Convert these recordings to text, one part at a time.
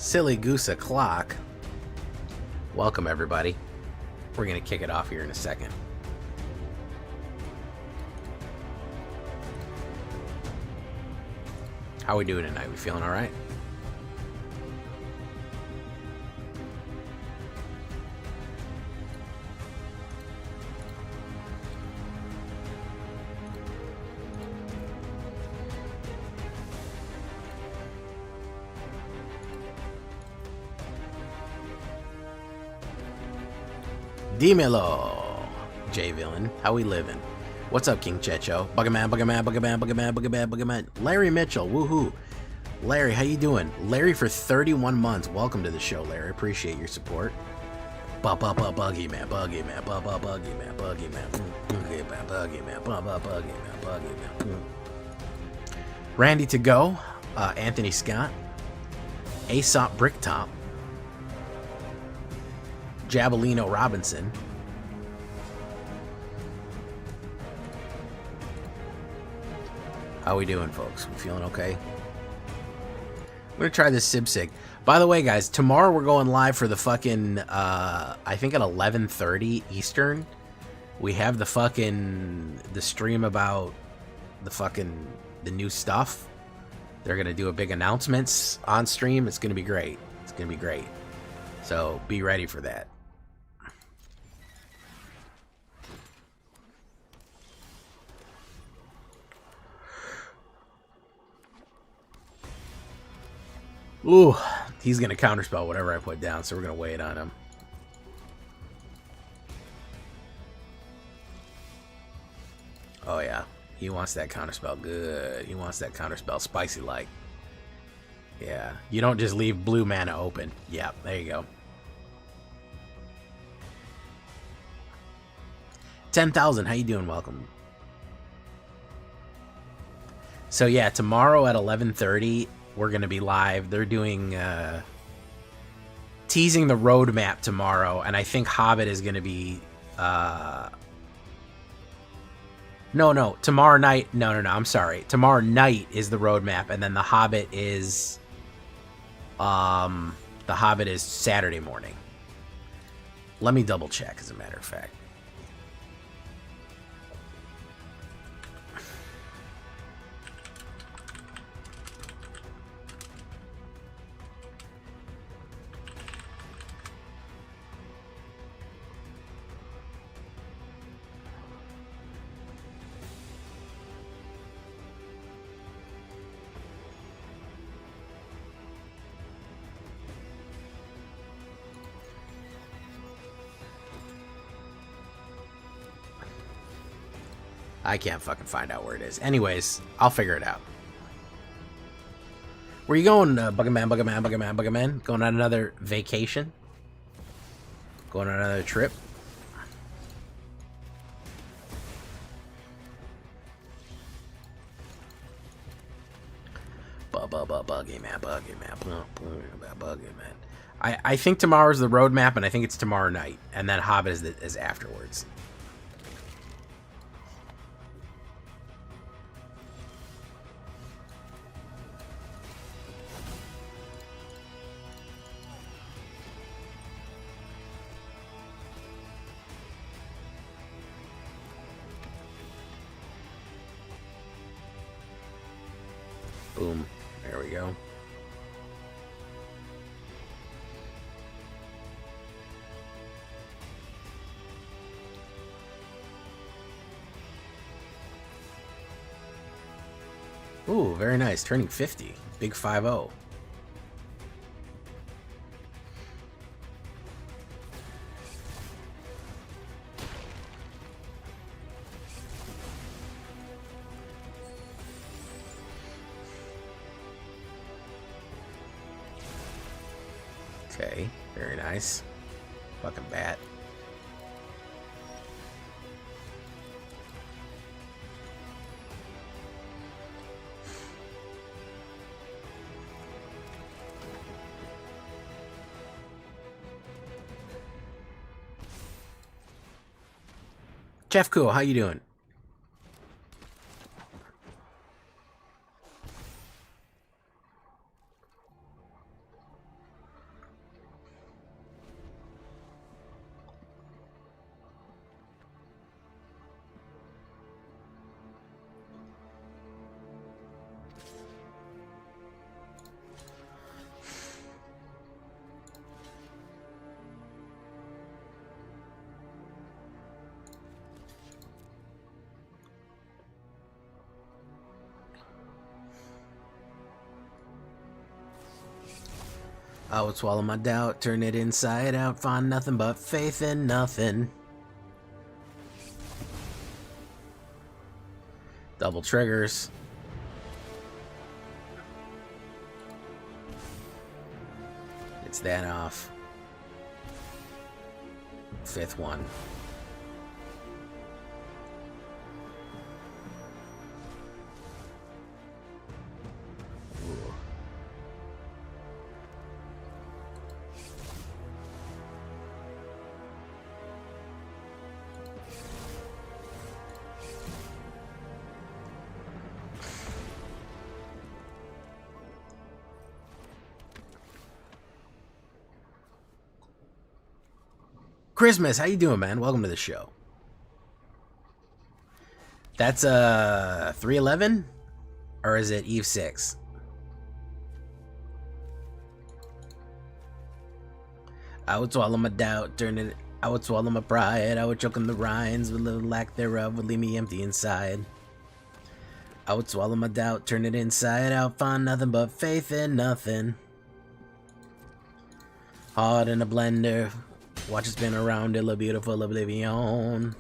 Silly goose o'clock. Welcome, everybody. We're going to kick it off here in a second. How we doing tonight? We feeling all right? Dímelo, J Villain. How we living? What's up, King Checho? Buggerman, Buggerman, Buggerman, Buggerman, Buggerman, Buggerman. Larry Mitchell, woohoo. Larry, how you doing? Larry for 31 months. Welcome to the show, Larry. Appreciate your support. Buggy man, buggy man, buggy man, buggy man, buggy man, buggy man, buggy man. Randy to go. Anthony Scott. Aesop Bricktop. Jabalino Robinson. How we doing, folks? We feeling okay? I'm gonna try this SibSig. By the way, guys, tomorrow we're going live for the fucking, I think at 11:30 Eastern. We have the stream about the new stuff. They're gonna do a big announcements on stream. It's gonna be great. It's gonna be great. So be ready for that. Ooh, he's going to counterspell whatever I put down, so we're going to wait on him. Oh, yeah. He wants that counterspell good. He wants that counterspell spicy like. Yeah. You don't just leave blue mana open. Yeah, there you go. 10,000. How you doing? Welcome. So, yeah, tomorrow at 11:30... we're going to be live. They're doing, teasing the roadmap tomorrow, and I think Hobbit is going to be, no, tomorrow night, no, I'm sorry. Tomorrow night is the roadmap, and then the Hobbit is Saturday morning. Let me double check, as a matter of fact. I can't fucking find out where it is. Anyways, I'll figure it out. Where you going, Buggerman, Buggerman, Buggerman, Buggerman? Going on another vacation? Going on another trip? Buggy man, buggy man, buggy man. I think tomorrow's the roadmap, and I think it's tomorrow night, and then Hobbit is afterwards. Boom. There we go. Ooh, very nice. Turning 50. Big 5-0. Okay, very nice. Fucking bat. Jeff Cool, how you doing? I would swallow my doubt, turn it inside out, find nothing but faith in nothing. Double triggers. It's that off. Fifth one. Christmas, how you doing, man? Welcome to the show. That's 311, or is it Eve 6? I would swallow my doubt, turn it. I would swallow my pride. I would choke on the rinds, with little lack thereof would leave me empty inside. I would swallow my doubt, turn it inside out, find nothing but faith in nothing. Hard in a blender. Watch it spin around till a beautiful oblivion.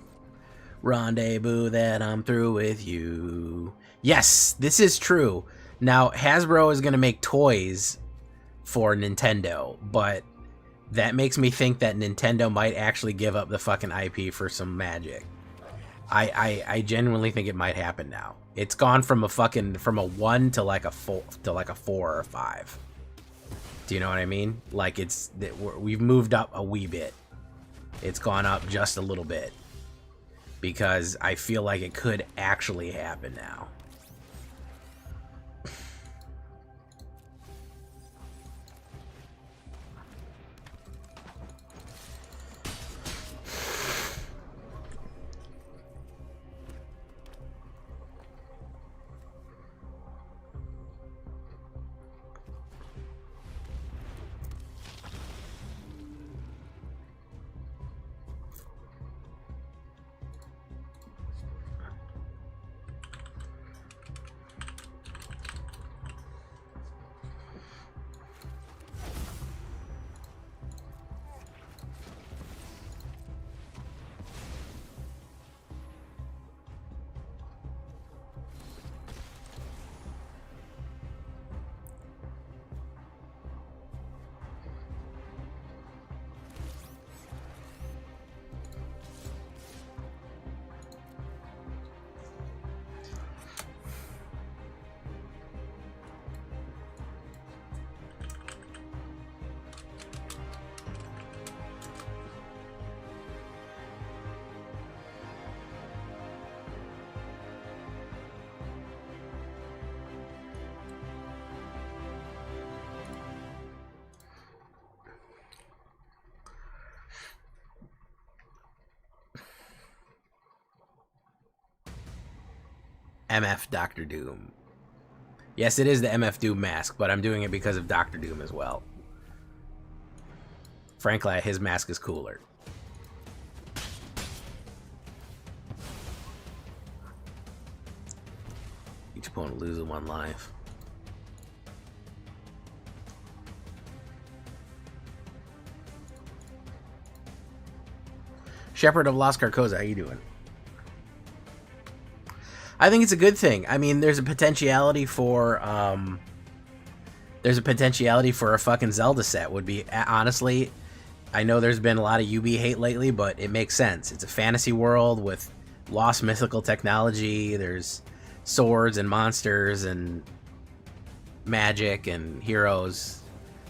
Rendezvous that I'm through with you. Yes, this is true. Now, Hasbro is going to make toys for Nintendo, but that makes me think that Nintendo might actually give up the fucking IP for some Magic. I genuinely think it might happen now. It's gone from a 1 to like a 4 or a 5. Do you know what I mean? Like, we've moved up a wee bit. It's gone up just a little bit. Because I feel like it could actually happen now. MF Doctor Doom. Yes, it is the MF Doom mask, but I'm doing it because of Doctor Doom as well. Frankly, his mask is cooler. Each opponent loses 1 life. Shepherd of Lost Carcosa, how you doing? I think it's a good thing. I mean, there's a potentiality for a fucking Zelda set. Would be, honestly, I know there's been a lot of UB hate lately, but it makes sense. It's a fantasy world with lost mythical technology. There's swords and monsters and magic and heroes.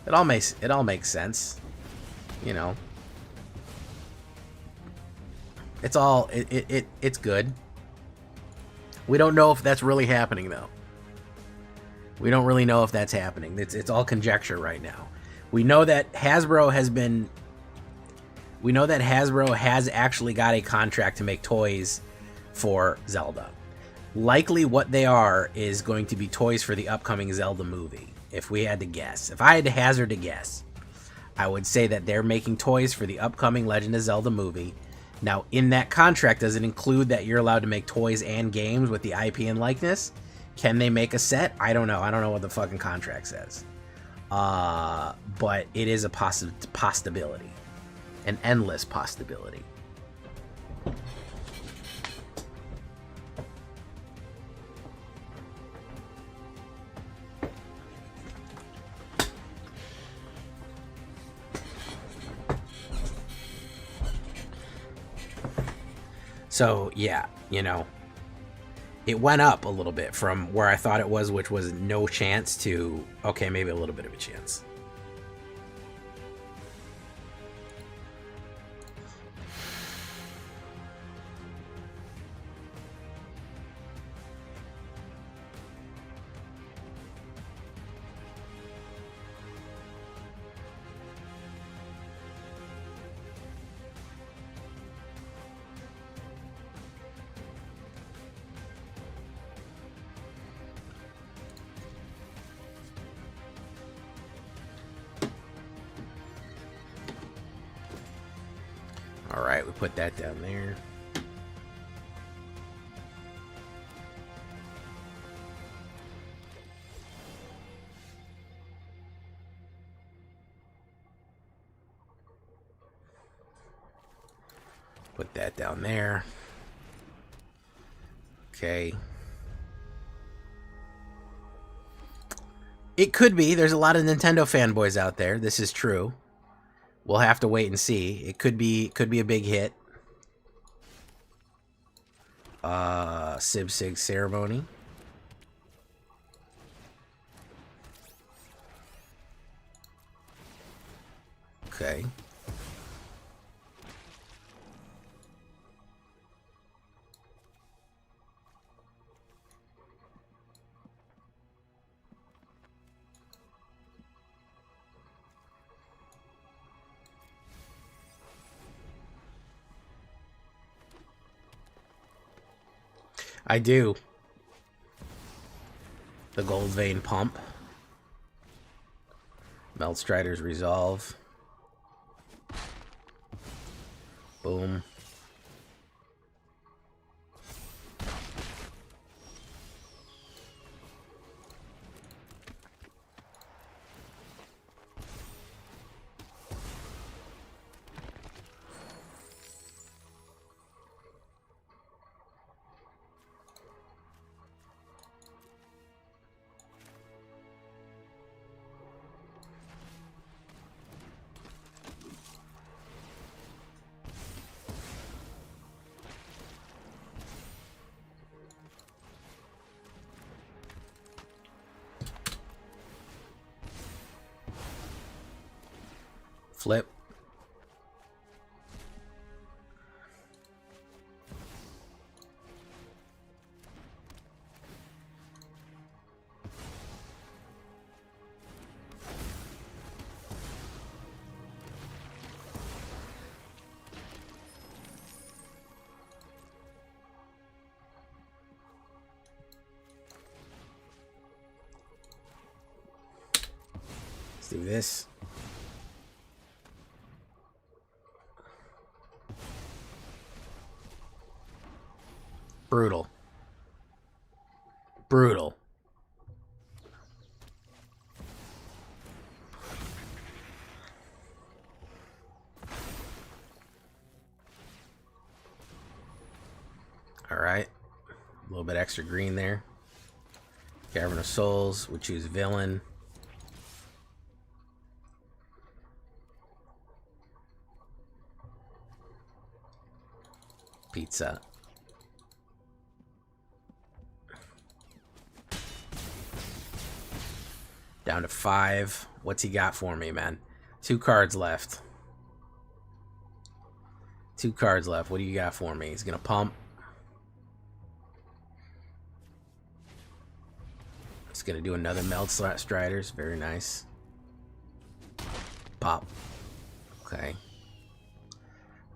It all makes sense. You know. It's good. We don't know if that's really happening, though. We don't really know if that's happening. It's all conjecture right now. We know that Hasbro has actually got a contract to make toys for Zelda. Likely what they are is going to be toys for the upcoming Zelda movie, if we had to guess. If I had to hazard a guess, I would say that they're making toys for the upcoming Legend of Zelda movie. Now, in that contract, does it include that you're allowed to make toys and games with the IP and likeness? Can they make a set? I don't know. I don't know what the fucking contract says. but it is a possibility, an endless possibility. So yeah, you know, it went up a little bit from where I thought it was, which was no chance, to okay, maybe a little bit of a chance. All right, we put that down there. Put that down there. Okay. It could be. There's a lot of Nintendo fanboys out there. This is true. We'll have to wait and see. It could be a big hit. Sib Sig Ceremony. Okay. I do. The Gold Vein Pump. Meltstrider's Resolve. Boom. Flip. Let's do this. Brutal. Brutal. All right. A little bit extra green there. Cavern of Souls. We choose Villain. Pizza. Down to 5. What's he got for me, man? 2 cards left. 2 cards left. What do you got for me? He's going to pump. He's going to do another Meld Striders. Very nice. Pop. Okay.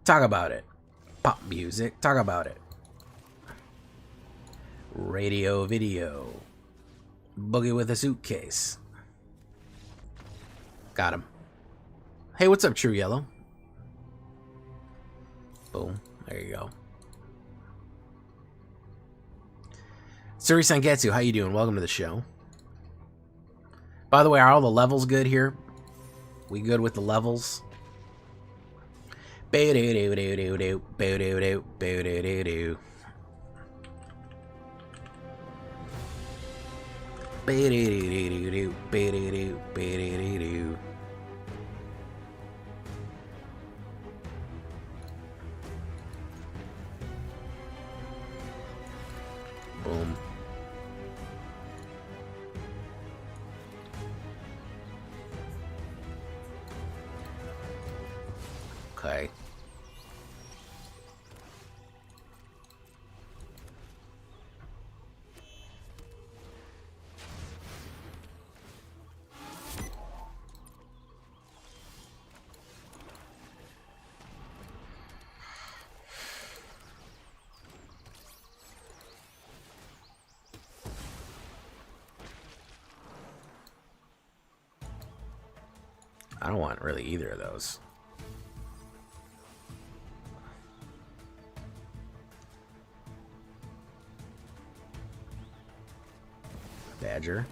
Talk about it. Pop music. Talk about it. Radio video. Boogie with a suitcase. Got him. Hey, what's up, True Yellow? Boom. There you go. Suri Sangetsu, how you doing? Welcome to the show. By the way, are all the levels good here? We good with the levels? Boom. Okay. I don't want really either of those. Badger.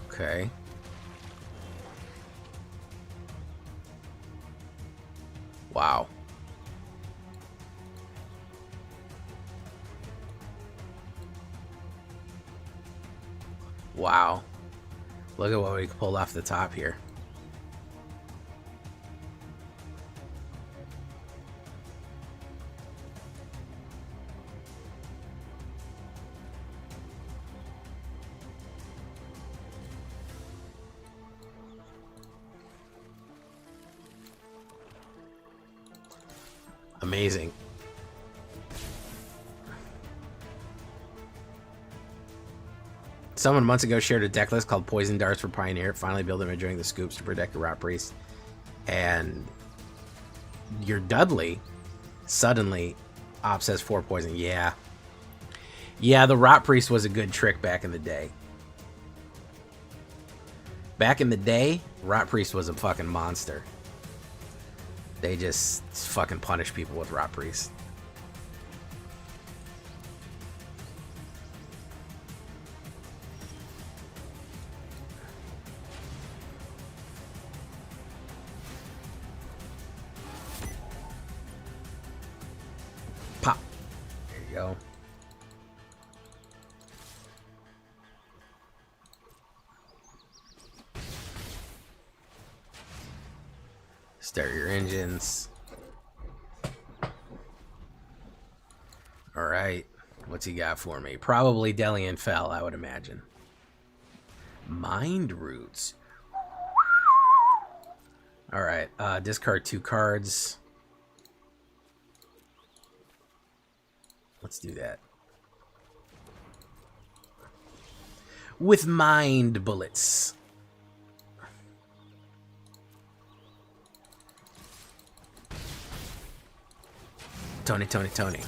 Okay. Wow. Wow. Look at what we pulled off the top here. Amazing. Someone months ago shared a deck list called Poison Darts for Pioneer. Finally built them during the scoops to protect the Rot Priest. And your Dudley suddenly opts has 4 poison. Yeah. Yeah, the Rot Priest was a good trick back in the day. Back in the day, Rot Priest was a fucking monster. They just fucking punish people with Rot Priest. Pop. There you go. Start your engines. Alright. What's he got for me? Probably Delian Fell, I would imagine. Mind Roots. Alright. Discard 2 cards. Let's do that. With Mind Bullets. Tony, Tony, Tony.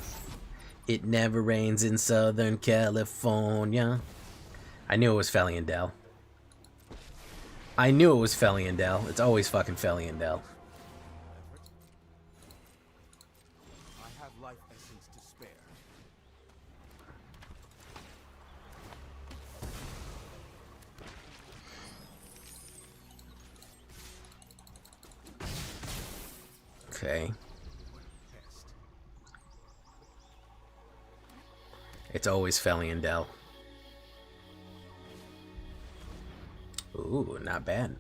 It never rains in Southern California. I knew it was Feliandel. I knew it was Feliandel. It's always fucking Feliandel. I have life essence to spare. Okay. It's always Feliandel. Ooh, not bad.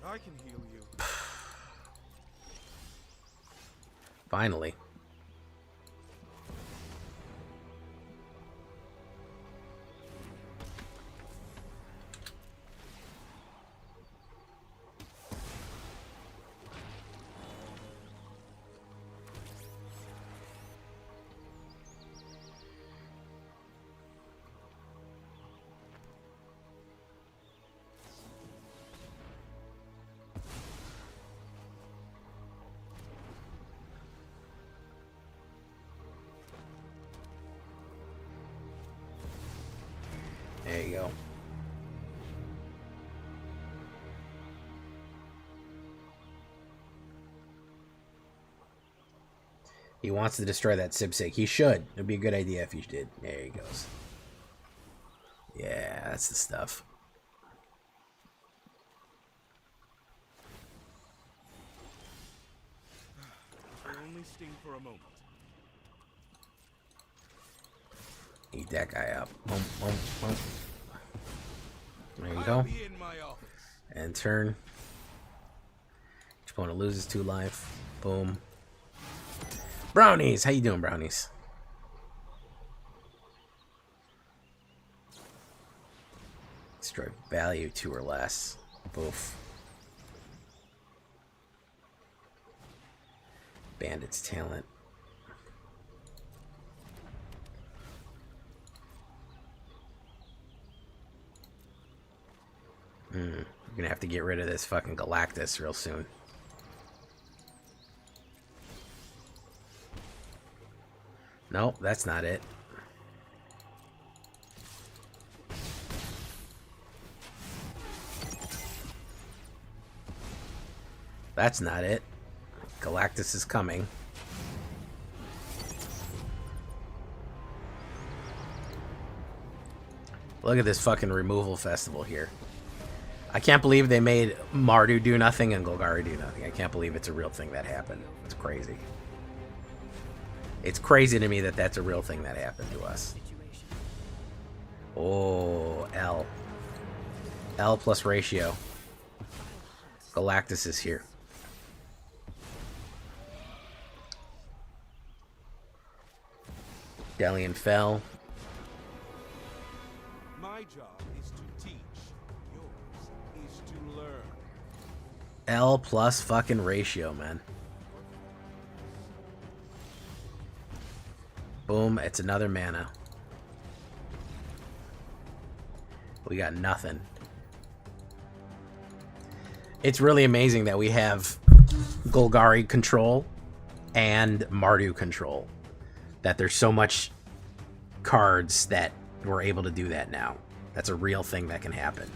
I can heal you. Finally. There you go. He wants to destroy that Sipsig. He should. It'd be a good idea if he did. There he goes. Yeah, that's the stuff. Only sting for a moment. Eat that guy up. Boom, boom, boom. There you I'll go. be in my office. And turn. Each opponent loses 2 life. Boom. Brownies! How you doing, Brownies? Destroy value 2 or less. Boof. Bandit's talent. We're gonna have to get rid of this fucking Galactus real soon. Nope, that's not it. That's not it. Galactus is coming. Look at this fucking removal festival here. I can't believe they made Mardu do nothing and Golgari do nothing. I can't believe it's a real thing that happened. It's crazy. It's crazy to me that that's a real thing that happened to us. Oh, L. L plus ratio. Galactus is here. Delian fell. My job is to teach. Yours is to learn. L plus fucking ratio, man. Boom, it's another mana. We got nothing. It's really amazing that we have Golgari control and Mardu control. That there's so much cards that we're able to do that now. That's a real thing that can happen.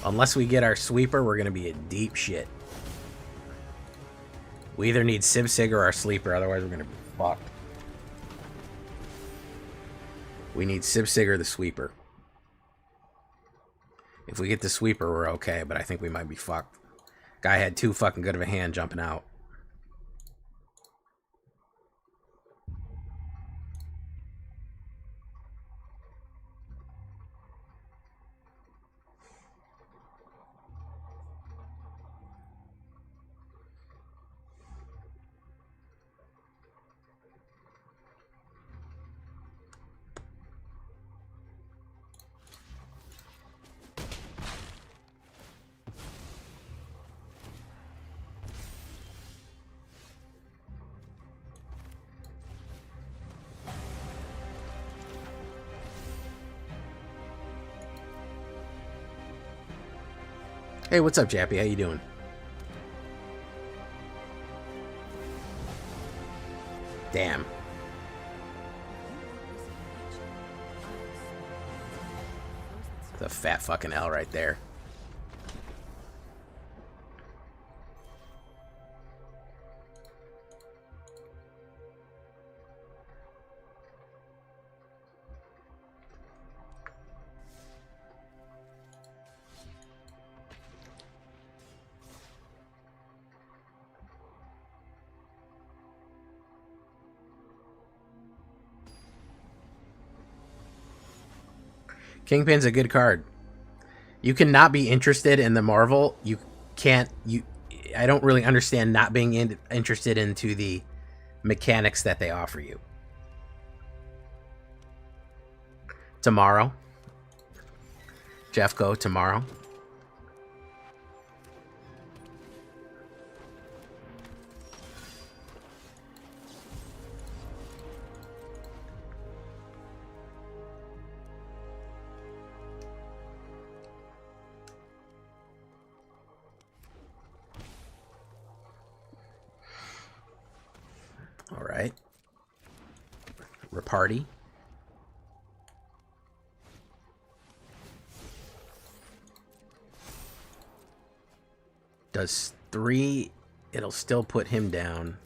Unless we get our sweeper, we're going to be in deep shit. We either need Sivsig or our sleeper, otherwise we're going to be fucked. We need Sivsig or the sweeper. If we get the sweeper, we're okay, but I think we might be fucked. Guy had too fucking good of a hand jumping out. Hey, what's up, Jappy? How you doing? Damn. The fat fucking L right there. Kingpin's a good card. You cannot be interested in the Marvel. You can't. I don't really understand not being interested into the mechanics that they offer you. Tomorrow. Jeffco, tomorrow. All right. Reparty. Does 3, it'll still put him down.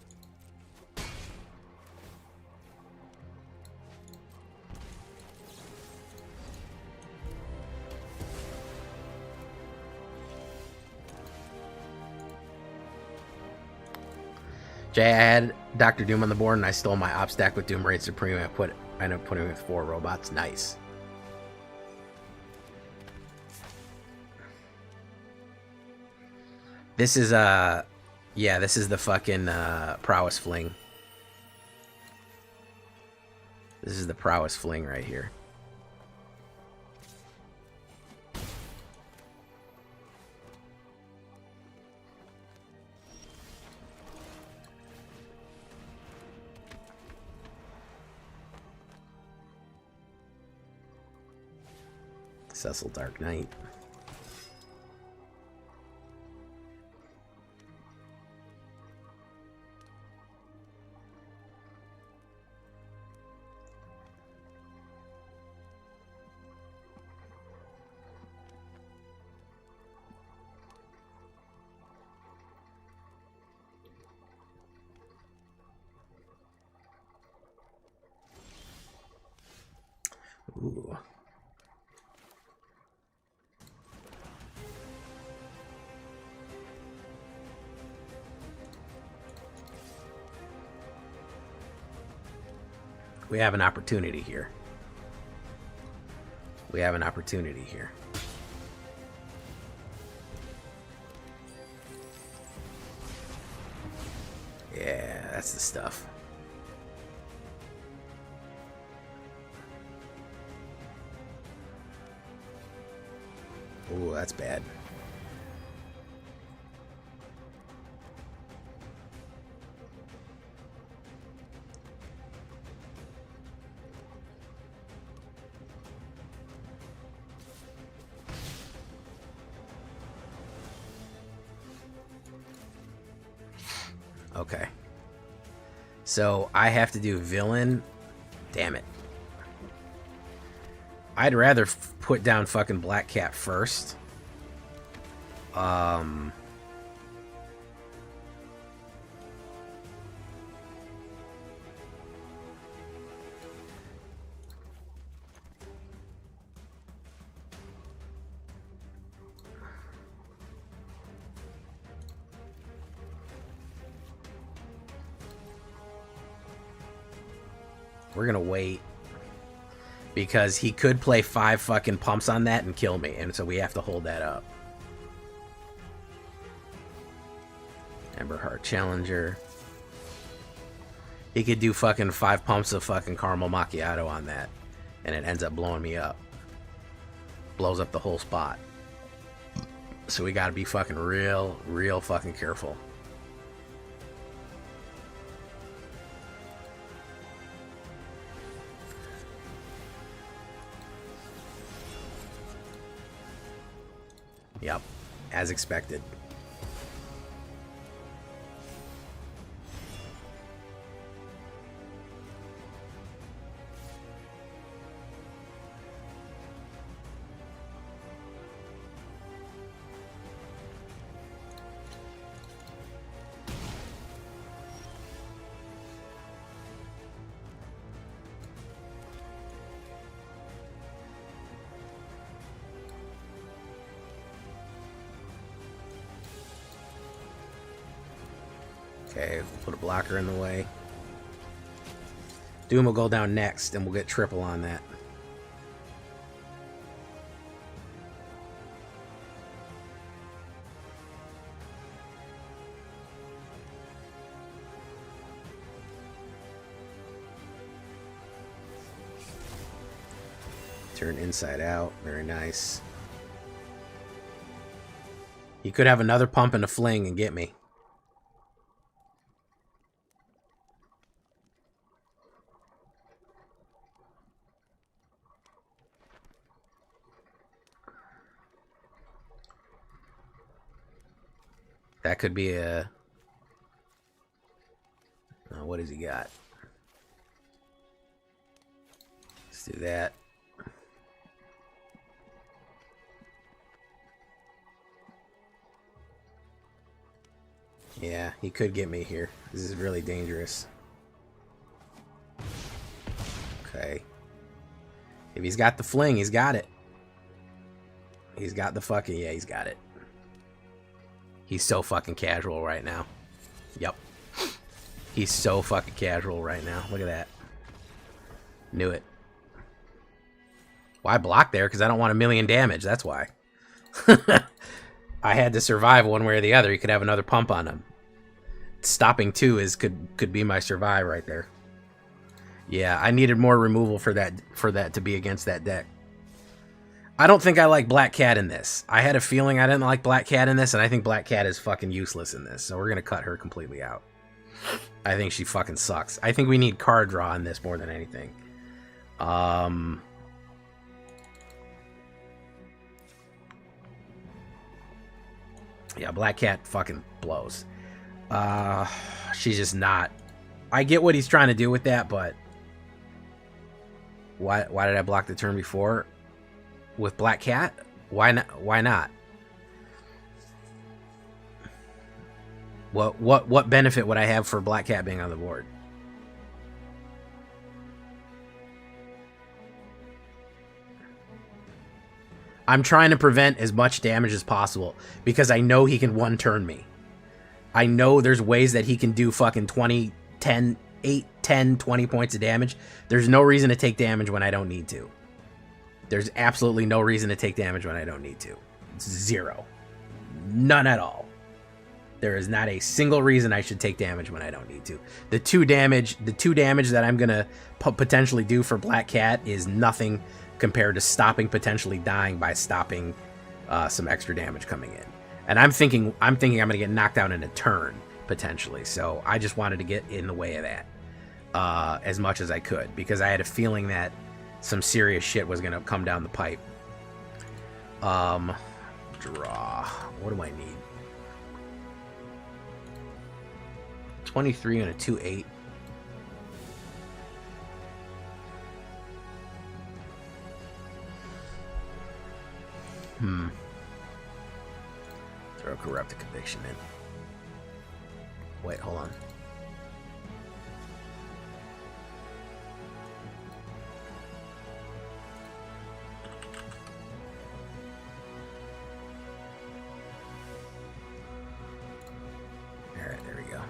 Jay, I had Dr. Doom on the board and I stole my op stack with Doom Raid Supreme. I ended up putting him with 4 robots. Nice. This is yeah, this is the fucking prowess fling. This is the prowess fling right here. Cecil Dark Knight. Ooh. We have an opportunity here. We have an opportunity here. Yeah, that's the stuff. Ooh, that's bad. Okay. So I have to do villain. Damn it. I'd rather put down fucking Black Cat first. We're gonna wait. Because he could play 5 fucking pumps on that and kill me. And so we have to hold that up. Emberheart Challenger. He could do fucking 5 pumps of fucking caramel macchiato on that. And it ends up blowing me up. Blows up the whole spot. So we gotta be fucking real fucking careful. Yep, as expected. Okay, we'll put a blocker in the way. Doom will go down next, and we'll get triple on that. Turn inside out. Very nice. He could have another pump and a fling and get me. That could be a... what has he got? Let's do that. Yeah, he could get me here. This is really dangerous. Okay. If he's got the fling, he's got it. He's got the fucking... Yeah, he's got it. He's so fucking casual right now. Yep. He's so fucking casual right now. Look at that. Knew it. Why block there? Because I don't want 1,000,000 damage. That's why. I had to survive one way or the other. He could have another pump on him. Stopping 2 is could be my survive right there. Yeah, I needed more removal for that to be against that deck. I don't think I like Black Cat in this. I had a feeling I didn't like Black Cat in this, and I think Black Cat is fucking useless in this. So we're gonna cut her completely out. I think she fucking sucks. I think we need card draw in this more than anything. Yeah, Black Cat fucking blows. She's just not... I get what he's trying to do with that, but... Why did I block the turn before? With Black Cat? Why not? Why not? What benefit would I have for Black Cat being on the board? I'm trying to prevent as much damage as possible because I know he can one-turn me. I know there's ways that he can do fucking 20, 10, 8, 10, 20 points of damage. There's no reason to take damage when I don't need to. There's absolutely no reason to take damage when I don't need to. It's zero. None at all. There is not a single reason I should take damage when I don't need to. The two damage that I'm going to potentially do for Black Cat is nothing compared to stopping potentially dying by stopping some extra damage coming in. And I'm thinking I'm going to get knocked out in a turn potentially. So I just wanted to get in the way of that as much as I could because I had a feeling that some serious shit was going to come down the pipe. Draw. What do I need? 23 and a 2/8. Throw Corrupted Conviction in. Wait, hold on. Alright, there we go.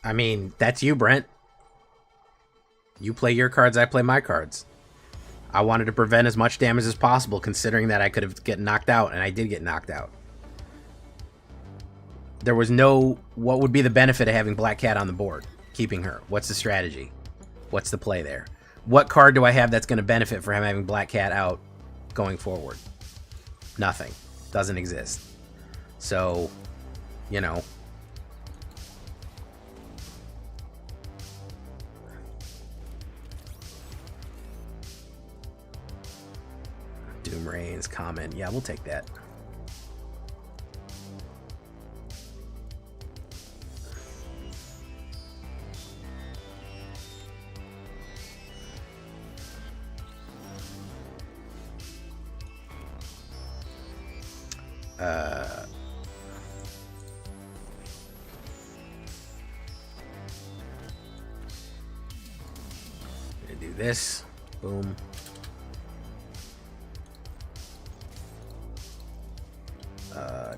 I mean, that's you, Brent. You play your cards, I play my cards. I wanted to prevent as much damage as possible, considering that I could have get knocked out, and I did get knocked out. There was no... What would be the benefit of having Black Cat on the board? Keeping her. What's the strategy? What's the play there? What card do I have that's going to benefit from having Black Cat out going forward? Nothing. Doesn't exist. So, you know... Doom Reigns, common. Yeah, we'll take that. Gonna do this. Boom.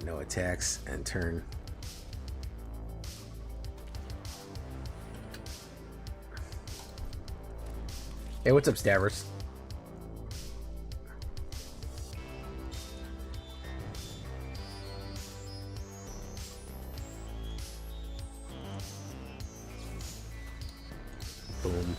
No attacks and turn. Hey, what's up, Stavros? Boom.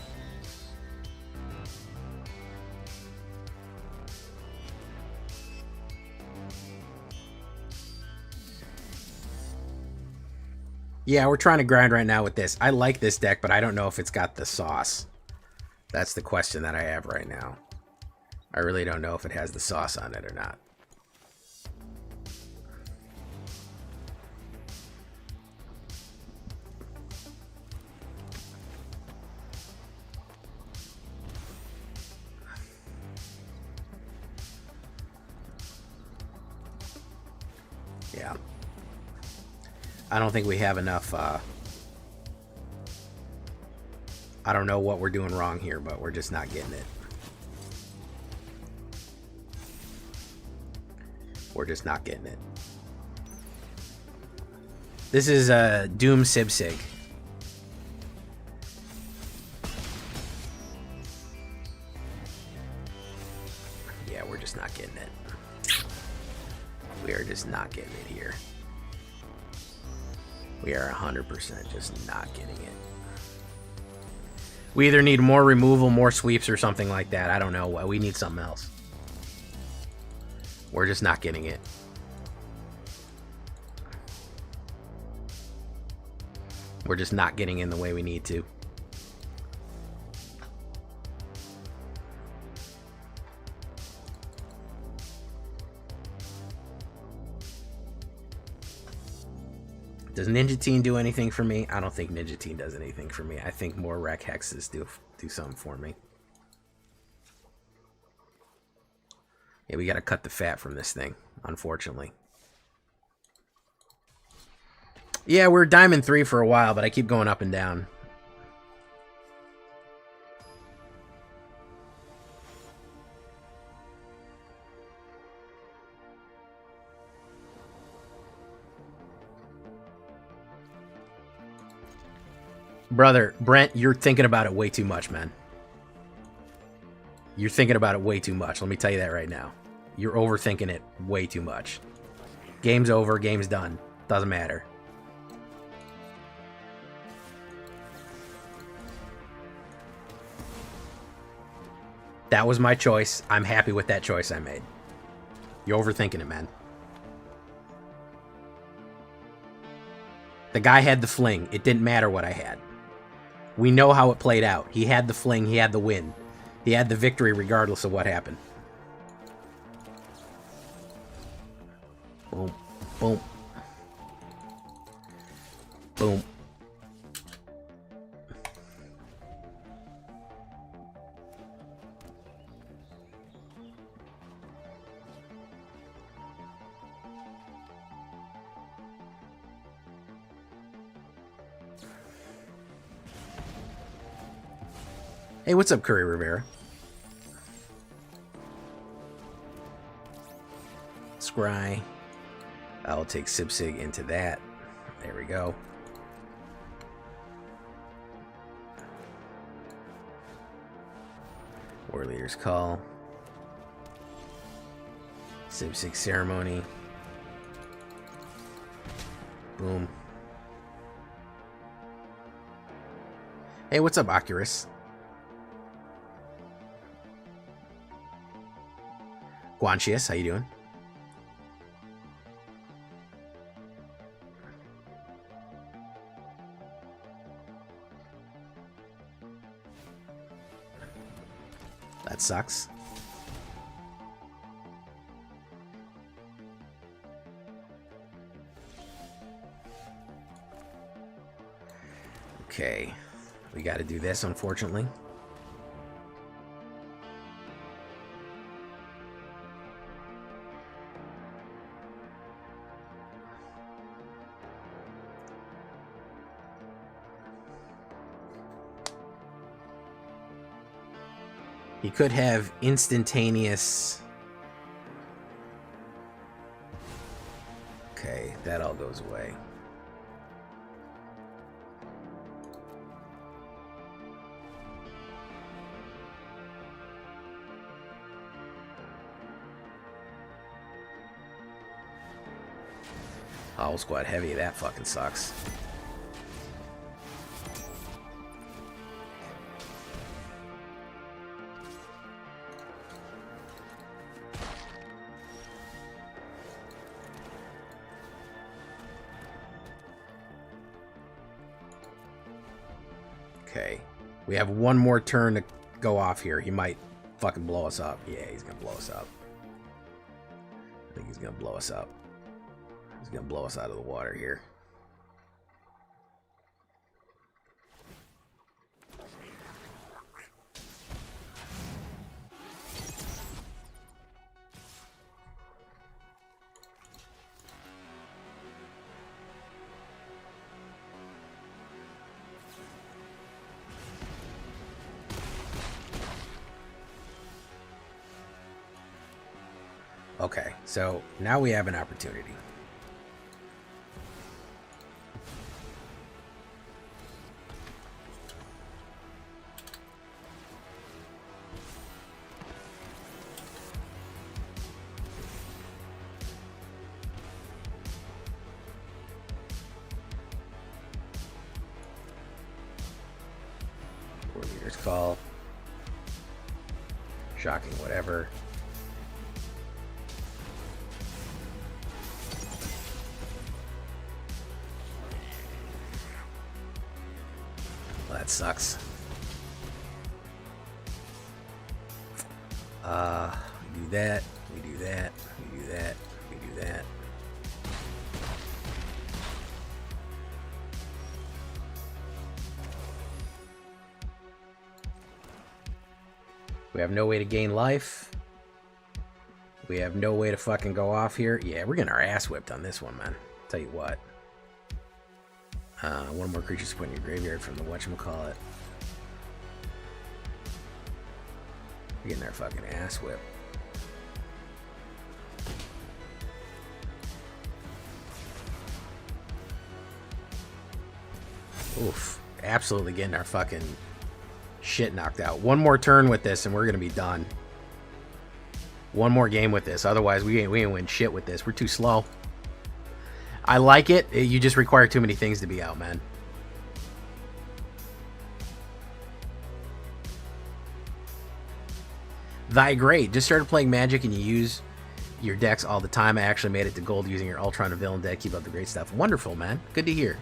Yeah, we're trying to grind right now with this. I like this deck, but I don't know if it's got the sauce. That's the question that I have right now. I really don't know if it has the sauce on it or not. Yeah. I don't think we have enough, I don't know what we're doing wrong here, but we're just not getting it. We're just not getting it. This is Doom Sibsig. Yeah, we're just not getting it. We are just not getting it here. We are 100% just not getting it. We either need more removal, more sweeps, or something like that. I don't know. We need something else. We're just not getting it. We're just not getting in the way we need to. Does Ninja Teen do anything for me? I don't think Ninja Teen does anything for me. I think more Rec Hexes do something for me. Yeah, we gotta cut the fat from this thing, unfortunately. Yeah, we're Diamond 3 for a while, but I keep going up and down. Brother, Brent, you're thinking about it way too much, man. You're thinking about it way too much. Let me tell you that right now. You're overthinking it way too much. Game's over, game's done. Doesn't matter. That was my choice. I'm happy with that choice I made. You're overthinking it, man. The guy had the fling. It didn't matter what I had. We know how it played out. He had the fling. He had the win. He had the victory regardless of what happened. Boom. Boom. Boom. Hey, what's up, Curry Rivera? Scry. I'll take Sibsig into that. There we go. War Leader's Call. Sibsig Ceremony. Boom. Hey, what's up, Oculus? Guanchius, how you doing? That sucks. Okay. We got to do this, unfortunately. He could have instantaneous... Okay, that all goes away. Owl Squad Heavy, that fucking sucks. Okay. We have one more turn to go off here. He might fucking blow us up. Yeah, he's gonna blow us up. I think he's gonna blow us up. He's gonna blow us out of the water here. Okay, so now we have an opportunity. War Leader's Call. Shocking whatever. That sucks. We do that, we do that, we do that, we do that. We have no way to gain life. We have no way to fucking go off here. Yeah, we're getting our ass whipped on this one, man. Tell you what. One more creature to put in your graveyard from the whatchamacallit. We're getting our fucking ass whipped. Oof. Absolutely getting our fucking shit knocked out. One more turn with this and we're gonna be done. One more game with this. Otherwise, we ain't win shit with this. We're too slow. I like it. You just require too many things to be out, man. Thy great. Just started playing Magic and you use your decks all the time. I actually made it to gold using your Ultron and Villain deck. Keep up the great stuff. Wonderful, man. Good to hear.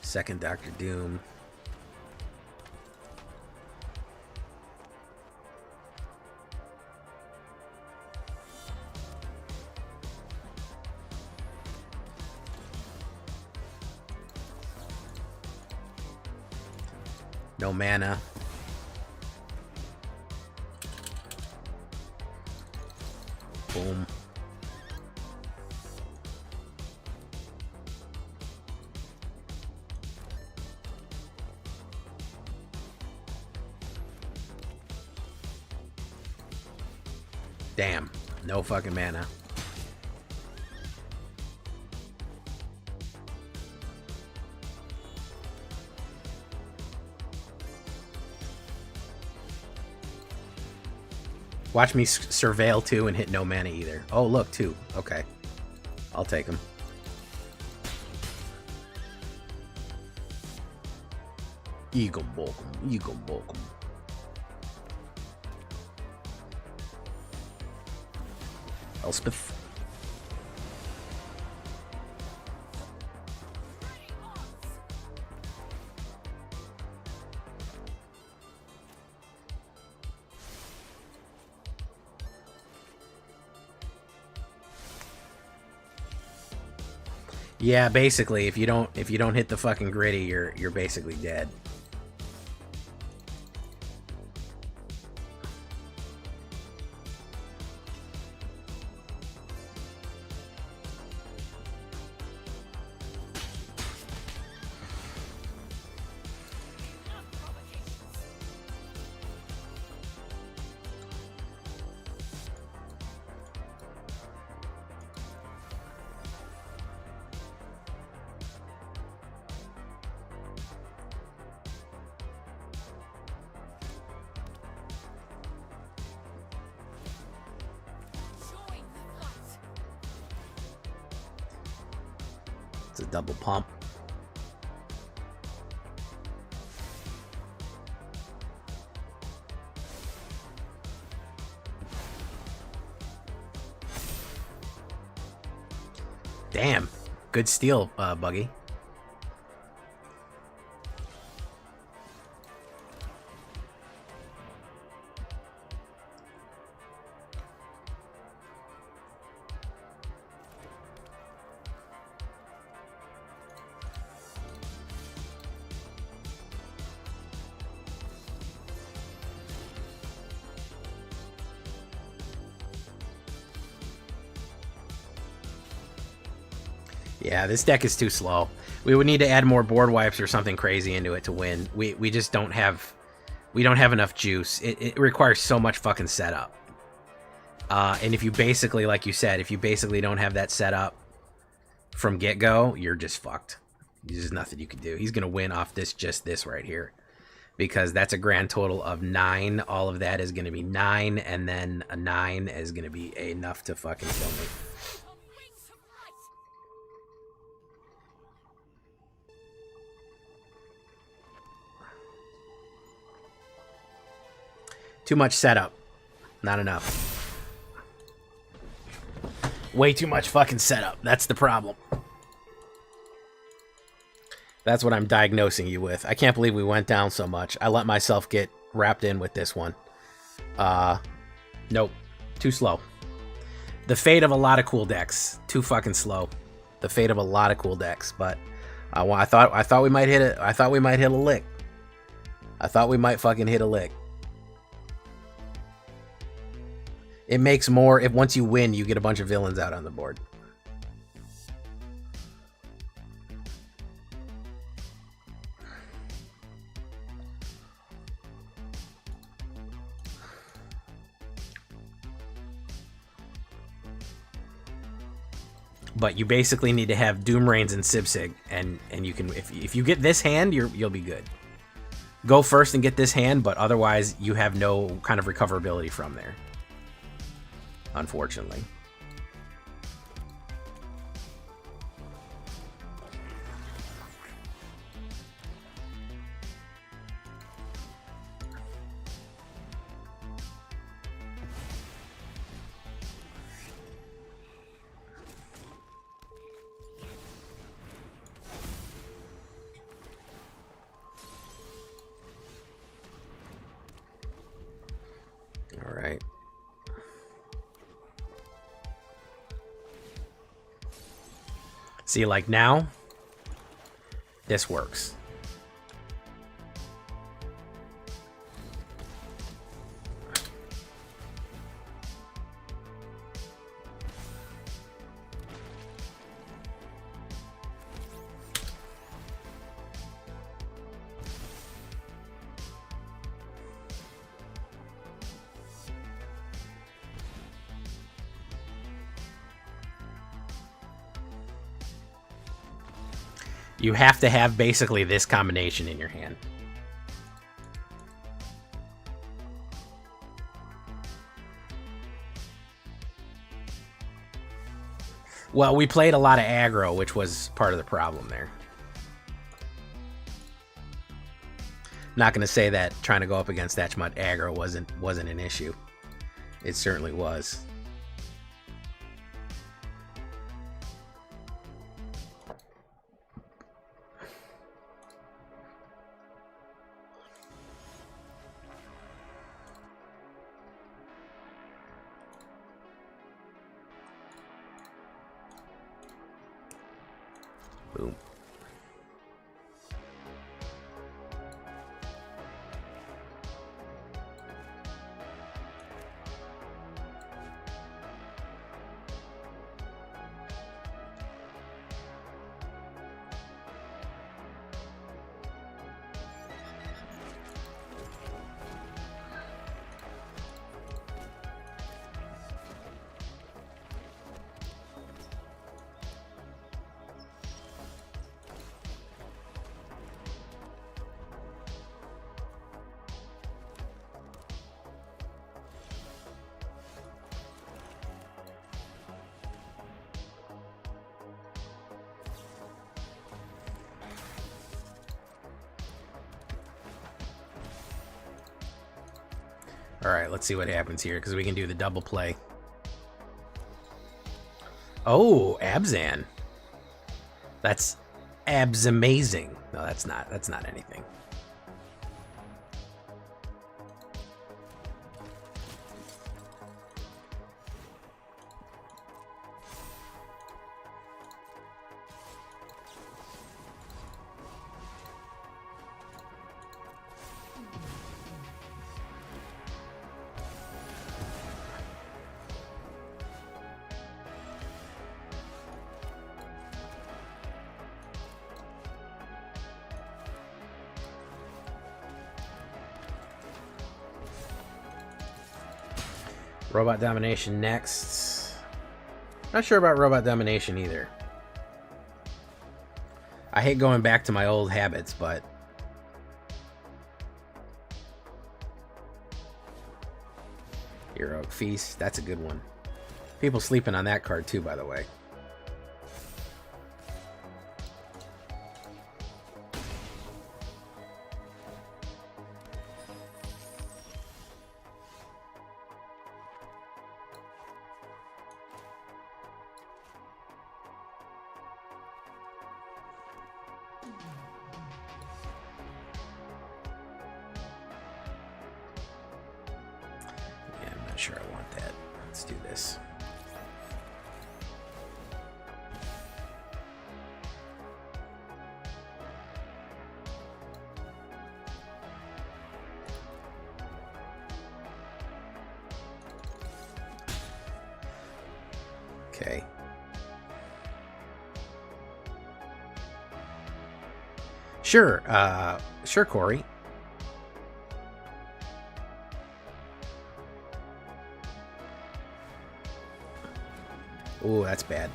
Second Doctor Doom. No mana. Boom. Damn. No fucking mana. Watch me surveil 2 and hit no mana either. Oh, look, 2. Okay. I'll take him. Eagle Bokum. Eagle Bokum. Elspeth. Yeah, basically, if you don't hit the fucking gritty, you're basically dead. It's a double pump. Damn. Good steal, Buggy. Yeah, this deck is too slow. We would need to add more board wipes or something crazy into it to win. We just don't have enough juice. It requires so much fucking setup. And if you basically, like you said, if you basically don't have that setup from get-go, you're just fucked. There's nothing you can do. He's gonna win off just this right here, because that's a grand total of 9. All of that is gonna be 9, and then a 9 is gonna be enough to fucking kill me. Too much setup. Not enough. Way too much fucking setup. That's the problem. That's what I'm diagnosing you with. I can't believe we went down so much. I let myself get wrapped in with this one. Nope. Too slow. The fate of a lot of cool decks. Too fucking slow. The fate of a lot of cool decks. But I thought we might hit it. I thought we might hit a lick. I thought we might fucking hit a lick. It makes more if once you win, you get a bunch of villains out on the board. But you basically need to have Doom Reigns and Sibsig, and you can if you get this hand, you'll be good. Go first and get this hand, but otherwise you have no kind of recoverability from there. Unfortunately. All right. See, like now, this works. You have to have basically this combination in your hand. Well, we played a lot of aggro, which was part of the problem there. Not going to say that trying to go up against that much aggro wasn't an issue. It certainly was. Boom. Alright, let's see what happens here, because we can do the double play. Oh, Abzan. That's abs amazing. No, that's not. That's not anything. Robot Domination next. Not sure about Robot Domination either. I hate going back to my old habits, but... Heroic Feast, that's a good one. People sleeping on that card too, by the way. Sure, I want that. Let's do this. Okay. Sure, sure, Corey. Ooh, that's bad.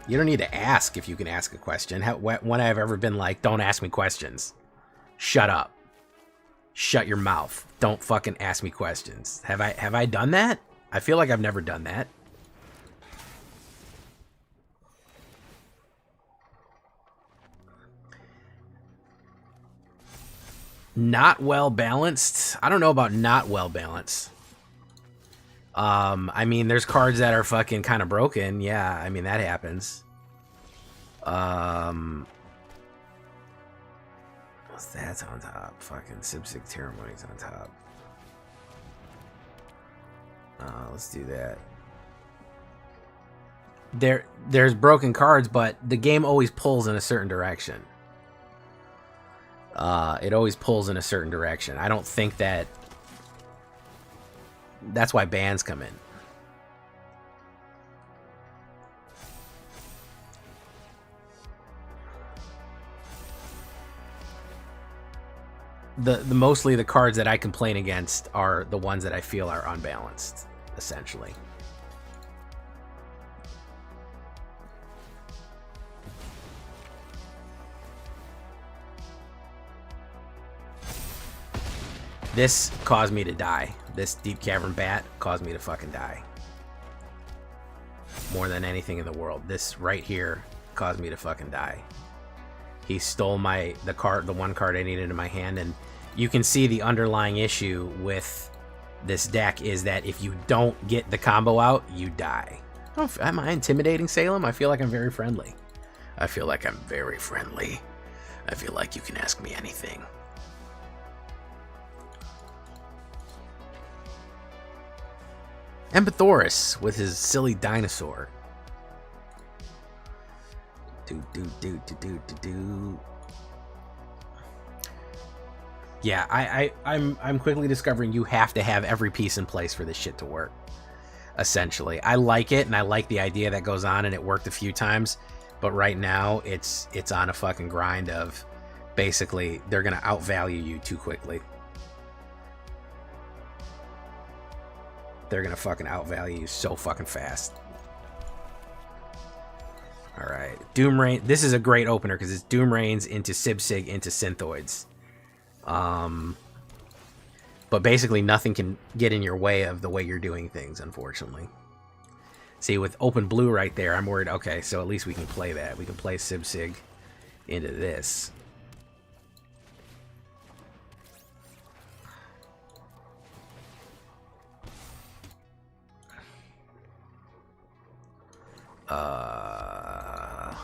You don't need to ask if you can ask a question. When I've ever been like, don't ask me questions. Shut up. Shut your mouth. Don't fucking ask me questions. Have I done that? I feel like I've never done that. Not well balanced? I don't know about not well balanced. I mean, there's cards that are fucking kind of broken. Yeah, I mean, that happens. What's that on top? Fucking Sibsig Ceremony's on top. Let's do that. There's broken cards, but the game always pulls in a certain direction. It always pulls in a certain direction. I don't think that... That's why bans come in. The mostly the cards that I complain against are the ones that I feel are unbalanced, essentially. This caused me to die. This Deep Cavern Bat caused me to fucking die. More than anything in the world. This right here caused me to fucking die. He stole the one card I needed in my hand, and you can see the underlying issue with this deck is that if you don't get the combo out, you die. Oh, am I intimidating, Salem? I feel like I'm very friendly. I feel like I'm very friendly. I feel like you can ask me anything. Empathoris with his silly dinosaur. Yeah, I'm quickly discovering you have to have every piece in place for this shit to work. Essentially, I like it, and I like the idea that goes on, and it worked a few times. But right now, it's on a fucking grind of basically they're gonna outvalue you too quickly. They're gonna fucking outvalue you so fucking fast. Alright. Doom Rain. This is a great opener because it's Doom Rains into Sibsig into Synthoids. But basically nothing can get in your way of the way you're doing things, unfortunately. See, with open blue right there, I'm worried, okay, so at least we can play that. We can play Sibsig into this. Uh,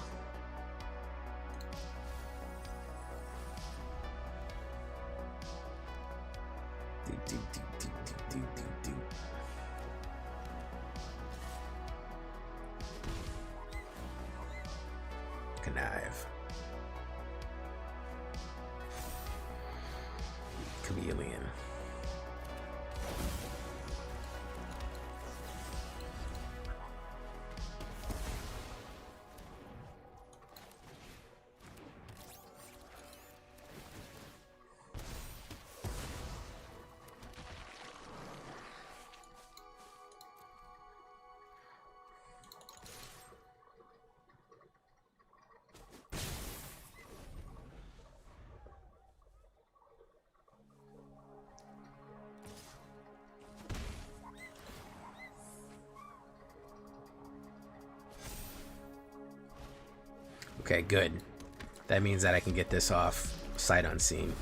Connive. Chameleon. Okay, good. That means that I can get this off sight unseen.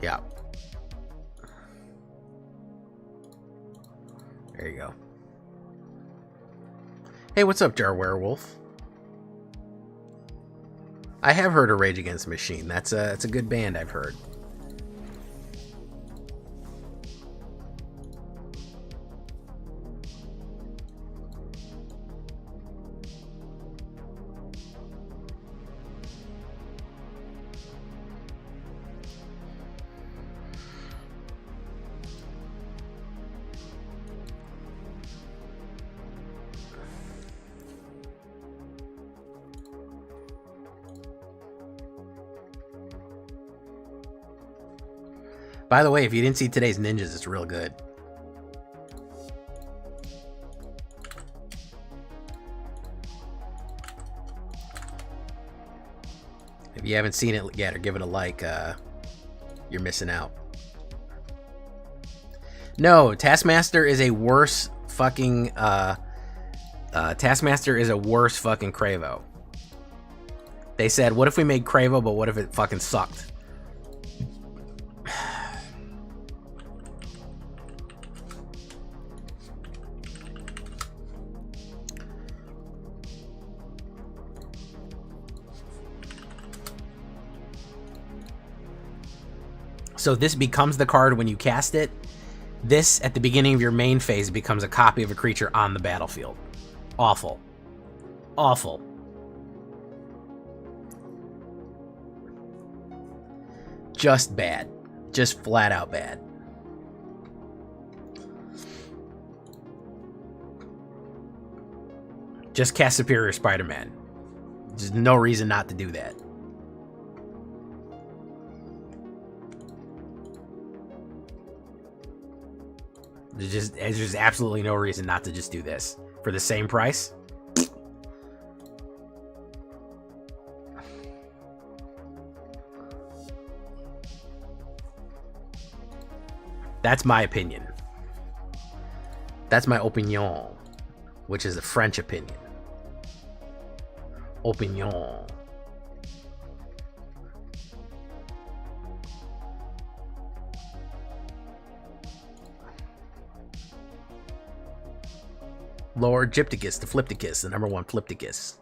Yeah. There you go. Hey, what's up, Jar Werewolf? I have heard of Rage Against the Machine. It's a good band, I've heard. By the way, if you didn't see today's ninjas, it's real good. If you haven't seen it yet or give it a like, you're missing out. No, Taskmaster is a worse fucking Taskmaster is a worse fucking Cravo. They said, what if we made Cravo, but what if it fucking sucked? So this becomes the card when you cast it. This, at the beginning of your main phase, becomes a copy of a creature on the battlefield. Awful. Awful. Just bad. Just flat out bad. Just cast Superior Spider-Man. There's no reason not to do that. There's just absolutely no reason not to just do this for the same price. That's my opinion. That's my opinion, which is a French opinion. Opinion. Lord Gypticus, the Flipticus, the #1 Flipticus.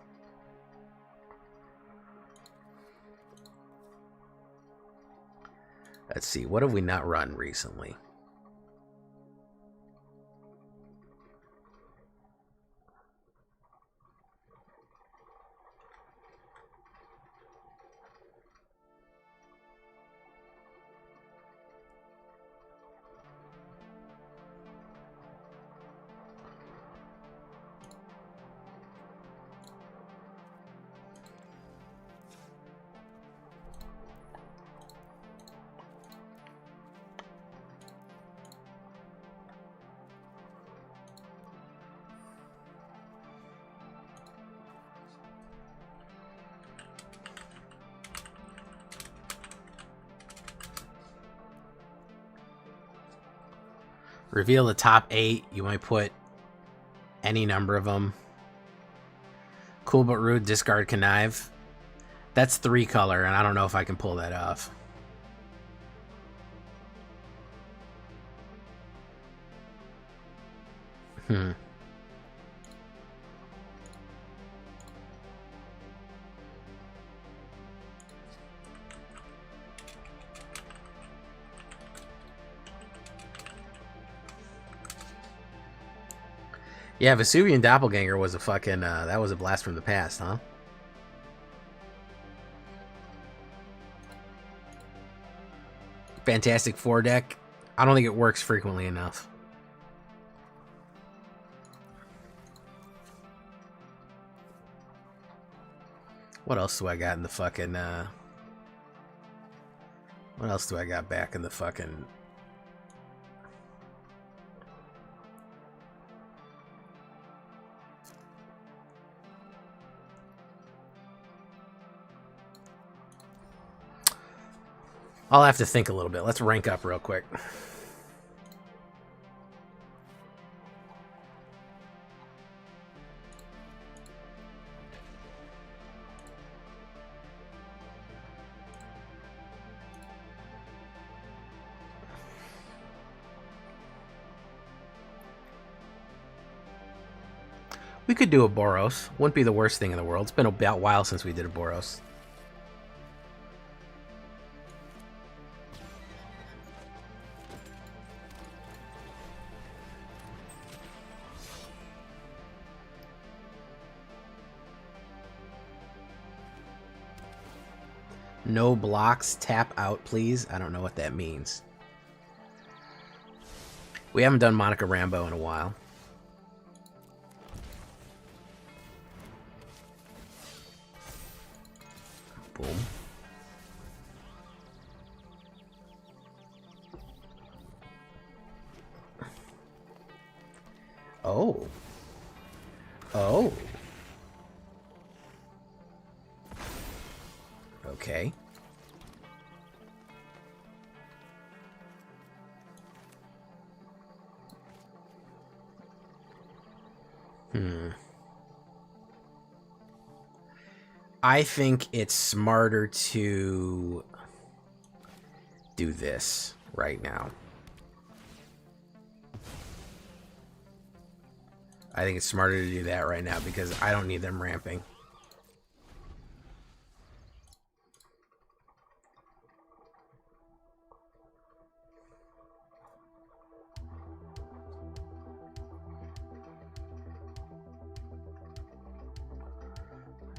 Let's see, what have we not run recently? Reveal the top 8. You might put any number of them. Cool but rude, discard connive. That's 3 color, and I don't know if I can pull that off. Yeah, Vesuvian Doppelganger was a fucking, that was a blast from the past, huh? Fantastic 4 deck. I don't think it works frequently enough. What else do I got in the fucking, what else do I got back in the fucking... I'll have to think a little bit. Let's rank up real quick. We could do a Boros. Wouldn't be the worst thing in the world. It's been about a while since we did a Boros. No blocks, tap out, please. I don't know what that means. We haven't done Monica Rambeau in a while. Boom. Oh. Oh. Okay. I think it's smarter to do this right now. I think it's smarter to do that right now because I don't need them ramping.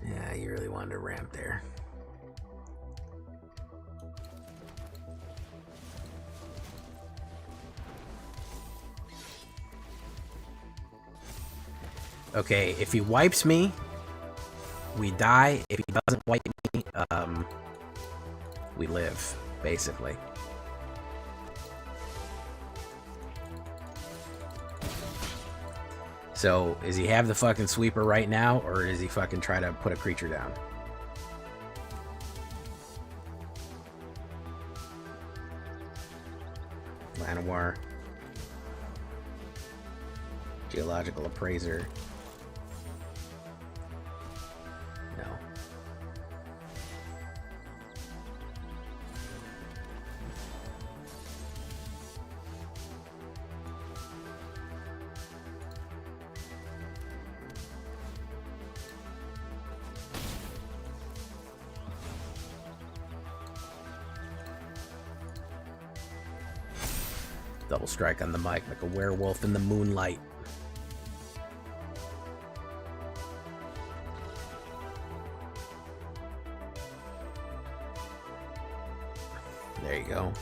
Yeah, you really wanted to ramp there. Okay, if he wipes me, we die. If he doesn't wipe me, we live, basically. So, does he have the fucking sweeper right now, or does he fucking try to put a creature down? Llanowar. Geological Appraiser. No. Double strike on the mic like a werewolf in the moonlight. There you go.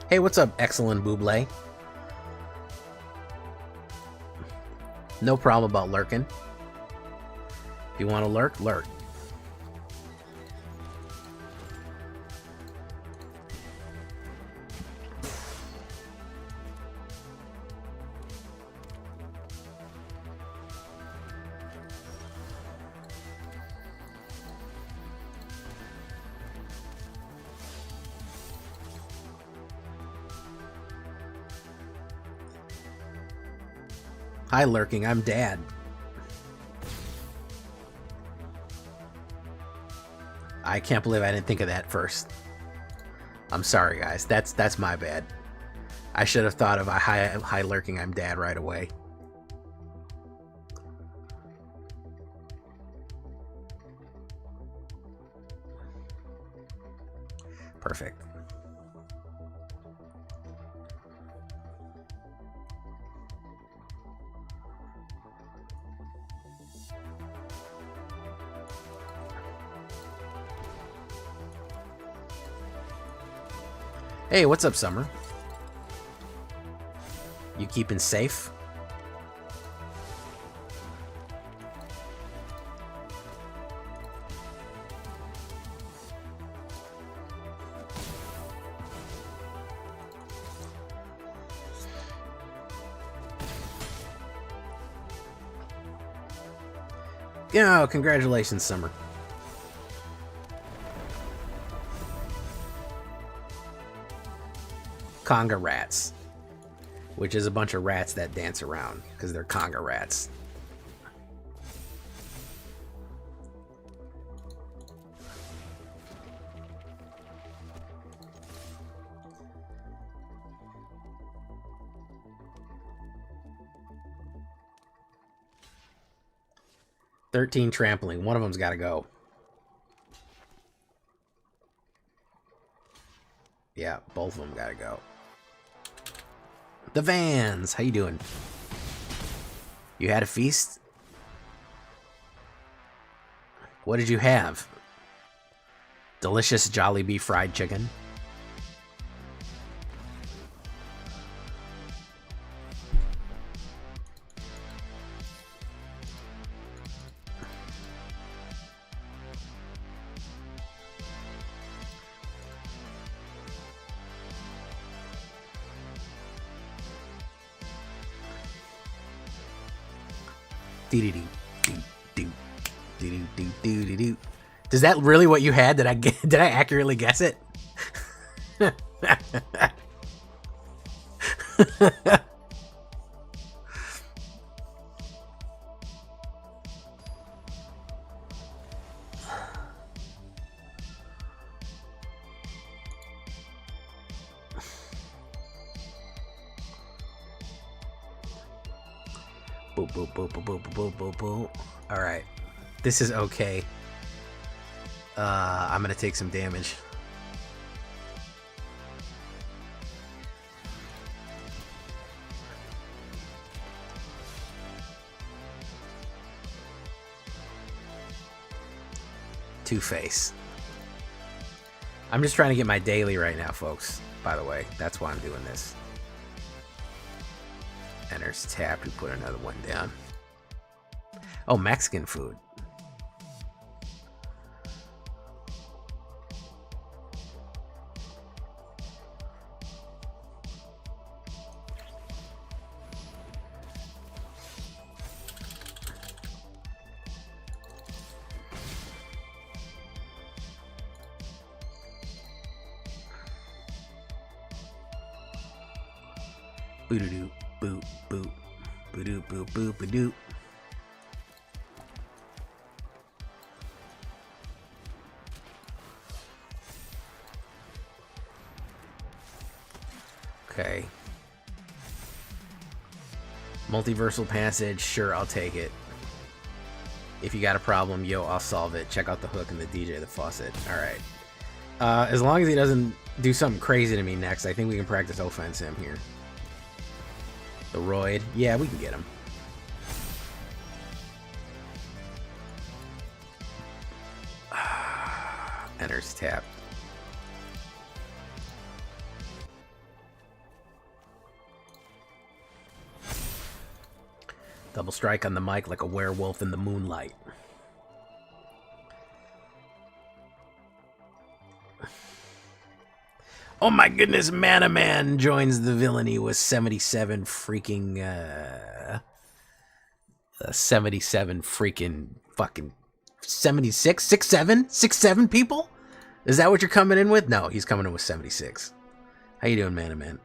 Hey, what's up, excellent Buble? No problem about lurking. If you want to lurk, lurk. Hi, Lurking. I'm Dad. I can't believe I didn't think of that first. I'm sorry, guys. That's my bad. I should have thought of a hi Lurking. I'm Dad right away. Perfect. Hey, what's up, Summer? You keeping safe? Yeah, congratulations, Summer. Conga rats, which is a bunch of rats that dance around because they're conga rats. "13 trampling. One of them's got to go." Yeah, both of them got to go. The Vans, how you doing? You had a feast? What did you have? Delicious Jollibee fried chicken? Is that really what you had? Did I accurately guess it? Boop, boop, boop, boop, boop, boop, boop, boop. All right, this is okay. I'm gonna take some damage. Two-Face. I'm just trying to get my daily right now, folks. By the way, that's why I'm doing this. Enters tap. We put another one down. Oh, Mexican food. Boo-doo-doo, boop, boop, boo-doo, boop, boop, boo-doo. Okay. Multiversal passage, sure, I'll take it. If you got a problem, yo, I'll solve it. Check out the hook and the DJ the faucet. Alright. As long as he doesn't do something crazy to me next, I think we can practice offense him here. The Roid. Yeah, we can get him. Enters tap. Double strike on the mic like a werewolf in the moonlight. Oh my goodness, Mana Man joins the Villainy with 77 freaking, 77 freaking fucking 76? 6'7" people? Is that what you're coming in with? No, he's coming in with 76. How you doing, Mana Man?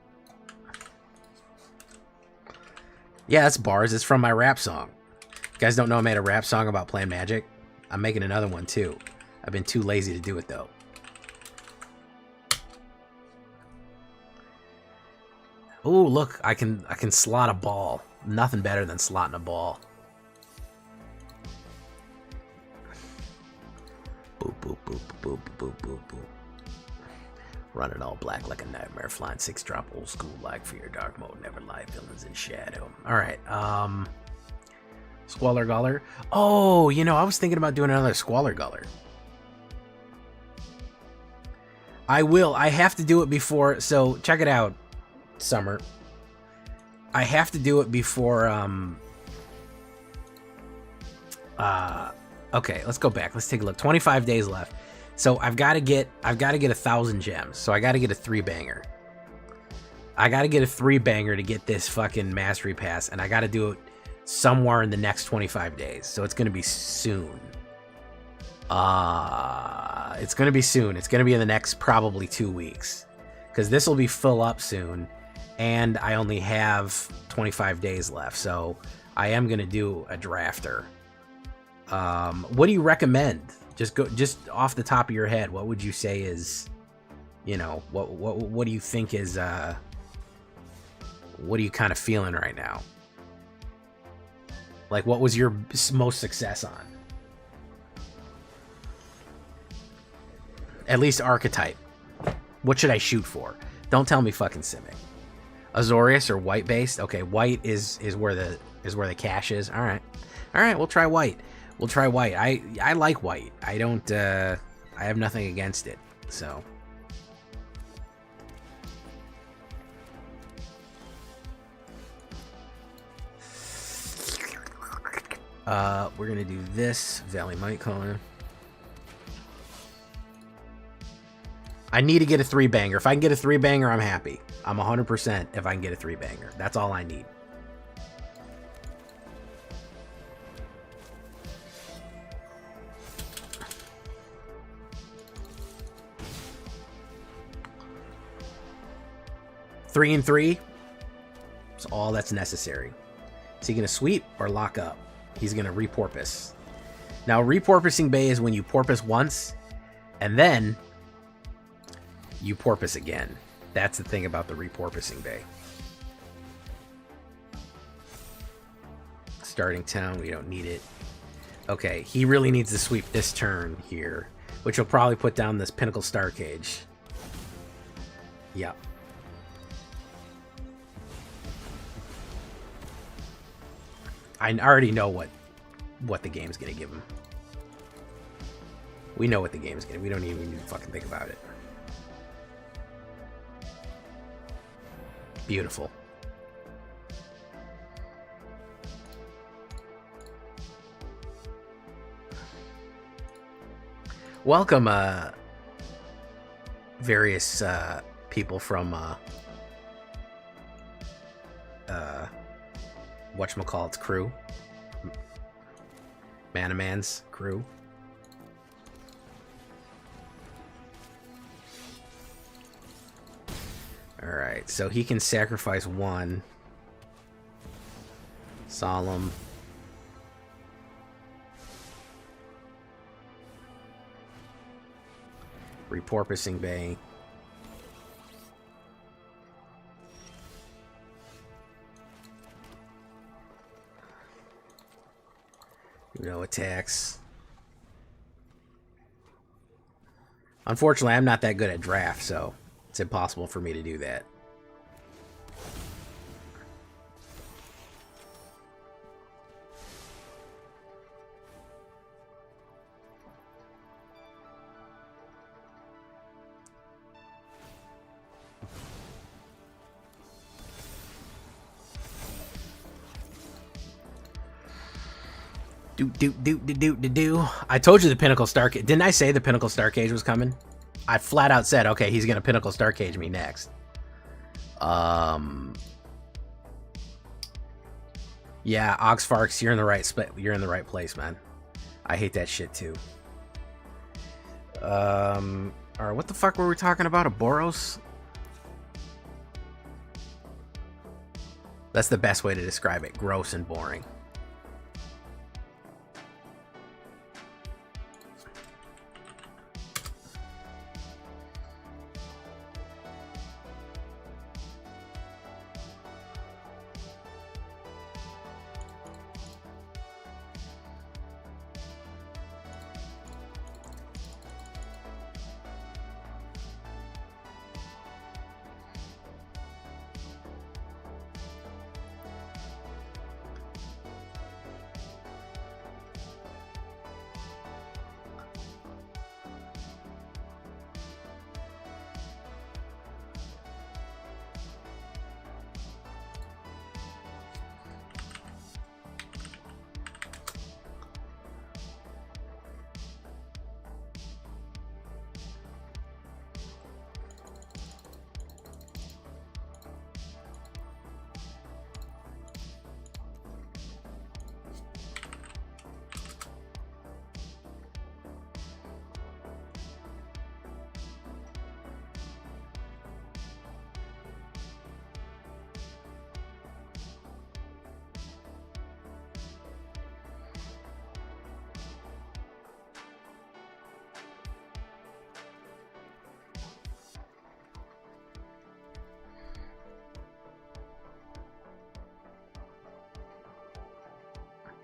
Yeah, that's bars. It's from my rap song. You guys don't know I made a rap song about playing Magic? I'm making another one too. I've been too lazy to do it though. Oh, look, I can slot a ball. Nothing better than slotting a ball. Boop, boop, boop, boop, boop, boop, boop. Running all black like a nightmare, flying 6-drop, old school like for your dark mode, never lie, villains in shadow. Alright, Squalor Guller. Oh, you know, I was thinking about doing another Squalor Guller. I will. I have to do it before, so check it out, Summer. I have to do it before, okay, let's go back. Let's take a look. 25 days left. So I've got to get 1,000 gems. So I got to get a 3-banger. I got to get a 3-banger to get this fucking mastery pass, and I got to do it somewhere in the next 25 days. So it's going to be soon. It's going to be soon. It's going to be in the next probably 2 weeks, because this will be full up soon, and I only have 25 days left. So I am going to do a drafter. What do you recommend? Just off the top of your head, what would you say is, you know, what do you think is, what are you kind of feeling right now? Like, what was your most success on? At least archetype. What should I shoot for? Don't tell me fucking Simic. Azorius or white based? Okay, white is where the cash is. All right, we'll try white. We'll try white. I like white. I don't, I have nothing against it, so. We're gonna do this. Valley Might Caller. I need to get a 3-banger. If I can get a 3-banger, I'm happy. I'm 100% if I can get a 3-banger. That's all I need. Three and 3. It's all that's necessary. Is he going to sweep or lock up? He's going to reporpoise. Now, reporpoising bay is when you porpoise once, and then you porpoise again. That's the thing about the reporpoising bay. Starting town, we don't need it. Okay, he really needs to sweep this turn here, which will probably put down this Pinnacle Star Cage. Yep. I already know what the game's gonna give him. We know what the game's gonna. We don't even need to fucking think about it. Beautiful. Welcome, various people from whatchamacallit's crew. Manaman's crew. Alright, so he can sacrifice 1. Solemn. Reporpoising bay. No attacks. Unfortunately, I'm not that good at draft, so it's impossible for me to do that. Do. I told you the Pinnacle Star Cage. Didn't I say the Pinnacle Star Cage was coming? I flat out said, okay, he's gonna Pinnacle Star Cage me next. Yeah, Oxfarks, you're in the right spot. You're in the right place, man. I hate that shit too. Alright, what the fuck were we talking about? A Boros? That's the best way to describe it. Gross and boring.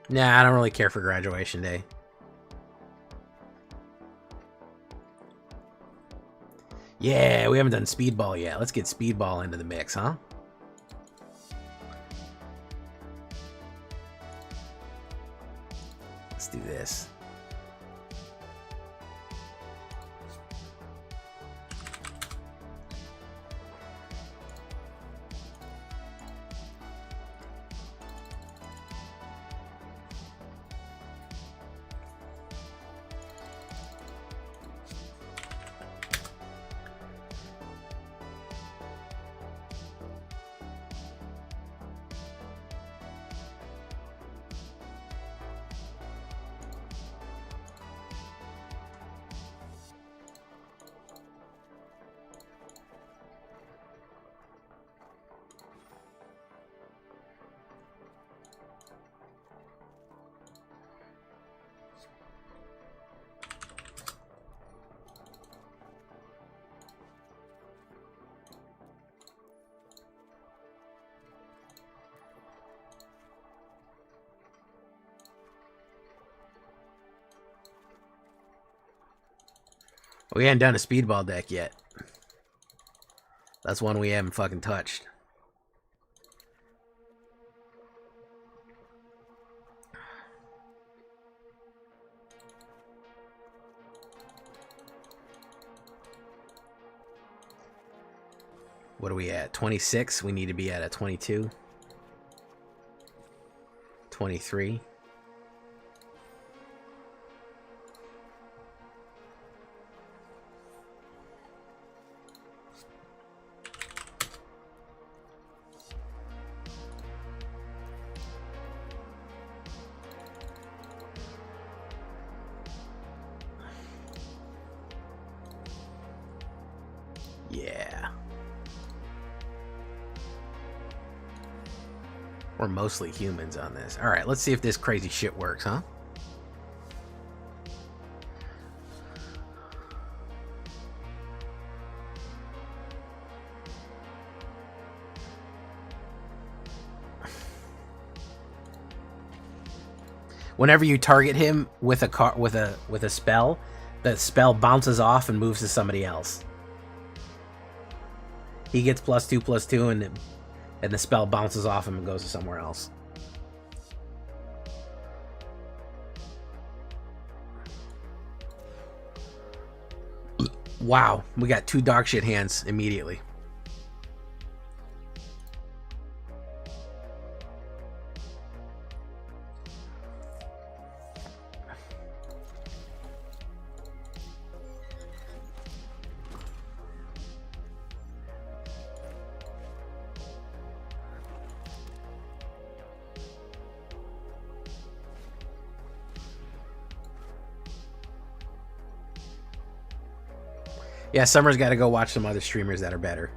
Nah, I don't really care for graduation day. Yeah, we haven't done speedball yet. Let's get speedball into the mix, huh? Let's do this. We hadn't done a speedball deck yet. That's one we haven't fucking touched. What are we at? 26? We need to be at a 22. 23. Yeah. We're mostly humans on this. Alright, let's see if this crazy shit works, huh? Whenever you target him with a spell, the spell bounces off and moves to somebody else. He gets +2/+2, and the spell bounces off him and goes to somewhere else. Wow, we got 2 dog shit hands immediately. Yeah, Summer's got to go watch some other streamers that are better.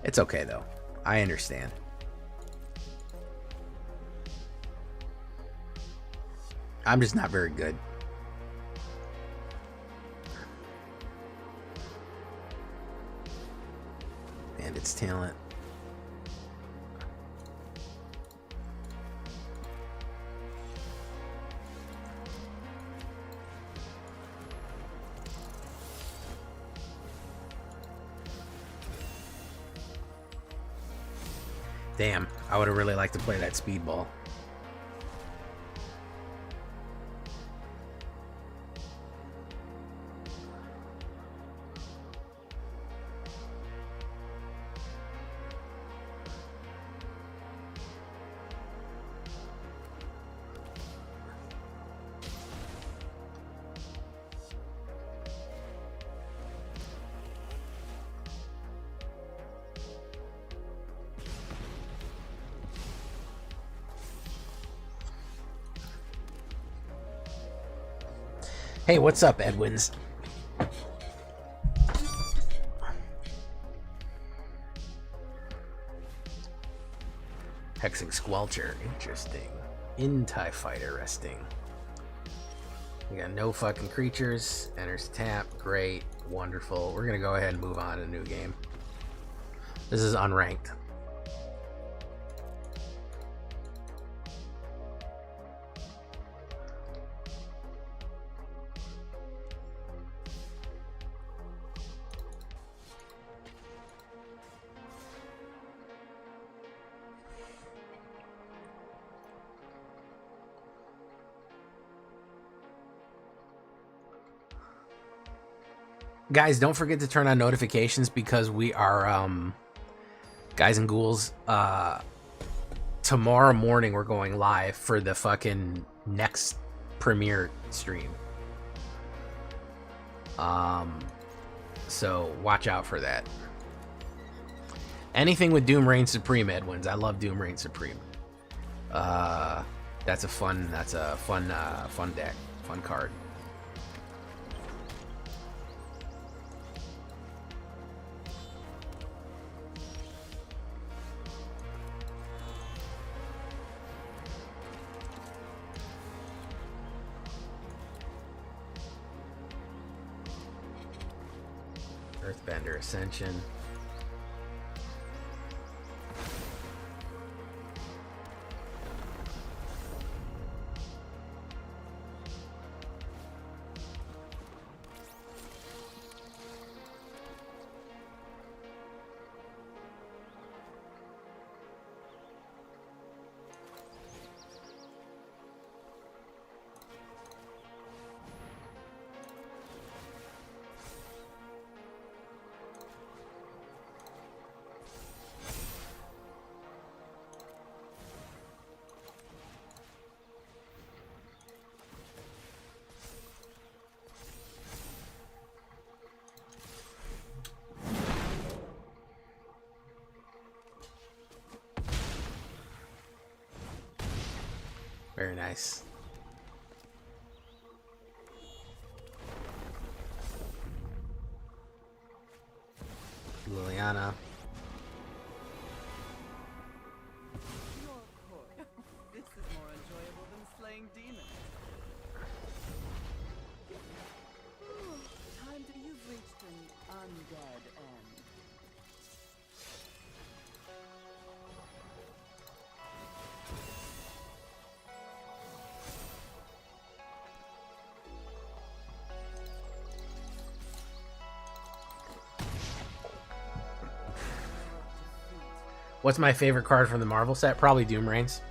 It's okay, though. I understand. I'm just not very good. And its talent. Damn, I would have really liked to play that speedball. Hey, what's up, Edwins? Hexing Squelcher, interesting. In-tie fighter resting. We got no fucking creatures. Enters tap, great, wonderful. We're gonna go ahead and move on to a new game. This is unranked. Guys, don't forget to turn on notifications because we are, guys and ghouls, tomorrow morning we're going live for the fucking next premiere stream. So watch out for that. Anything with Doom Reign Supreme, Edwins. I love Doom Reign Supreme. That's a fun deck, fun card. Earthbender Ascension. Very nice. Liliana. This is more enjoyable than slaying demons. Time to you've reached an undead end. What's my favorite card from the Marvel set? Probably Doom Reigns.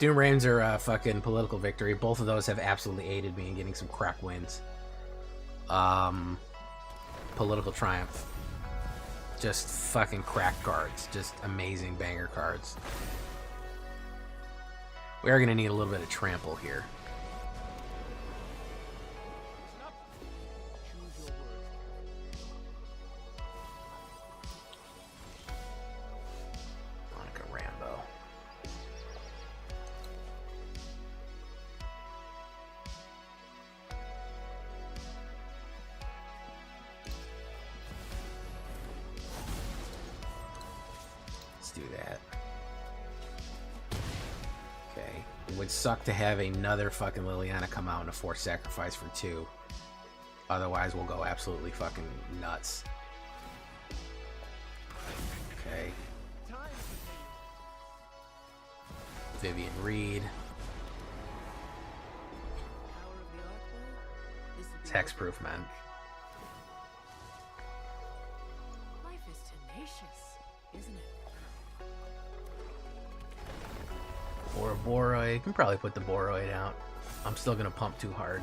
Doom Reigns or fucking Political Victory. Both of those have absolutely aided me in getting some crack wins. Political Triumph. Just fucking crack cards. Just amazing banger cards. We are going to need a little bit of trample here. would suck to have another fucking Liliana come out and a forced sacrifice for 2. Otherwise, we'll go absolutely fucking nuts. Okay. Vivian Reed. It's hexproof, man. Life is tenacious, isn't it? Or a Boroid. You can probably put the Boroid out. I'm still gonna pump too hard.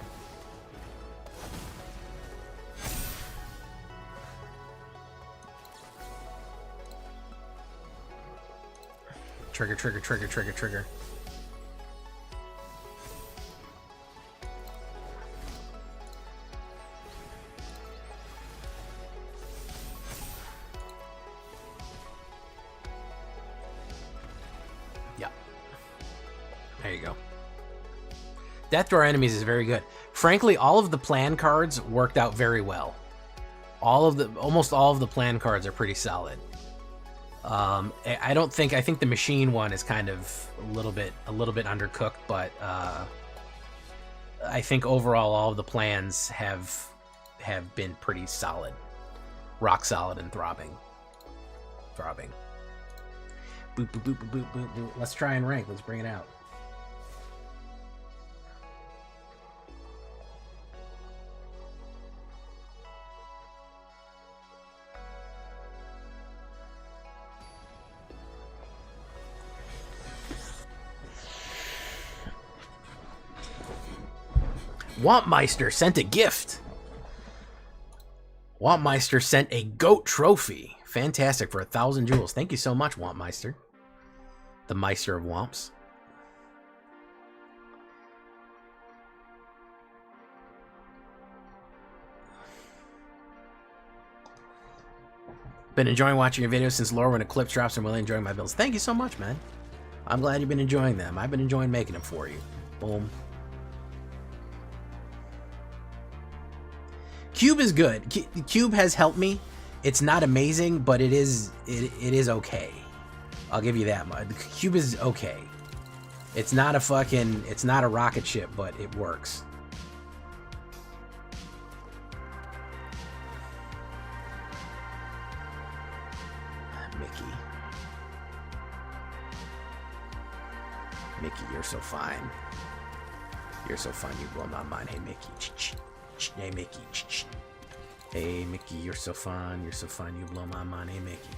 Trigger, trigger, trigger, trigger, trigger. Yeah. There you go. Death to our enemies is very good. Frankly, all of the plan cards worked out very well. Almost all of the plan cards are pretty solid. I think the machine one is kind of a little bit undercooked, but I think overall all of the plans have been pretty solid, rock solid and throbbing. Boop, boop, boop, boop, boop, boop, boop. Let's try and rank. Let's bring it out. Wampmeister sent a gift. Wampmeister sent a goat trophy. Fantastic for 1,000 jewels. Thank you so much, Wampmeister. The Meister of Womps. Been enjoying watching your videos since Lore when Eclipse drops and really enjoying my builds. Thank you so much, man. I'm glad you've been enjoying them. I've been enjoying making them for you. Boom. Cube is good. Cube has helped me. It's not amazing, but it is okay. I'll give you that much. Cube is okay. It's not a rocket ship, but it works. Mickey, you're so fine. You're so fine, you blow my mind. Hey, Mickey. Hey, Mickey. Hey, Mickey, you're so fun. You're so fun. You blow my mind. Hey, Mickey.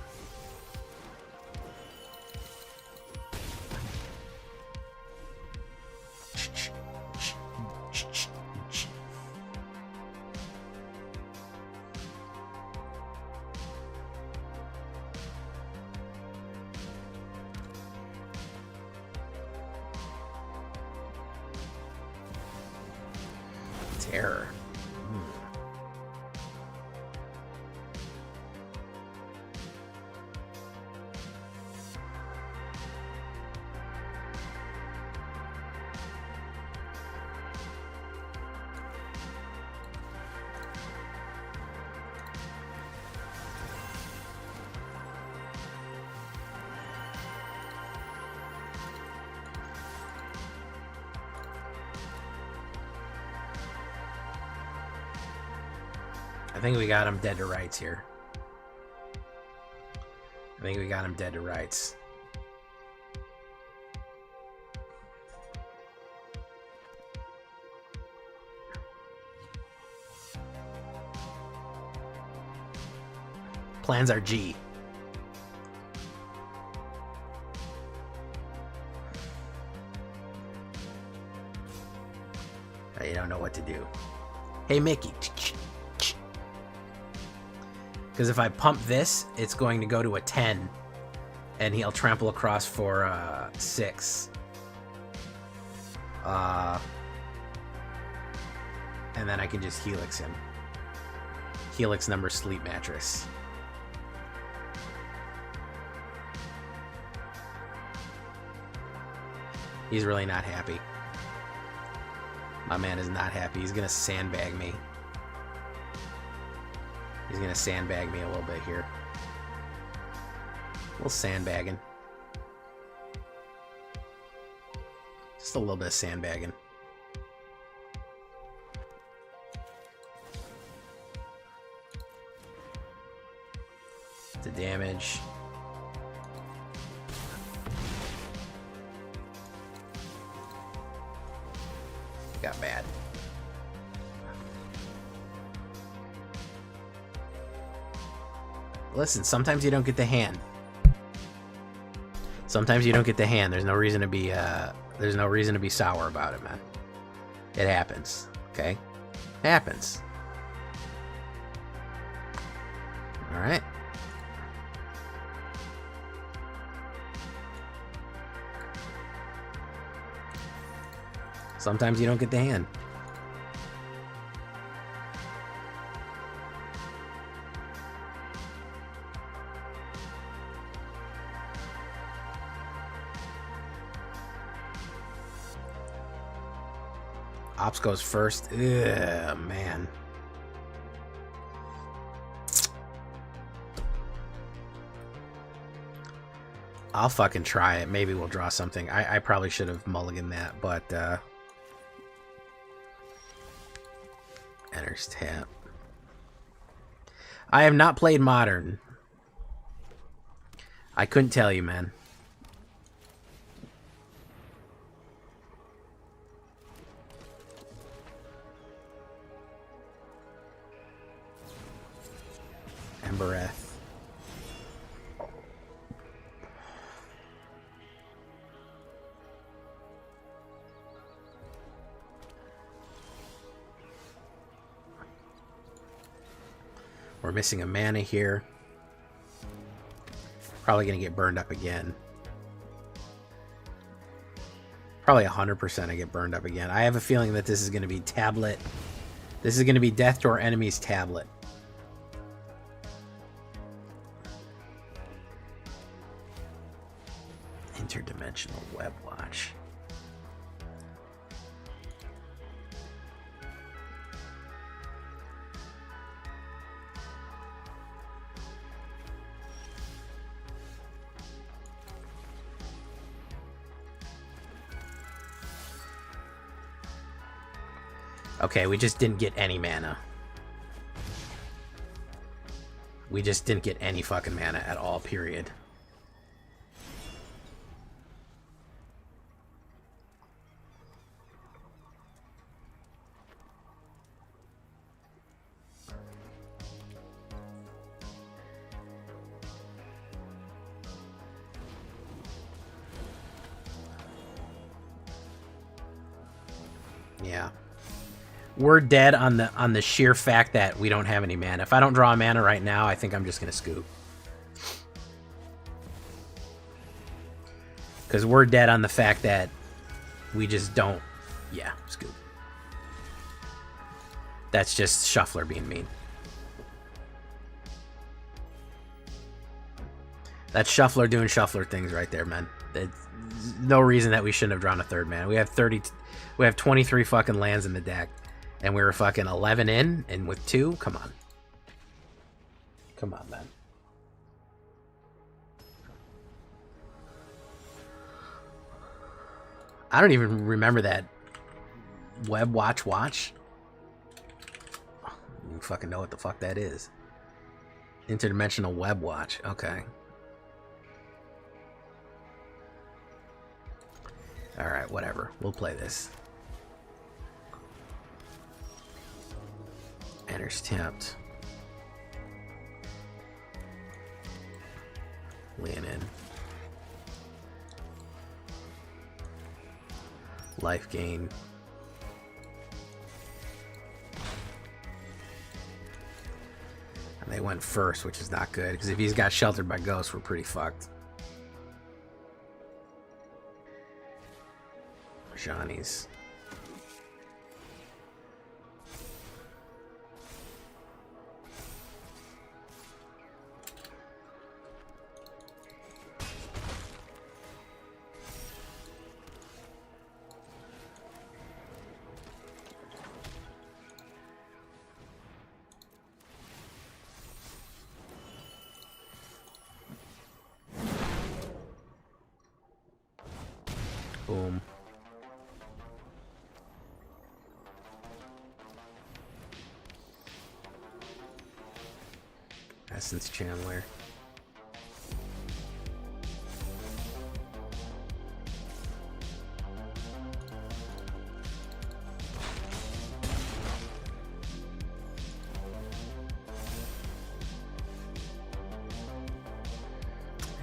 Terror. I think we got him dead to rights here. I think we got him dead to rights. Plans are G. You don't know what to do. Hey, Mickey. Because if I pump this, it's going to go to a 10. And he'll trample across for 6. And then I can just Helix him. Helix number sleep mattress. He's really not happy. My man is not happy. He's gonna sandbag me. He's gonna sandbag me a little bit here. A little sandbagging. Just a little bit of sandbagging. The damage. Got bad. Listen, sometimes you don't get the hand. Sometimes you don't get the hand. There's no reason to be sour about it, man. It happens. Okay? It happens. Alright. Sometimes you don't get the hand. Ops goes first. Ugh, man. I'll fucking try it. Maybe we'll draw something. I probably should have mulliganed that, but enters tap. I have not played Modern. I couldn't tell you, man. Embereth. We're missing a mana here. Probably gonna get burned up again. Probably 100% I get burned up again. I have a feeling that this is gonna be tablet. This is gonna be death to our enemy's tablet. Interdimensional web watch. Okay, we just didn't get any mana. We just didn't get any fucking mana at all, period. Yeah. We're dead on the sheer fact that we don't have any mana. If I don't draw a mana right now, I think I'm just gonna scoop. Because we're dead on the fact that we just don't... Yeah, scoop. That's just Shuffler being mean. That's Shuffler doing Shuffler things right there, man. There's no reason that we shouldn't have drawn a third mana. We have 23 fucking lands in the deck. And we were fucking 11 in, and with 2? Come on. Come on, man. I don't even remember that web watch. You fucking know what the fuck that is. Interdimensional web watch. Okay. Alright, whatever. We'll play this. Enters tapped. Lean in. Life gain. And they went first, which is not good, because if he's got sheltered by ghosts, we're pretty fucked. Johnny's. Boom. Essence Chandler.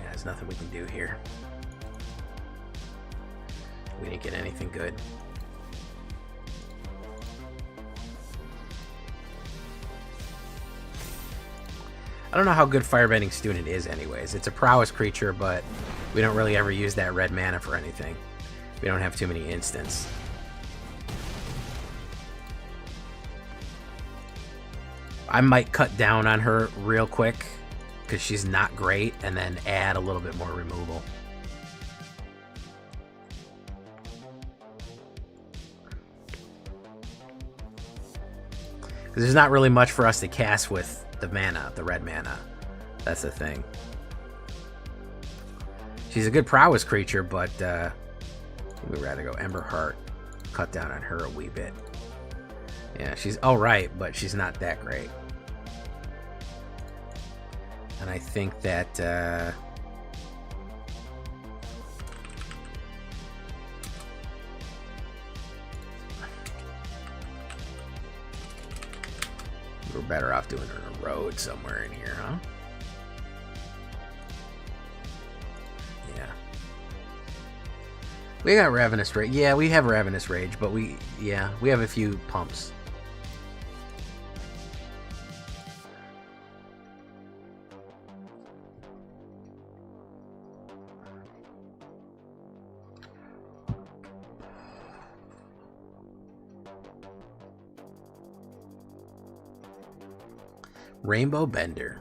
Yeah, there's nothing we can do here. We didn't get anything good. I don't know how good Firebending Student is anyways. It's a prowess creature, but we don't really ever use that red mana for anything. We don't have too many instants. I might cut down on her real quick because she's not great, and then add a little bit more removal. Because there's not really much for us to cast with the mana, the red mana. That's the thing. She's a good prowess creature, but we'd rather go Ember Heart. Cut down on her a wee bit. Yeah, she's alright, but she's not that great. And I think that we're better off doing a road somewhere in here, huh? Yeah. We got Ravenous Rage. Yeah, we have Ravenous Rage, but we have a few pumps. Rainbow Bender.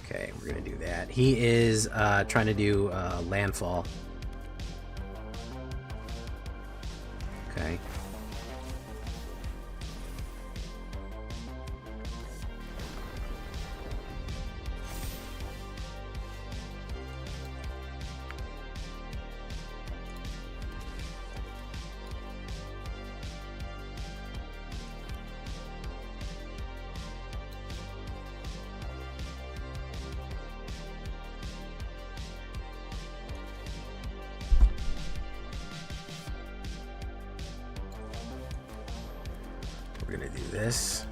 Okay, we're gonna do that. He is trying to do landfall. Okay. We're gonna do this.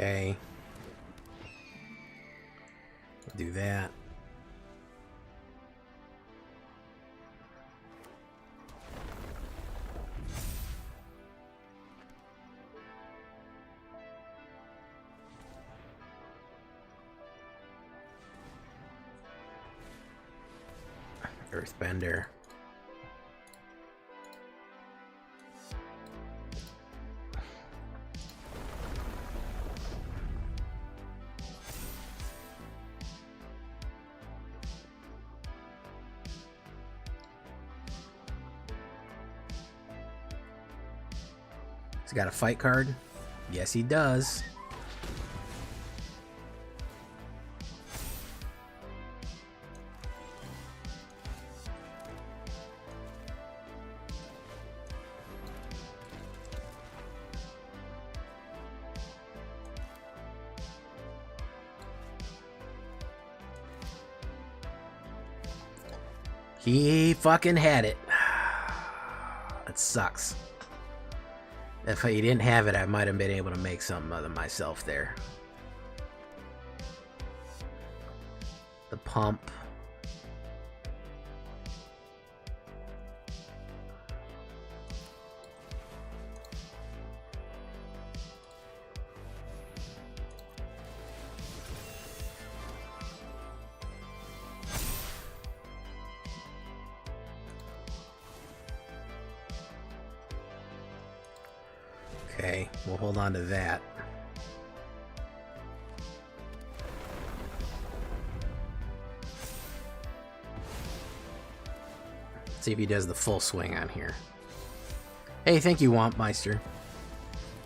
Okay. Do that. Earthbender. He's got a fight card. Yes, he does. He fucking had it. It sucks. If he didn't have it, I might have been able to make something of myself there. The pump. Okay, we'll hold on to that. See if he does the full swing on here. Hey, thank you, Wampmeister.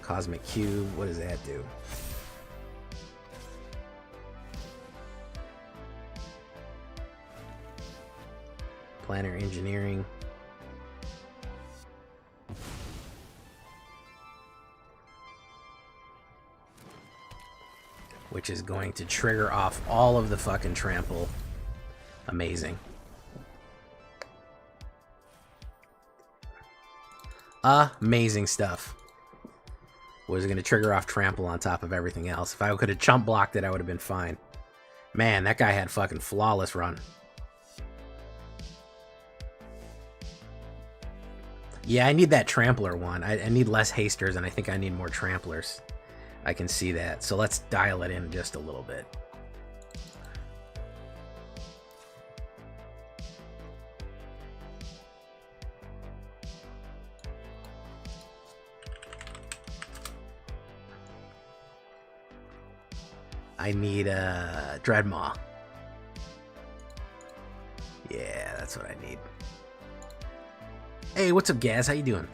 Cosmic Cube, what does that do? Planner Engineering. Which is going to trigger off all of the fucking trample. Amazing. Amazing stuff. Was going to trigger off trample on top of everything else. If I could have chump blocked it, I would have been fine. Man, that guy had fucking flawless run. Yeah, I need that trampler one. I need less hasters, and I think I need more tramplers. I can see that. So let's dial it in just a little bit. I need a Dreadmaw. Yeah, that's what I need. Hey, what's up, Gaz? How you doing?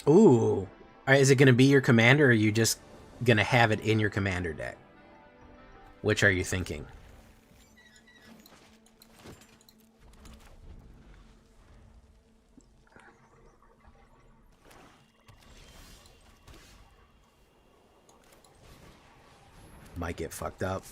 Ooh. Alright, is it going to be your commander, or are you just going to have it in your commander deck? Which are you thinking? Might get fucked up.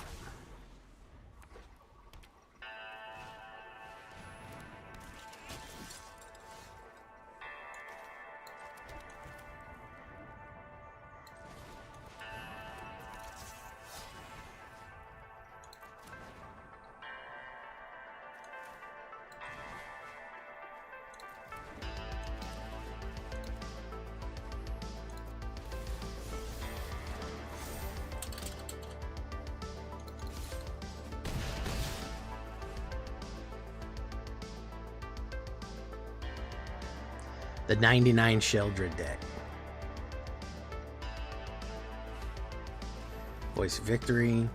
The 99 Sheldred deck. Voice Victory.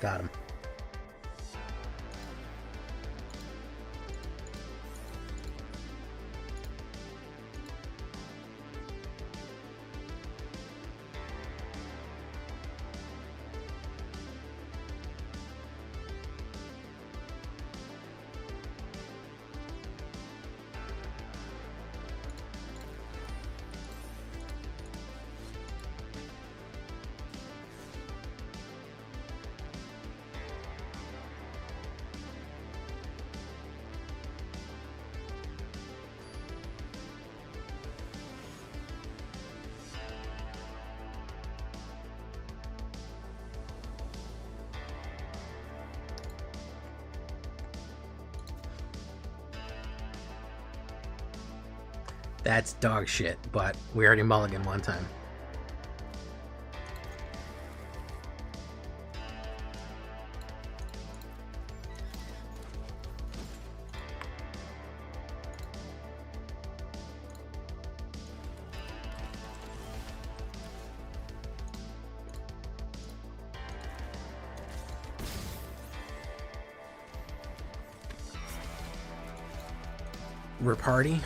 Got him. That's dog shit, but we already mulliganed one time. Reparty.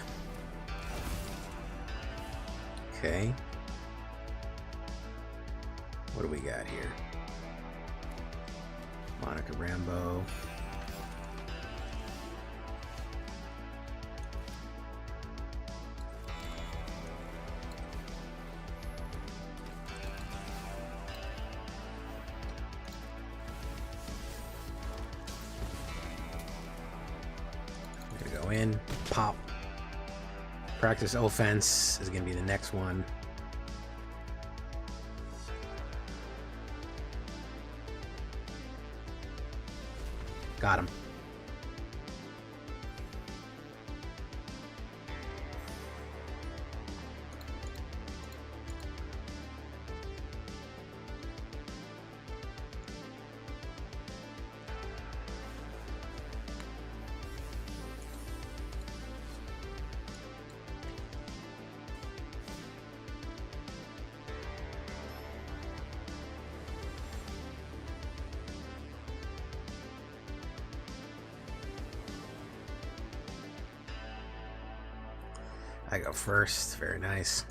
Okay. What do we got here? Monica Rambo. Gonna go in, pop. Practice offense is gonna be the next one. Got him. I go first. Very nice.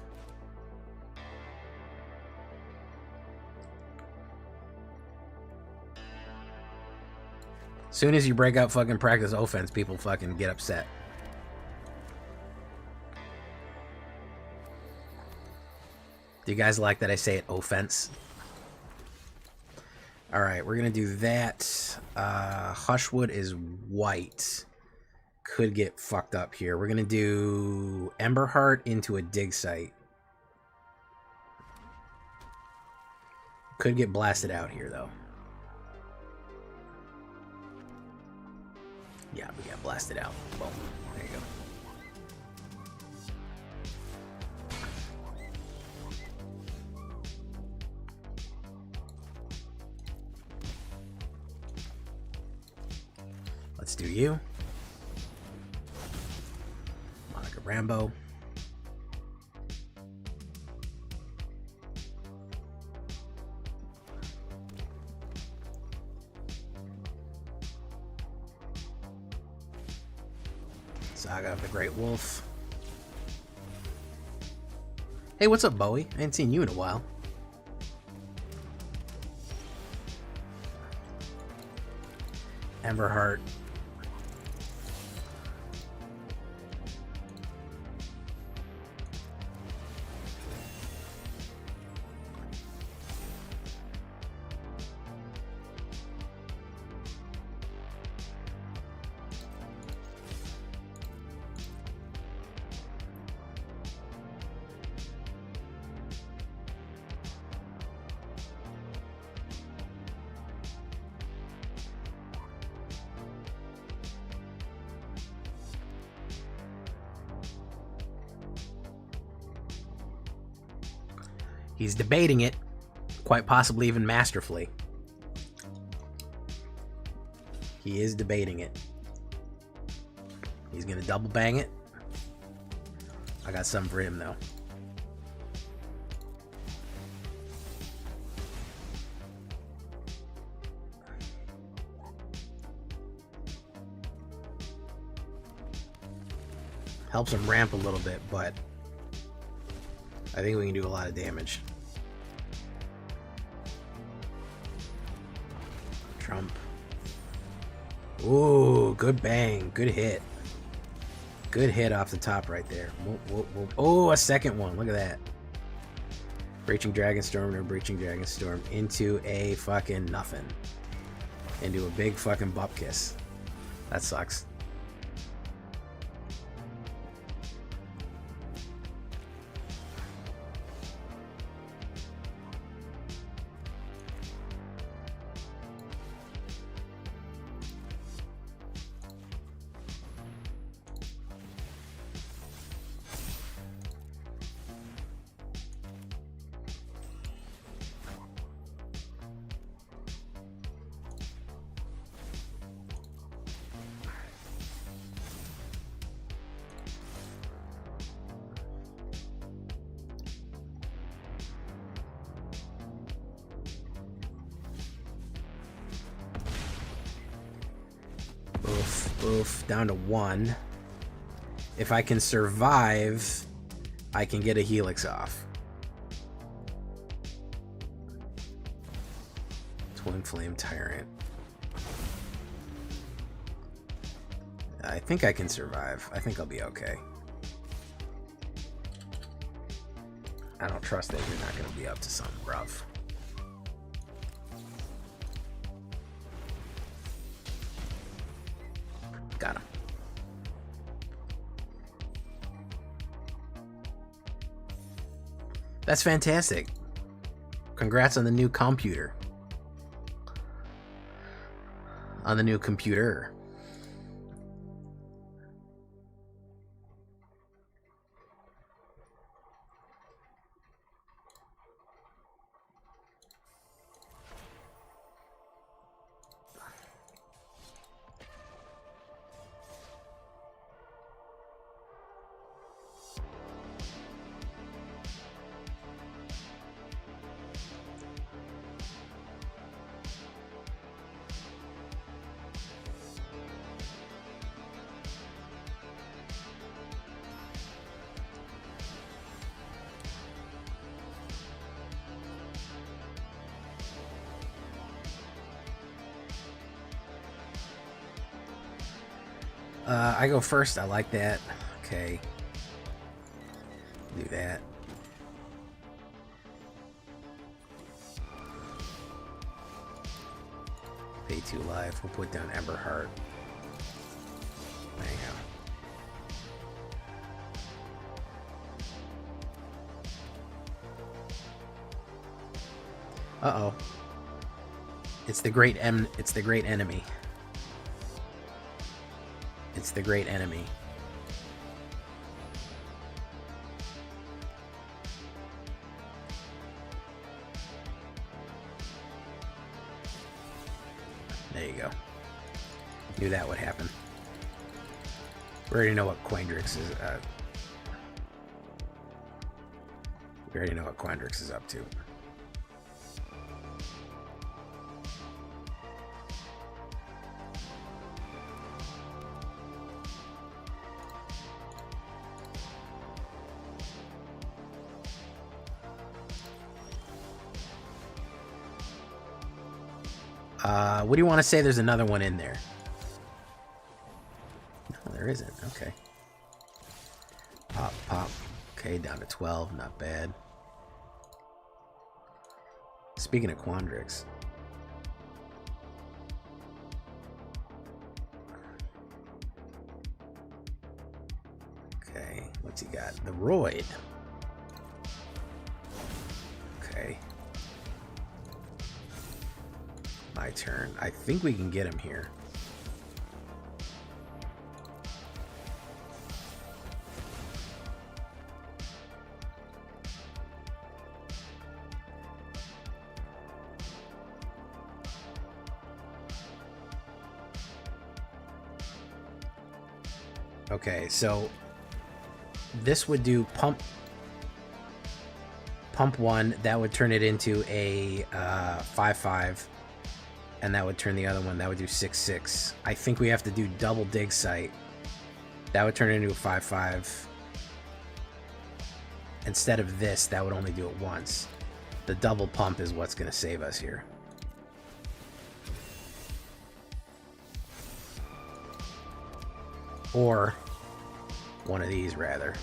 Soon as you break out fucking practice offense, people fucking get upset. Do you guys like that I say it offense? Alright, we're gonna do that. Hushwood is white. Could get fucked up here. We're gonna do Emberheart into a dig site. Could get blasted out here though. Yeah, we got blasted out. Boom. There you go. Let's do you. Monica Rambo. Saga of the Great Wolf. Hey, what's up, Bowie? I ain't seen you in a while. Emberheart. He's debating it, quite possibly even masterfully. He is debating it. He's gonna double bang it. I got something for him though. Helps him ramp a little bit, but I think we can do a lot of damage. Trump. Ooh, good bang. Good hit. Good hit off the top right there. Whoop, whoop, whoop. Oh, a second one. Look at that. Breaching Dragonstorm or Breaching Dragonstorm into a fucking nothing. Into a big fucking bupkis. That sucks. Oof, oof, down to one. If I can survive, I can get a Helix off. Twin Flame Tyrant. I think I can survive. I think I'll be okay. I don't trust that you're not going to be up to something rough. Got him. That's fantastic. Congrats on the new computer. On the new computer. I go first. I like that. Okay. Do that. Pay 2 life. We'll put down Ember Heart. Hang on. Uh-oh. It's the great enemy. It's the great enemy. It's the great enemy. There you go. Knew that would happen. We already know what Quandrix is. We already know what Quandrix is up to. What do you want to say? There's another one in there. No, there isn't. Okay. Pop, pop. Okay, down to 12. Not bad. Speaking of Quandrix. Okay, what's he got? The Roid. Okay. My turn. I think we can get him here. Okay, so this would do pump 1. That would turn it into a 5/5. And that would turn the other one. That would do 6/6. I think we have to do double dig site. That would turn it into a 5/5. Instead of this, that would only do it once. The double pump is what's going to save us here. Or one of these, rather.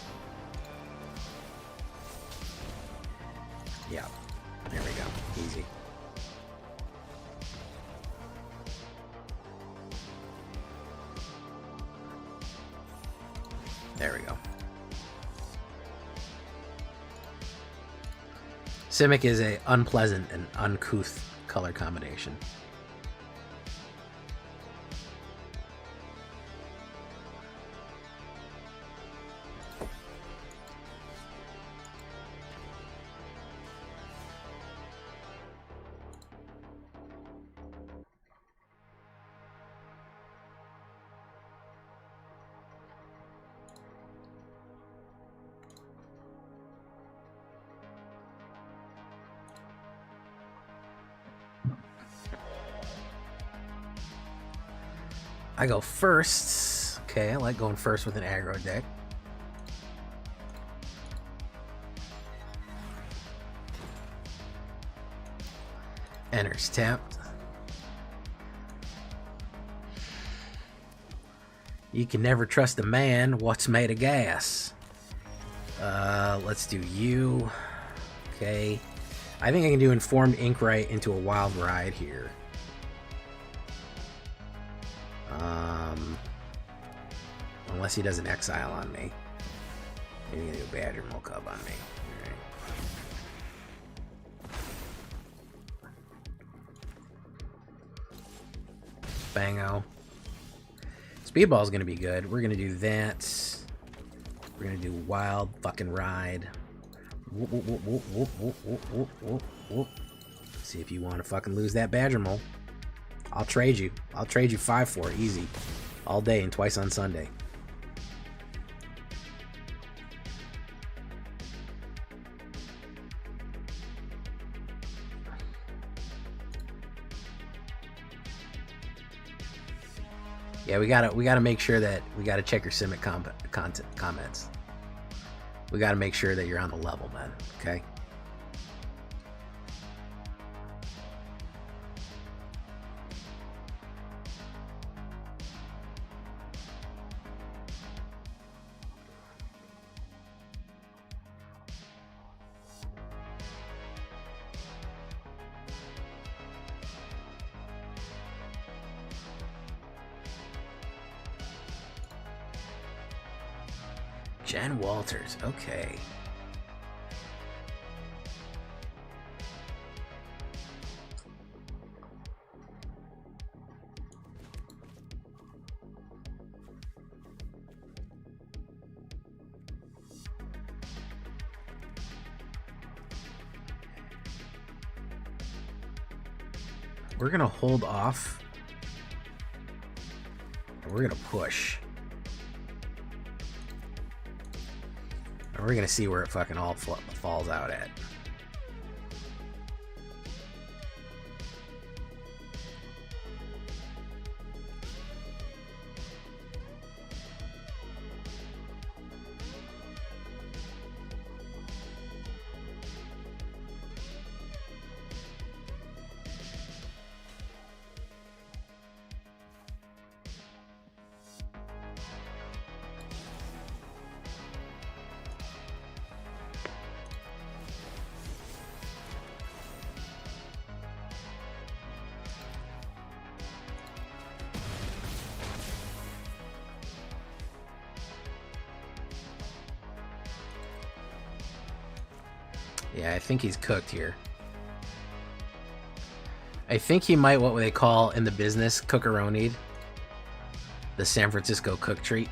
Yeah. There we go. Easy. There we go. Simic is a unpleasant and uncouth color combination. I go first. Okay, I like going first with an aggro deck. Enters tapped. You can never trust a man what's made of gas. Let's do you. Okay. I think I can do Informed Inkwright into a Wild Ride here. Unless he does an Exile on me. Maybe he's gonna do a Badger Molcub on me. Alright. Bango. Speedball's gonna be good. We're gonna do that. We're gonna do Wild fucking Ride. Whoop, whoop, whoop, whoop, whoop, whoop, whoop, whoop, whoop. See if you want to fucking lose that Badger Mole. I'll trade you. I'll trade you 5 for it, easy. All day and twice on Sunday. Yeah, we gotta make sure that we gotta check your Simic comments. We gotta make sure that you're on the level, man. Okay. Jen Walters, okay. We're gonna hold off. We're gonna push. We're gonna see where it fucking all falls out at. Yeah, I think he's cooked here. I think he might what they call in the business cookeronied. The San Francisco cook treat.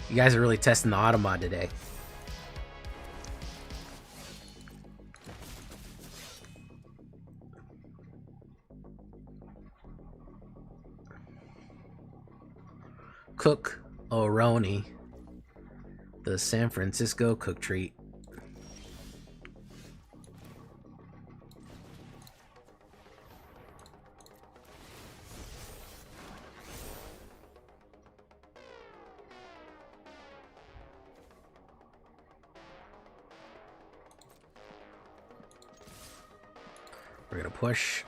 You guys are really testing the Automod today. Cook Oroni. The San Francisco cook treat. We're gonna push.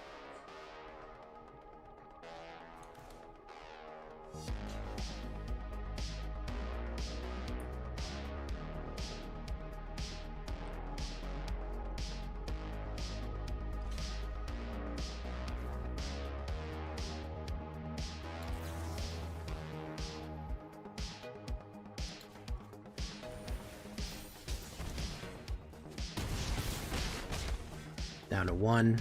Down to 1.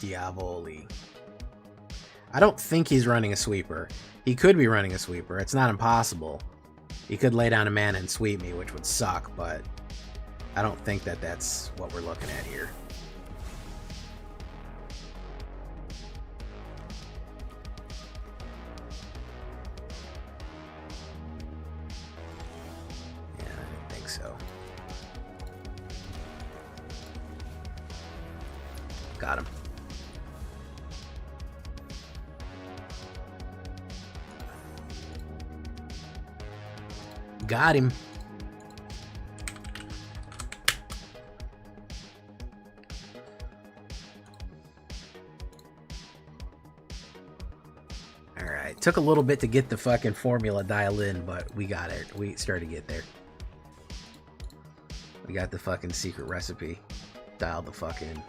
Diavoli. I don't think he's running a sweeper. He could be running a sweeper. It's not impossible. He could lay down a mana and sweep me, which would suck, but I don't think that that's what we're looking at here. Yeah, I don't think so. Got him. Got him. Alright. Took a little bit to get the fucking formula dialed in, but we got it. We started to get there. We got the fucking secret recipe dialed the fuck in.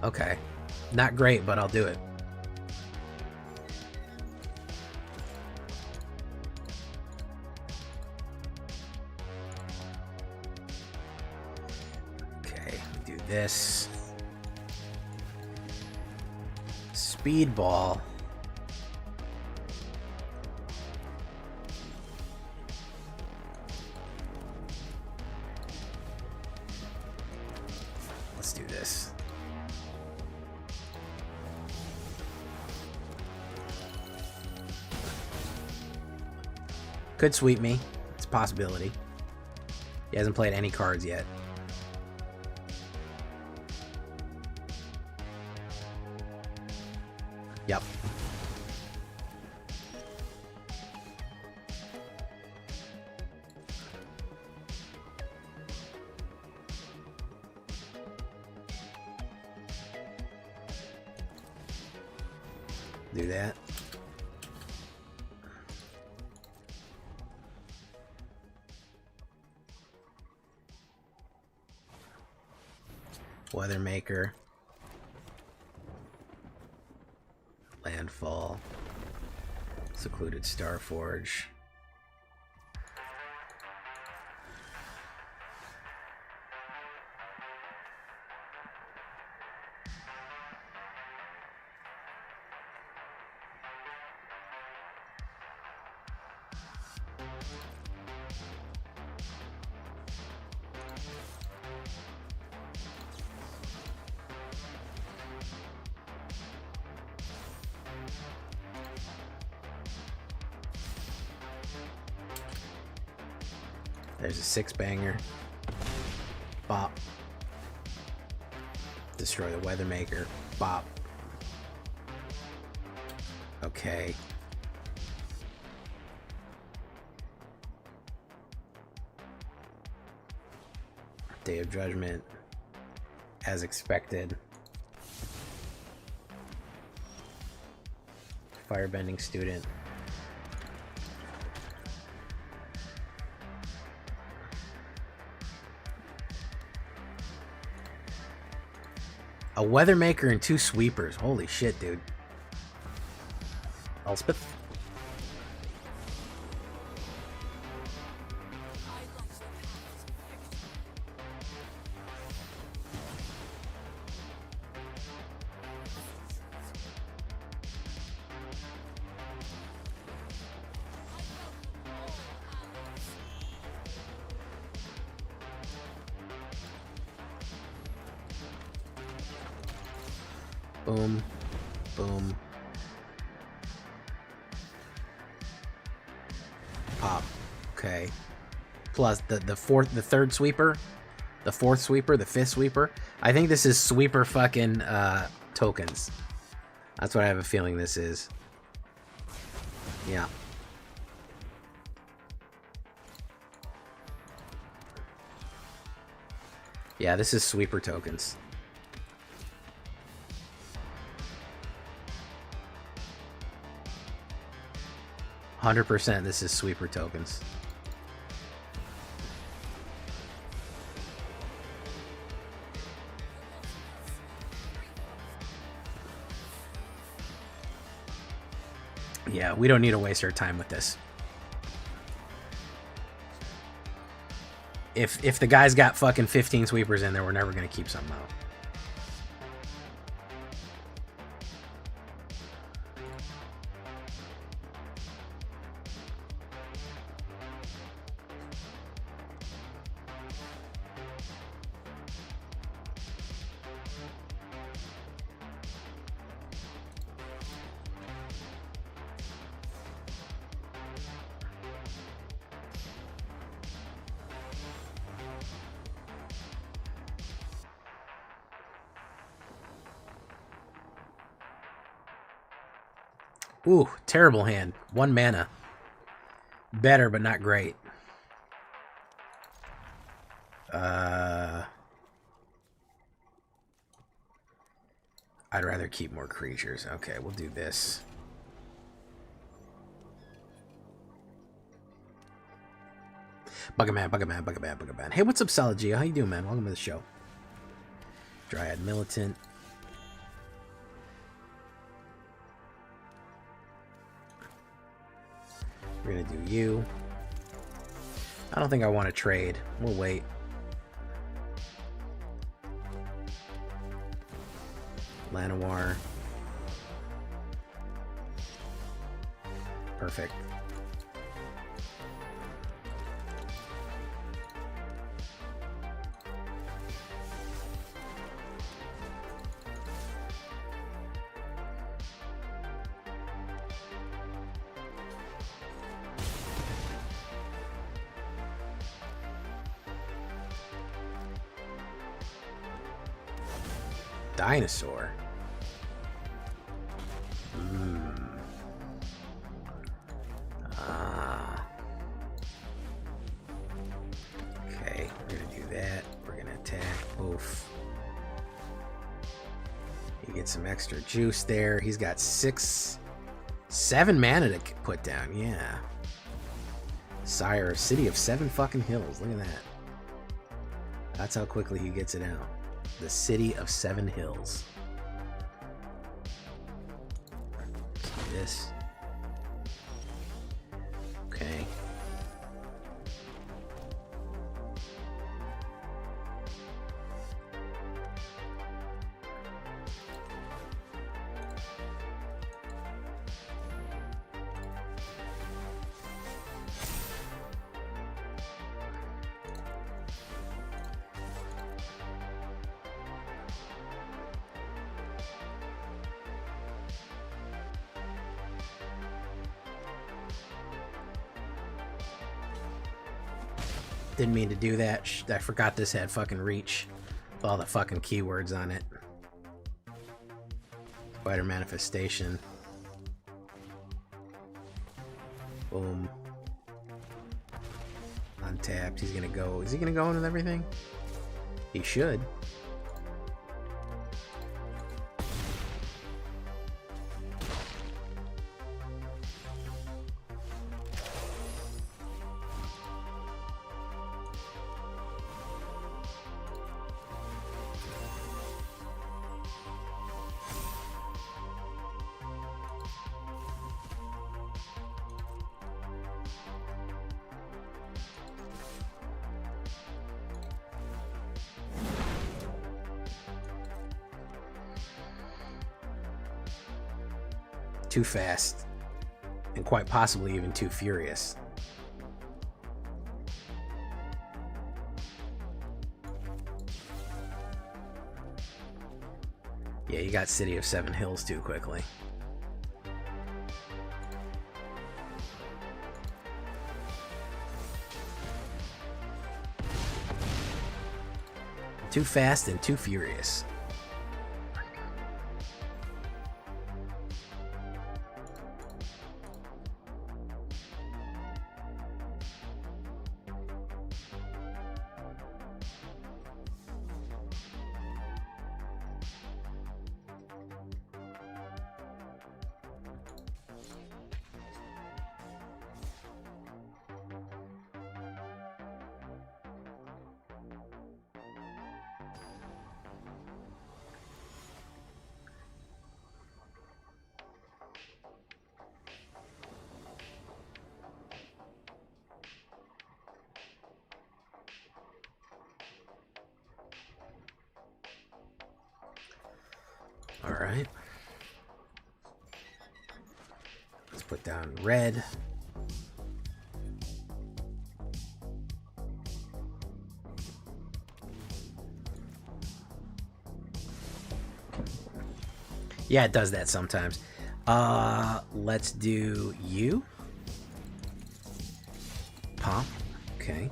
Okay. Not great, but I'll do it. Okay, do this. Speedball. Let's do this. Could sweep me. It's a possibility. He hasn't played any cards yet. Yep. Do that. Weathermaker, Landfall, Secluded Starforge. There's a 6-banger. Bop. Destroy the Weathermaker. Bop. Okay. Day of Judgment. As expected. Firebending Student. A Weathermaker and 2 sweepers. Holy shit, dude. Elspeth. Boom. Boom. Pop. Okay. Plus the third sweeper, the 4th sweeper, the 5th sweeper. I think this is sweeper fucking tokens. That's what I have a feeling this is. Yeah. Yeah, this is sweeper tokens. 100% this is sweeper tokens. Yeah, we don't need to waste our time with this. If the guy's got fucking 15 sweepers in there, we're never gonna keep something out. Ooh, terrible hand. 1 mana. Better, but not great. I'd rather keep more creatures. Okay, we'll do this. Buggerman, Buggerman, Buggerman, Buggerman. Hey, what's up, Solid Geo? How you doing, man? Welcome to the show. Dryad Militant. We're gonna do you. I don't think I want to trade. We'll wait. Llanowar. Perfect. Dinosaur. Okay, we're gonna do that. We're gonna attack. Oof. He gets some extra juice there. He's got 7 mana to put down. Yeah. Sire, City of 7 fucking hills. Look at that. That's how quickly he gets it out. The City of 7 hills. This. Okay. Didn't mean to do that. I forgot this had fucking reach. With all the fucking keywords on it. Spider Manifestation. Boom. Untapped. He's gonna go. Is he gonna go in with everything? He should. Too fast, and quite possibly even too furious. Yeah, you got City of 7 Hills too quickly. Too fast and too furious. All right. Let's put down red. Yeah, it does that sometimes. Let's do you. Pop. Okay.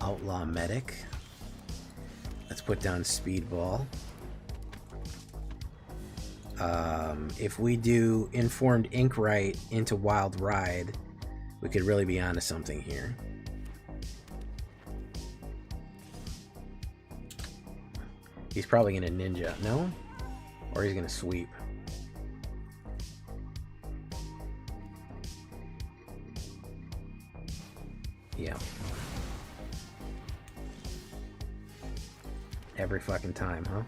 Outlaw Medic. Let's put down Speedball. If we do Informed Inkwright into Wild Ride, we could really be onto something here. He's probably gonna ninja, no? Or he's gonna sweep. Yeah. Every fucking time, huh?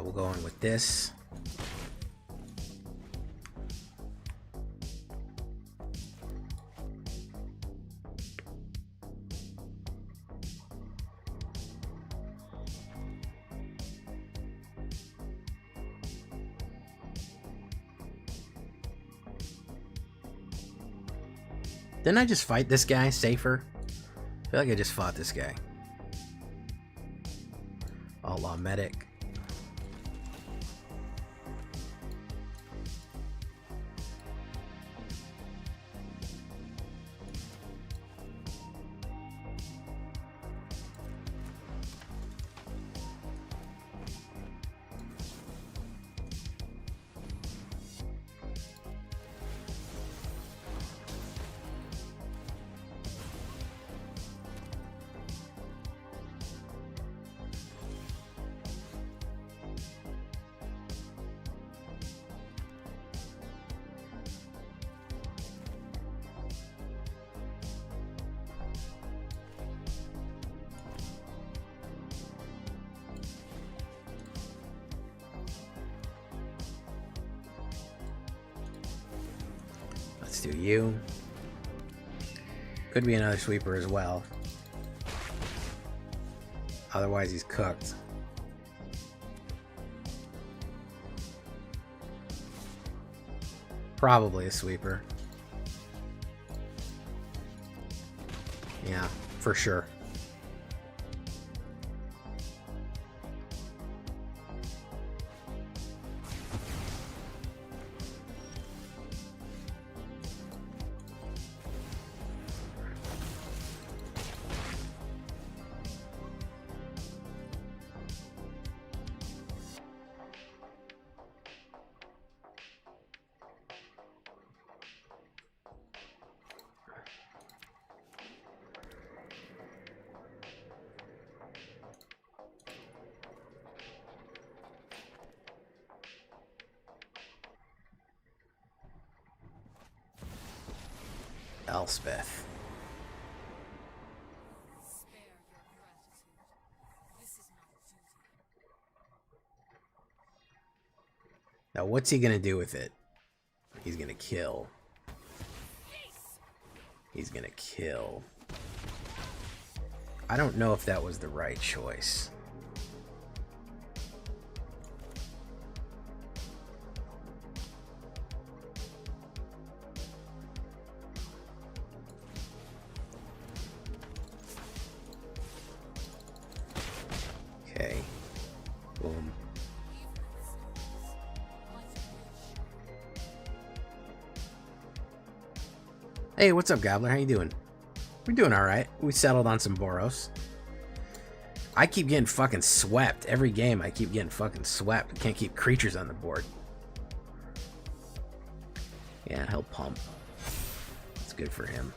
We'll go in with this. Didn't I just fight this guy safer? I feel like I just fought this guy. Outlaw Medic. Let's do you. Could be another sweeper as well. Otherwise he's cooked. Probably a sweeper. Yeah, for sure. Elspeth. Now what's he gonna do with it? He's gonna kill. He's gonna kill. I don't know if that was the right choice. Okay. Boom. Hey, what's up, Gobbler? How you doing? We're doing alright. We settled on some Boros. I keep getting fucking swept. Every game I keep getting fucking swept. I can't keep creatures on the board. Yeah, he'll pump. It's good for him.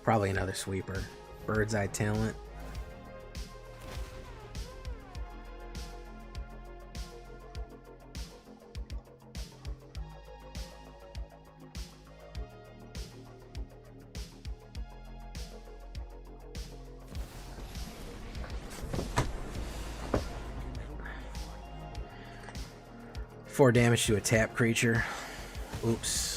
Probably another sweeper. Bird's Eye Talent. Four damage to a tap creature. Oops.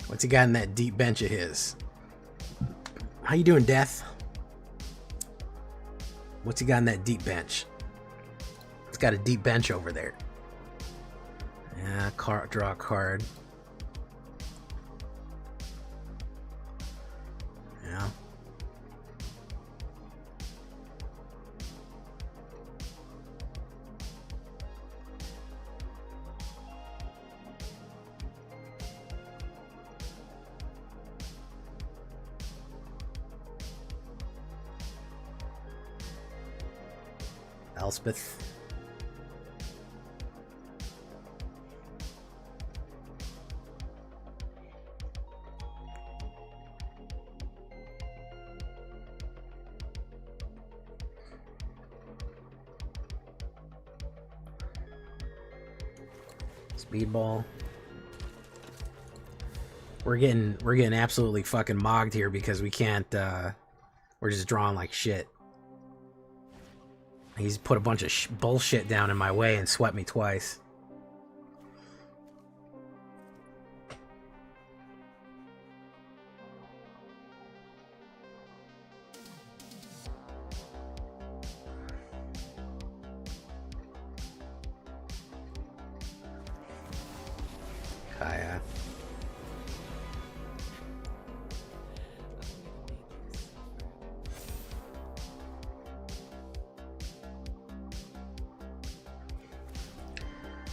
What's he got in that deep bench of his? How you doing, Death? What's he got in that deep bench? It's got a deep bench over there. Yeah, draw a card. Yeah. Elspeth. Speedball. We're getting absolutely fucking mogged here because we can't we're just drawing like shit. He's put a bunch of bullshit down in my way and swept me twice. Kaya.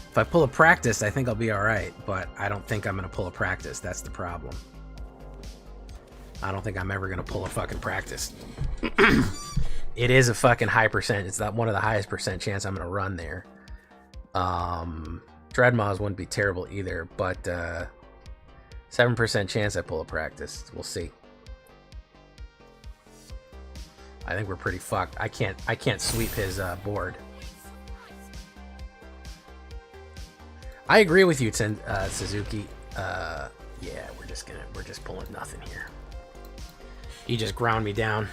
If I pull a practice, I think I'll be alright, but I don't think I'm going to pull a practice. That's the problem. I don't think I'm ever going to pull a fucking practice. It is a fucking high percent. It's not one of the highest percent chance I'm going to run there. Dreadmaws wouldn't be terrible either, but 7% chance I pull a practice. We'll see. I think we're pretty fucked. I can't sweep his board. I agree with you, Suzuki. Yeah, we're just pulling nothing here. He just ground me down.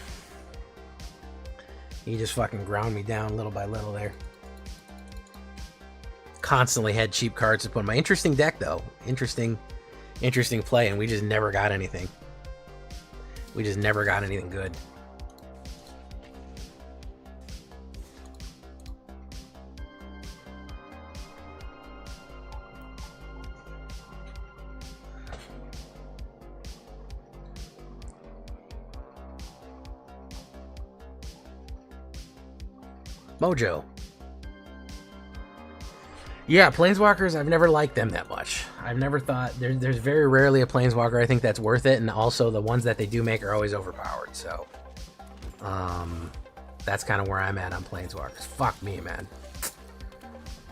He just fucking ground me down little by little there. Constantly had cheap cards to put in my interesting deck though. Interesting play, and we just never got anything. We just never got anything good. Mojo. Yeah, Planeswalkers, I've never liked them that much. I've never thought... There's very rarely a Planeswalker I think that's worth it, and also the ones that they do make are always overpowered, so... that's kind of where I'm at on Planeswalkers. Fuck me, man.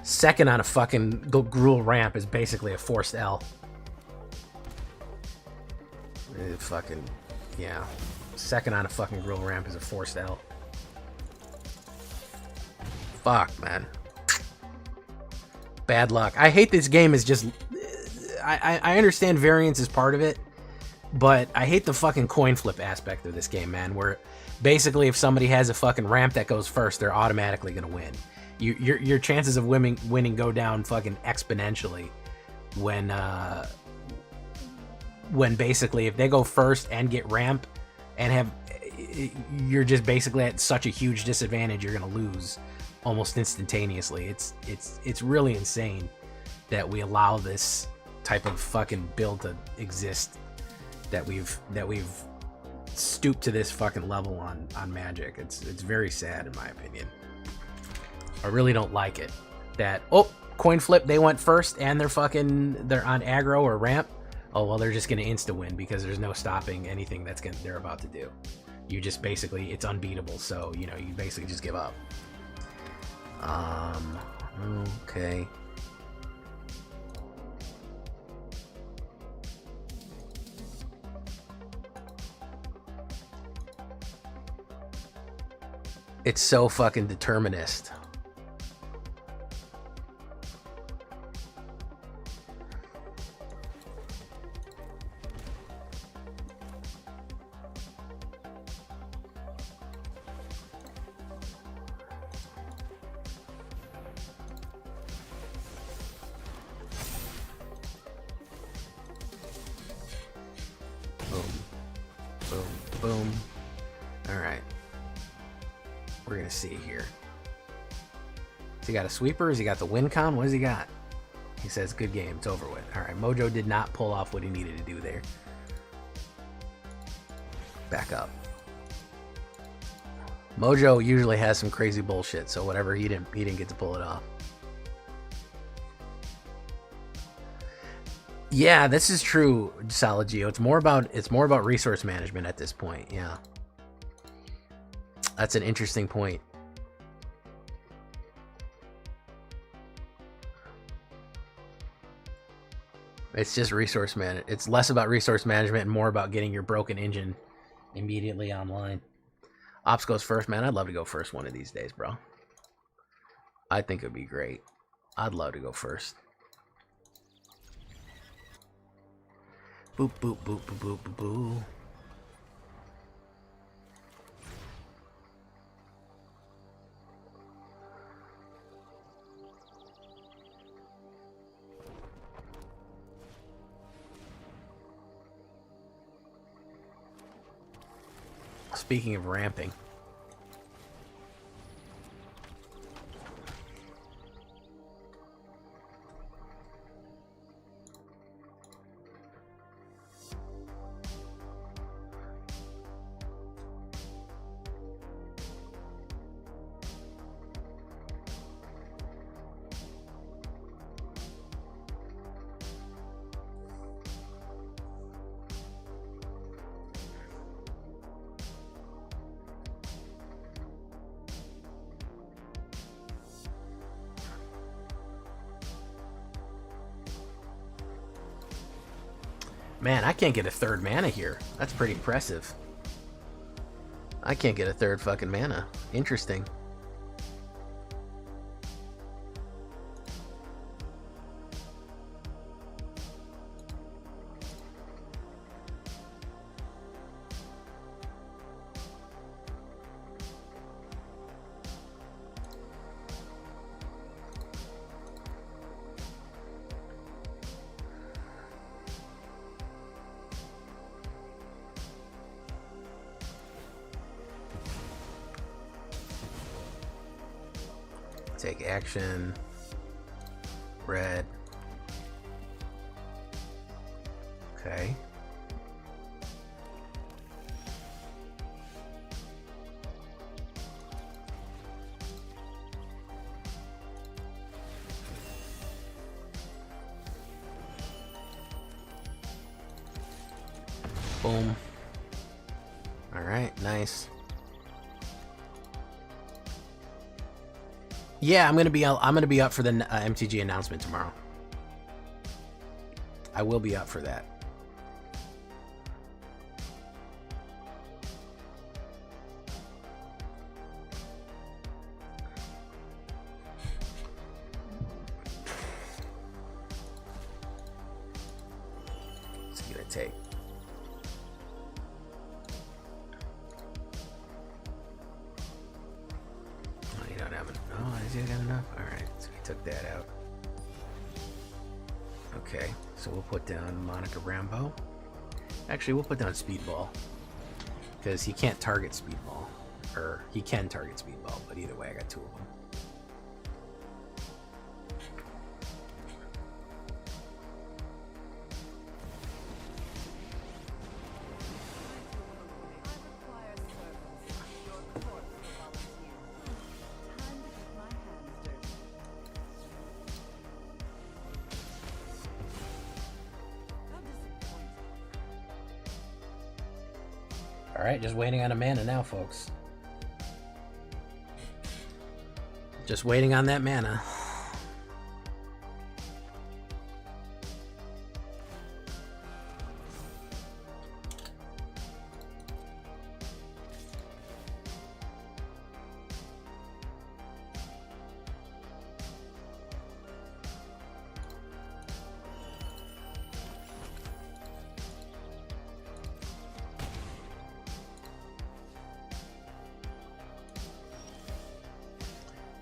Second on a fucking Gruul ramp is basically a forced L. Fucking... yeah. Second on a fucking Gruul ramp is a forced L. Fuck, man. Bad luck. I hate this game is just... I understand variance is part of it, but I hate the fucking coin flip aspect of this game, man, where basically if somebody has a fucking ramp that goes first, they're automatically gonna win. Your chances of winning go down fucking exponentially when basically if they go first and get ramp and have, you're just basically at such a huge disadvantage, you're gonna lose almost instantaneously. It's really insane that we allow this type of fucking build to exist, that we've stooped to this fucking level on Magic. It's very sad in my opinion. I really don't like it. That, oh, coin flip, they went first and they're on aggro or ramp. Oh well, they're just gonna insta win because there's no stopping anything they're about to do. You just basically, it's unbeatable, so you basically just give up. Okay. It's so fucking determinist. Boom. Alright. We're gonna see here. Has he got a sweeper? Has he got the win con? What has he got? He says, good game. It's over with. Alright, Mojo did not pull off what he needed to do there. Back up. Mojo usually has some crazy bullshit, so whatever, he didn't get to pull it off. Yeah, this is true, Solid Geo. It's more about resource management at this point. Yeah, that's an interesting point. It's just resource management. It's less about resource management and more about getting your broken engine immediately online. Ops goes first, man. I'd love to go first one of these days, bro. I think it'd be great. I'd love to go first. Boop, boop, boop, boop, boop, boop, boop. Speaking of ramping. Man, I can't get a third mana here. That's pretty impressive. I can't get a third fucking mana. Interesting. Take action. Red. Okay. Boom. All right, nice. Yeah, I'm gonna be up for the MTG announcement tomorrow. I will be up for that. take? Oh, you don't have enough. Oh, is he got enough? Alright, so he took that out. Okay, so we'll put down Monica Rambo. Actually, we'll put down Speedball. Because he can't target Speedball. Or, he can target Speedball, but either way, I got 2 of them. Alright, just waiting on a mana now, folks. Just waiting on that mana.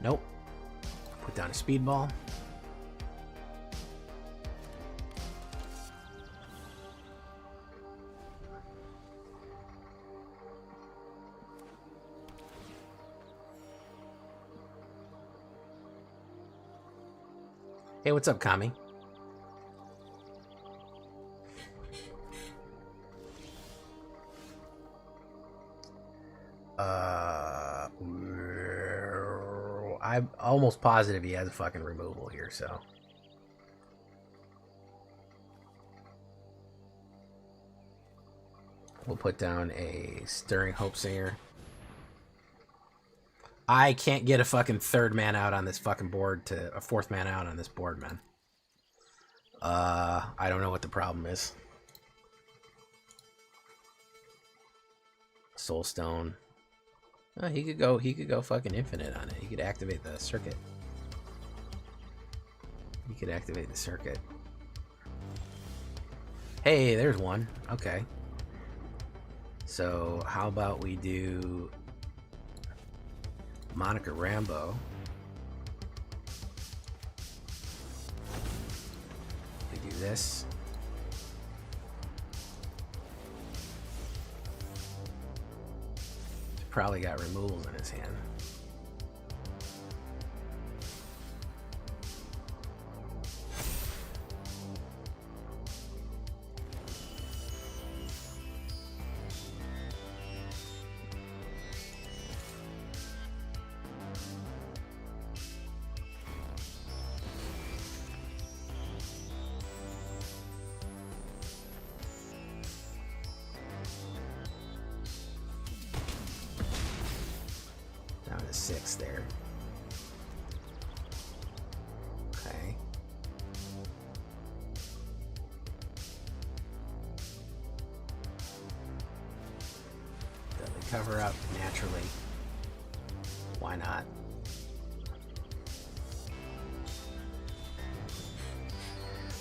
Nope. Put down a Speedball. Hey, what's up, Kami? I'm almost positive he has a fucking removal here, so. We'll put down a Stirring Hope Singer. I can't get a fucking 3rd man out on this fucking board to a 4th man out on this board, man. I don't know what the problem is. Soulstone. Oh, he could go fucking infinite on it. He could activate the circuit. He could activate the circuit. Hey, there's one. Okay. So how about we do Monica Rambo? We do this. Probably got removals in his hand. Down to 6 there. Okay. Deadly cover up naturally. Why not?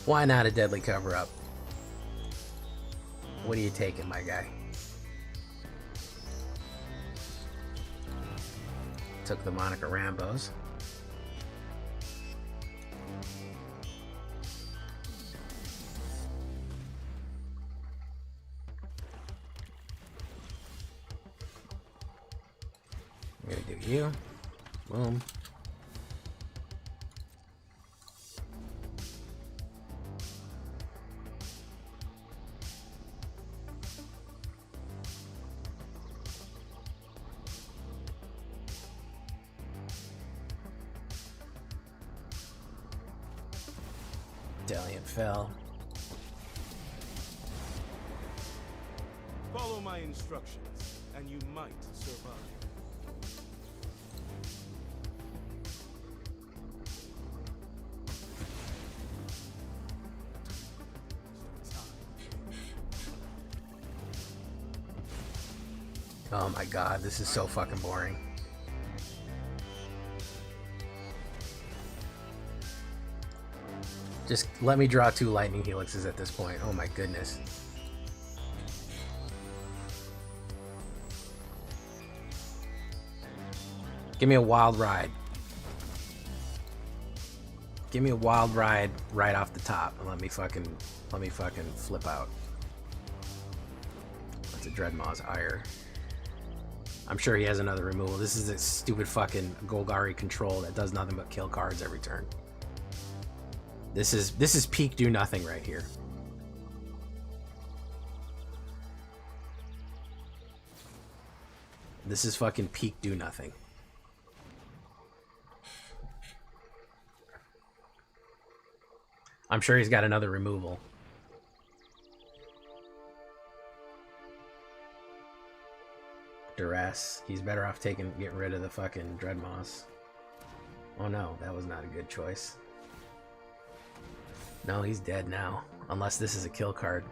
Why not a deadly cover up? What are you taking, my guy? Took the Monica Rambos. I'm gonna do you. Boom. Delian fell. Follow my instructions, and you might survive. Oh my god, this is so fucking boring. Just let me draw 2 lightning helixes at this point. Oh my goodness. Give me a wild ride. Give me a wild ride right off the top and let me fucking flip out. That's a Dreadmaw's Ire. I'm sure he has another removal. This is a stupid fucking Golgari control that does nothing but kill cards every turn. This is peak do nothing right here. This is fucking peak do nothing. I'm sure he's got another removal. Duress. He's better off getting rid of the fucking Dreadmaws. Oh no, that was not a good choice. No, he's dead now. Unless this is a kill card.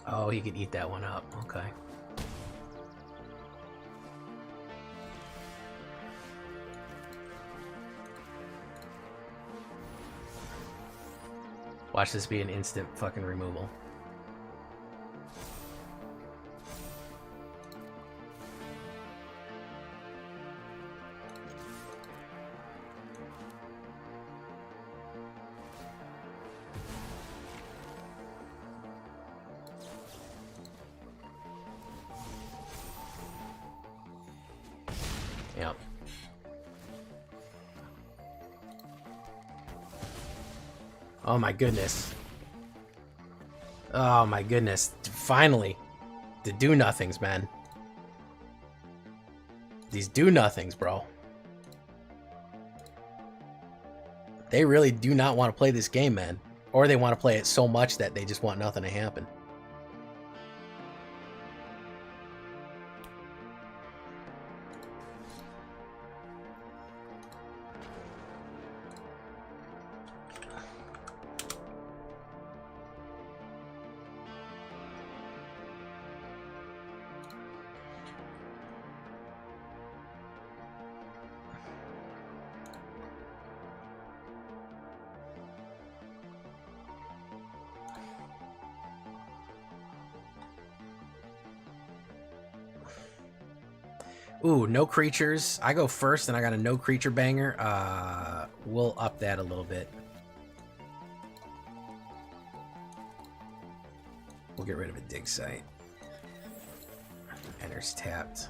Oh, he could eat that one up. Okay. Watch this be an instant fucking removal. Yep. Oh my goodness. Oh my goodness. Finally. The do-nothings, man. These do-nothings, bro. They really do not want to play this game, man. Or they want to play it so much that they just want nothing to happen. Ooh, no creatures. I go first and I got a no creature banger. We'll up that a little bit. We'll get rid of a dig site. Enters tapped.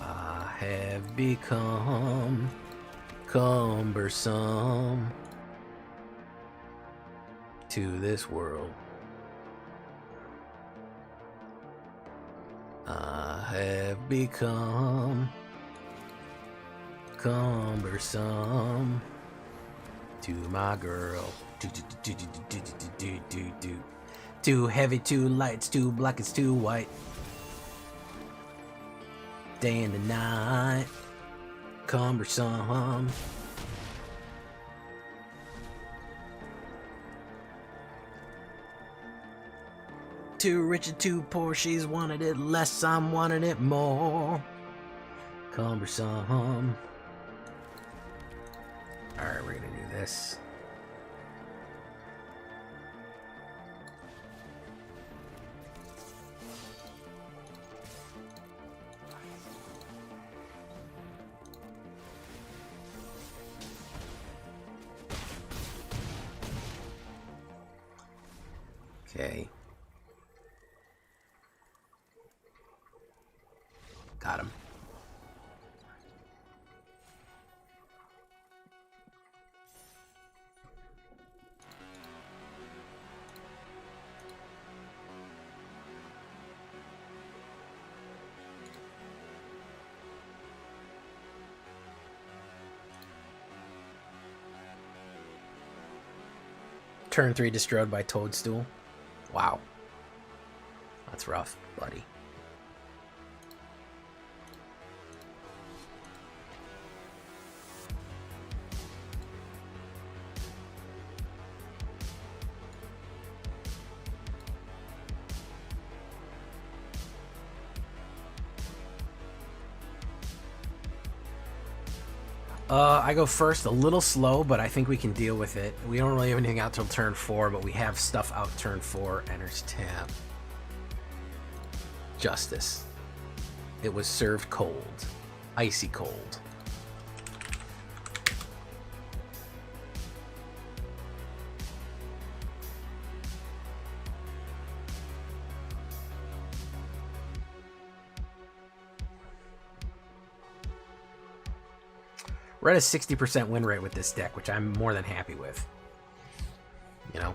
I have become cumbersome to this world. I have become cumbersome to my girl. Too heavy, too light, it's too black, it's too white. Day and the night, cumbersome. Too rich and too poor, she's wanted it less, I'm wanting it more. Cumbersome. Alright, we're gonna do this. Okay. Got him. Turn 3 destroyed by Toadstool. Wow. That's rough, buddy. I go first, a little slow, but I think we can deal with it. We don't really have anything out till turn 4, but we have stuff out turn 4. Enters tap. Justice. It was served cold. Icy cold. We're at a 60% win rate with this deck, which I'm more than happy with. You know?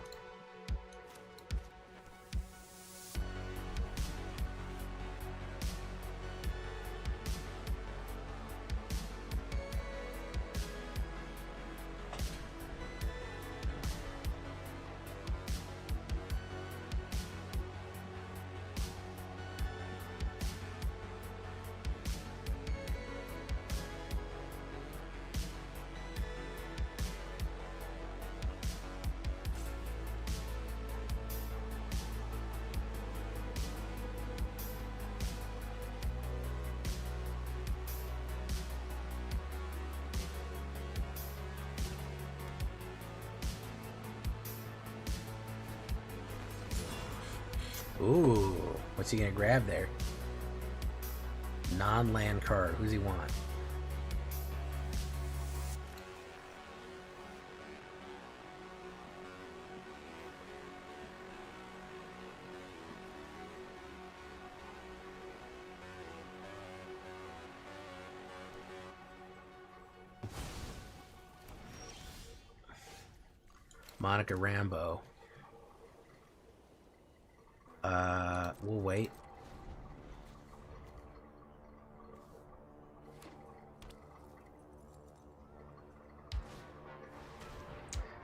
Ooh, what's he gonna grab there? Non-land card. Who's he want? Monica Rambeau. We'll wait.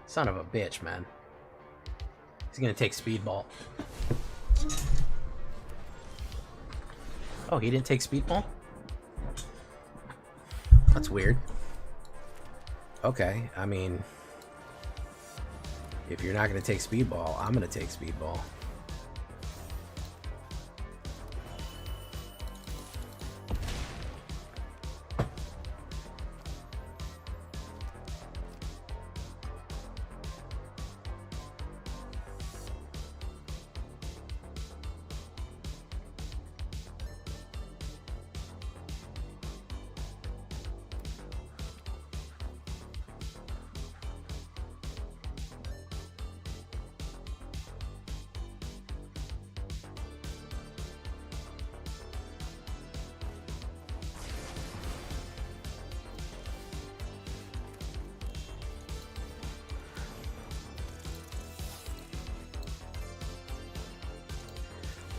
Son of a bitch, man. He's gonna take Speedball. Oh, he didn't take Speedball? That's weird. Okay, I mean, if you're not gonna take Speedball, I'm gonna take Speedball.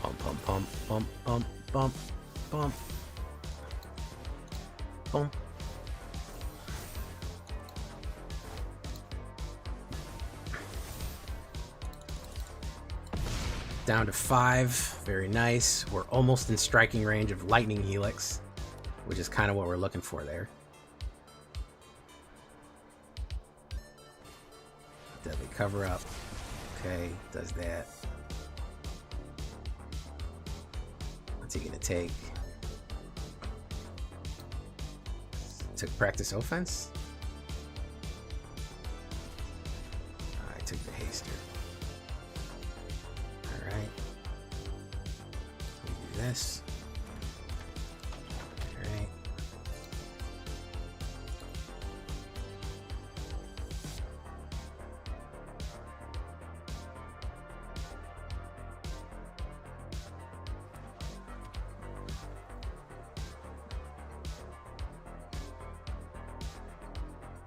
Pump, pump, pump, pump, pump, pump. Down to 5. Very nice. We're almost in striking range of Lightning Helix, which is kind of what we're looking for there. Deadly Cover Up. Okay, does that. What's he gonna take? Took Practice Offense? I took the Haster. Alright. We do this. Alright.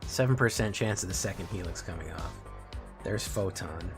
%7 chance of the second Helix coming off. There's Photon.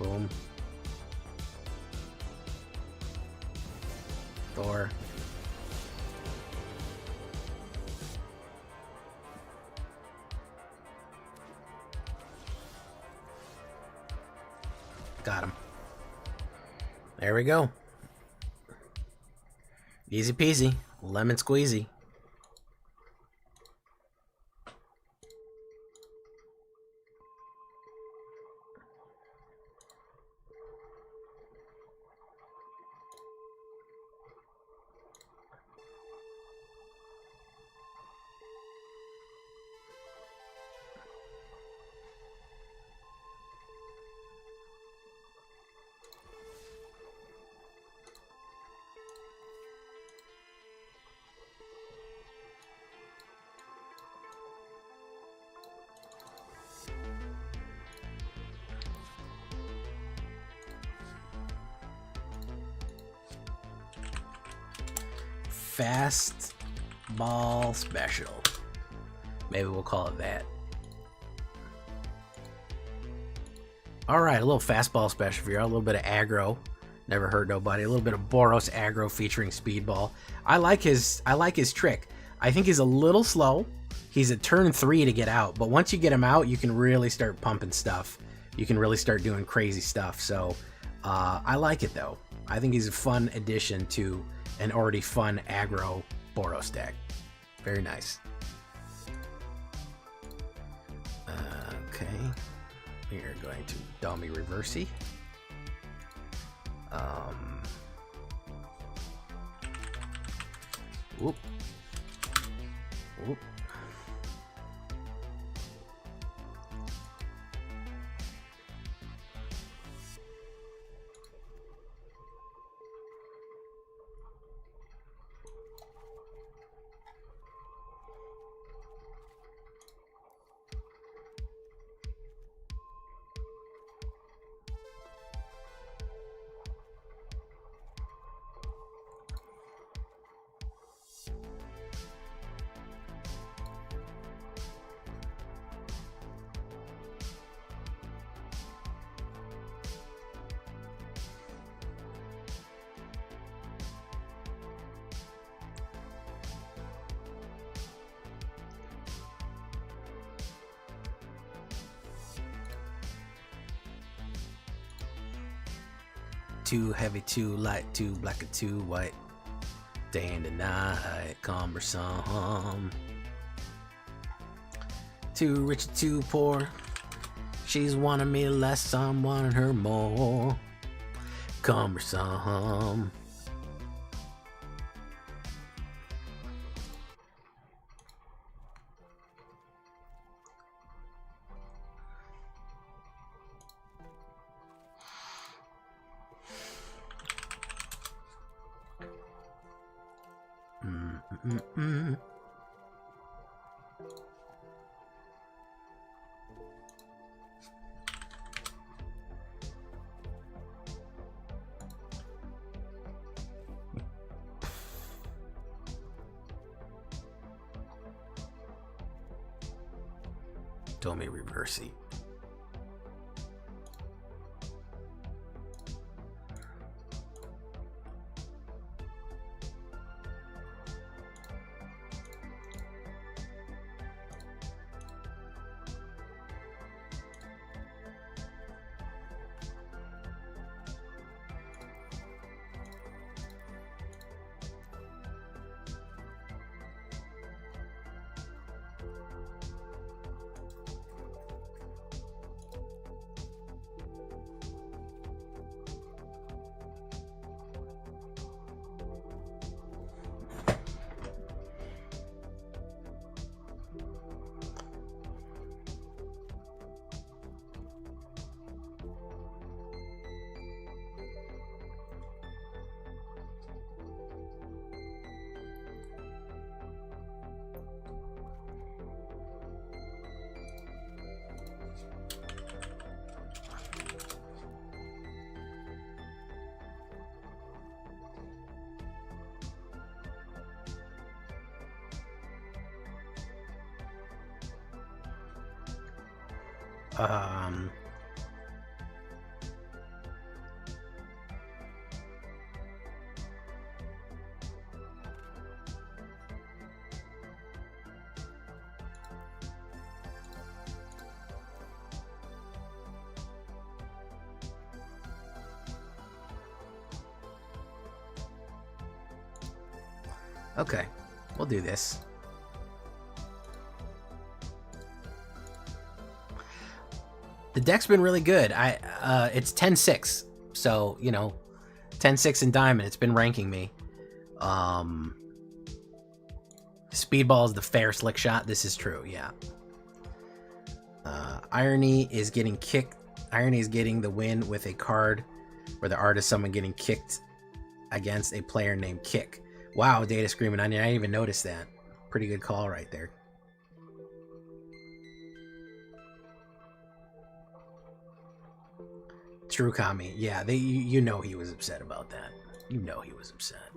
Boom. Thor. Got him. There we go. Easy peasy. Lemon squeezy. Fast ball special. Maybe we'll call it that. Alright, a little fastball special for you. A little bit of aggro. Never hurt nobody. A little bit of Boros aggro featuring speedball. I like his trick. I think he's a little slow. He's at turn 3 to get out, but once you get him out, you can really start pumping stuff. You can really start doing crazy stuff. So I like it though. I think he's a fun addition to an already fun aggro Boros deck. Very nice. Okay, we are going to dummy reversey. Whoop. Whoop. Too heavy, too light, too black, and too white. Day and the night, cumbersome. Too rich, too poor. She's wanting me less, I'm wanting her more. Cumbersome. Domi reversey. Okay, we'll do this. The deck's been really good. It's 10-6, so, you know, 10-6 in Diamond. It's been ranking me. Speedball is the fair slick shot. This is true, yeah. Irony is getting kicked. Irony is getting the win with a card where the art is someone getting kicked against a player named Kick. Wow, Data Screaming Onion. I didn't even notice that. Pretty good call right there. True Kami. Yeah, you know he was upset about that. You know he was upset.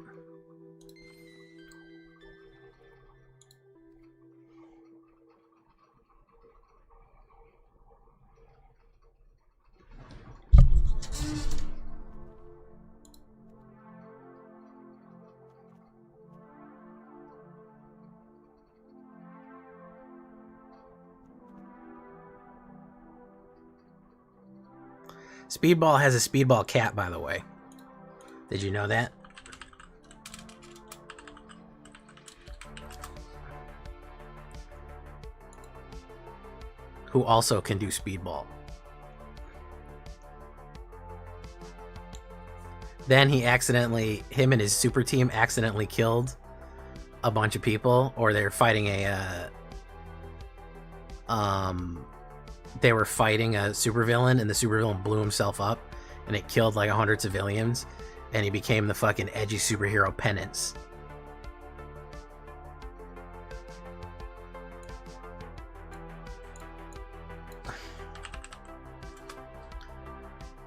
Speedball has a Speedball cat, by the way. Did you know that? Who also can do Speedball. Then him and his super team accidentally killed a bunch of people, or they're fighting they were fighting a supervillain, and the supervillain blew himself up, and it killed like 100 civilians, and he became the fucking edgy superhero Penance.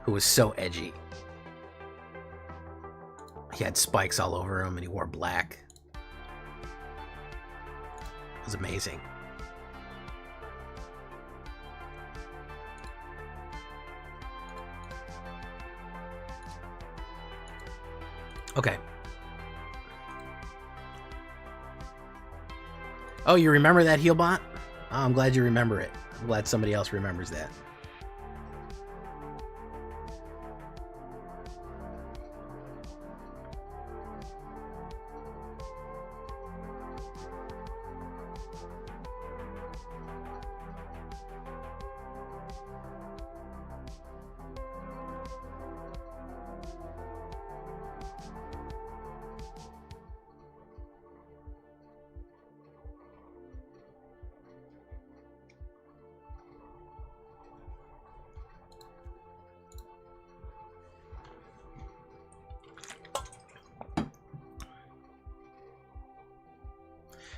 Who was so edgy. He had spikes all over him, and he wore black. It was amazing. Okay. Oh, you remember that heal bot? Oh, I'm glad you remember it. I'm glad somebody else remembers that.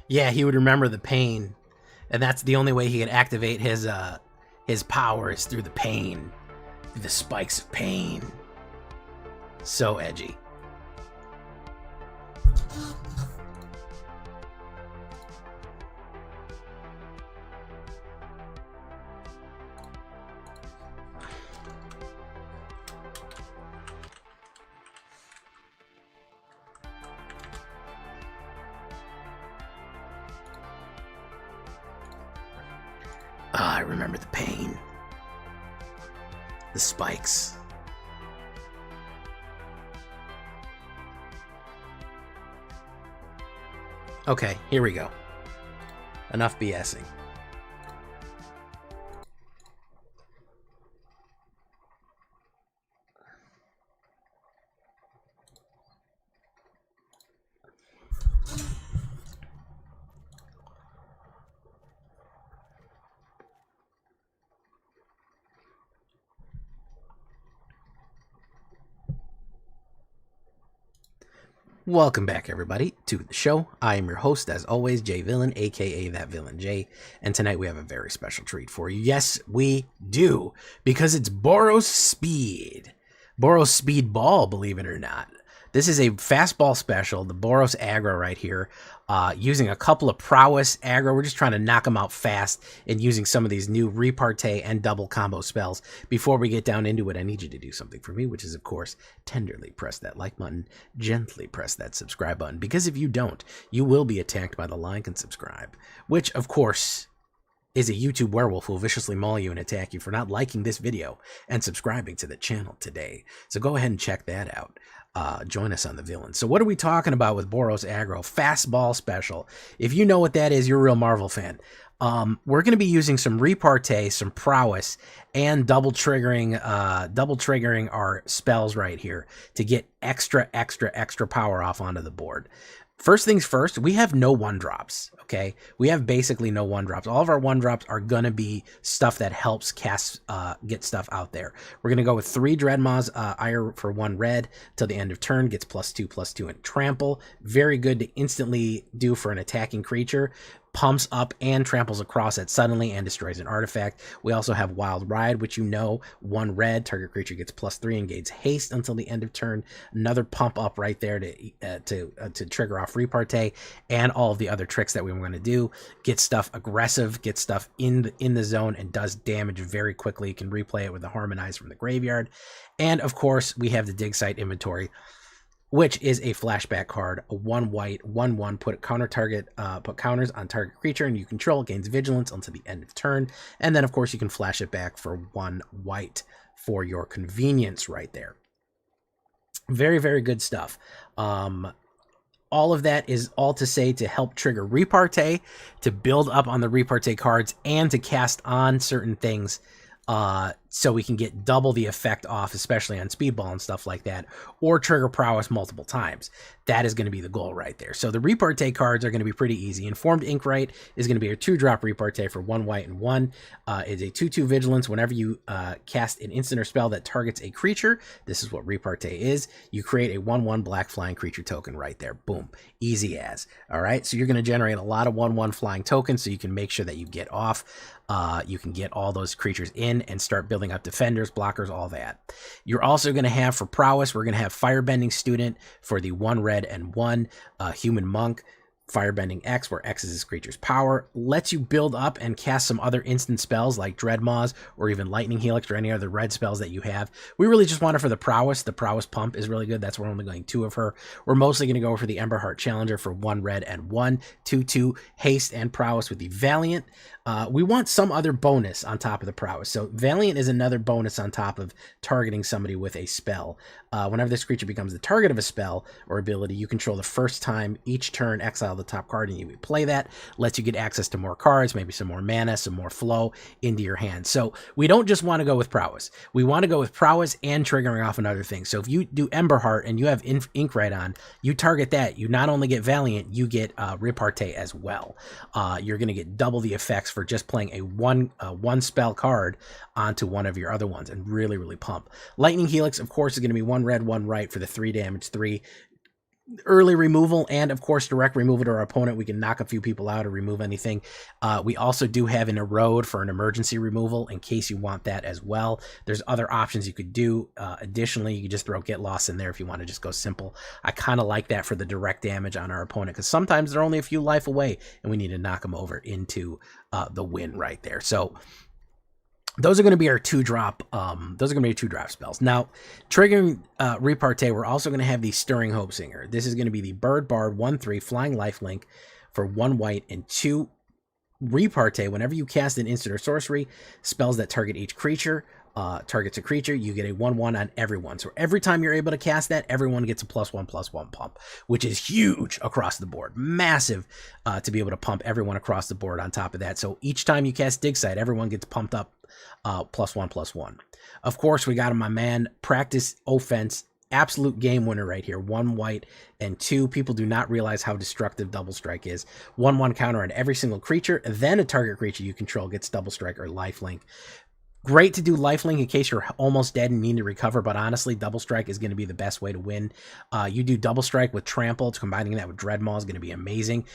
Yeah, he would remember the pain, and that's the only way he could activate his powers, through the pain, through the spikes of pain. So edgy. I remember the pain. The spikes. Okay, here we go. Enough BSing. Welcome back, everybody, to the show. I am your host, as always, J Villain, aka That Villain J, and tonight we have a very special treat for you. Yes, we do, because it's Boros Speed. Boros Speed Ball, believe it or not. This is a fastball special, the Boros aggro right here, using a couple of prowess aggro. We're just trying to knock them out fast and using some of these new repartee and double combo spells. Before we get down into it, I need you to do something for me, which is, of course, tenderly press that like button, gently press that subscribe button, because if you don't, you will be attacked by the like and subscribe, which, of course, is a YouTube werewolf who will viciously maul you and attack you for not liking this video and subscribing to the channel today. So go ahead and check that out. Join us on the Villain. So what are we talking about with Boros Aggro? Fastball special. If you know what that is, you're a real Marvel fan. We're going to be using some repartee, some prowess, and double triggering our spells right here to get extra power off onto the board. First things first, we have no 1-drops, okay? We have basically no 1-drops. All of our 1-drops are going to be stuff that helps cast, get stuff out there. We're going to go with 3 Dreadmaws, Ire for 1 red till the end of turn, gets +2/+2 and trample. Very good to instantly do for an attacking creature. Pumps up and tramples across it suddenly and destroys an artifact. We also have Wild Ride, which 1 red, target creature gets +3 and gains haste until the end of turn. Another pump up right there to trigger off repartee and all of the other tricks that we want to do. Get stuff aggressive, get stuff in the zone, and does damage very quickly. You can replay it with the Harmonize from the graveyard. And of course, we have the Dig Site Inventory, which is a flashback card, a 1 white, 1/1, put counters on target creature and you control, gains vigilance until the end of turn. And then of course you can flash it back for 1 white for your convenience right there. Very, very good stuff. All of that is all to say to help trigger repartee, to build up on the repartee cards, and to cast on certain things so we can get double the effect off, especially on Speedball and stuff like that, or trigger prowess multiple times. That is going to be the goal right there. So the repartee cards are going to be pretty easy. Informed Inkwright is going to be a 2-drop repartee for 1 white and 1. It's a 2/2 vigilance. Whenever you cast an instant or spell that targets a creature, this is what repartee is. You create a 1/1 black flying creature token right there. Boom. Easy as. All right. So you're going to generate a lot of 1/1 flying tokens so you can make sure that you get off. You can get all those creatures in and start building up defenders, blockers, all that. You're also going to have for prowess, we're going to have Firebending Student for the 1 red and 1 Human Monk. Firebending X, where X is this creature's power, lets you build up and cast some other instant spells like Dreadmaws or even Lightning Helix or any other red spells that you have. We really just want it for the prowess. The prowess pump is really good. That's why we're only going 2 of her. We're mostly going to go for the Emberheart Challenger for 1 red and 1, 2/2 haste and prowess with the Valiant. We want some other bonus on top of the prowess. So Valiant is another bonus on top of targeting somebody with a spell. Whenever this creature becomes the target of a spell or ability, you control the first time each turn, exile the top card and you play that. Lets you get access to more cards, maybe some more mana, some more flow into your hand. So we don't just want to go with prowess. We want to go with prowess and triggering off another thing. So if you do Emberheart and you have Inkwright on, you target that. You not only get Valiant, you get repartee as well. You're going to get double the effects for just playing a one spell card onto one of your other ones and really, really pump. Lightning Helix, of course, is going to be 1 red, 1 right for the 3 damage, 3 early removal, and of course direct removal to our opponent. We can knock a few people out or remove anything. We also do have an Erode for an emergency removal in case you want that as well. There's other options you could do. Additionally, you could just throw Get Lost in there if you want to just go simple. I kind of like that for the direct damage on our opponent because sometimes they're only a few life away and we need to knock them over into the win right there. So those are going to be our 2-drop. Those are going to be 2-drop spells. Now, triggering repartee, we're also going to have the Stirring Hope Singer. This is going to be the Bird Bard 1/3 Flying Lifelink for 1 white and 2 repartee. Whenever you cast an instant or sorcery, spells that target each creature, targets a creature, you get a 1/1 on everyone. So every time you're able to cast that, everyone gets a +1/+1 pump, which is huge across the board. Massive to be able to pump everyone across the board on top of that. So each time you cast Dig Site, everyone gets pumped up +1/+1. Of course, we got my man Practice Offense, absolute game winner right here. 1 white and 2. People do not realize how destructive Double Strike is. 1/1 counter on every single creature, then a target creature you control gets Double Strike or Lifelink. Great to do Lifelink in case you're almost dead and need to recover, but honestly, Double Strike is going to be the best way to win. You do Double Strike with Trample, combining that with Dreadmaw is going to be amazing.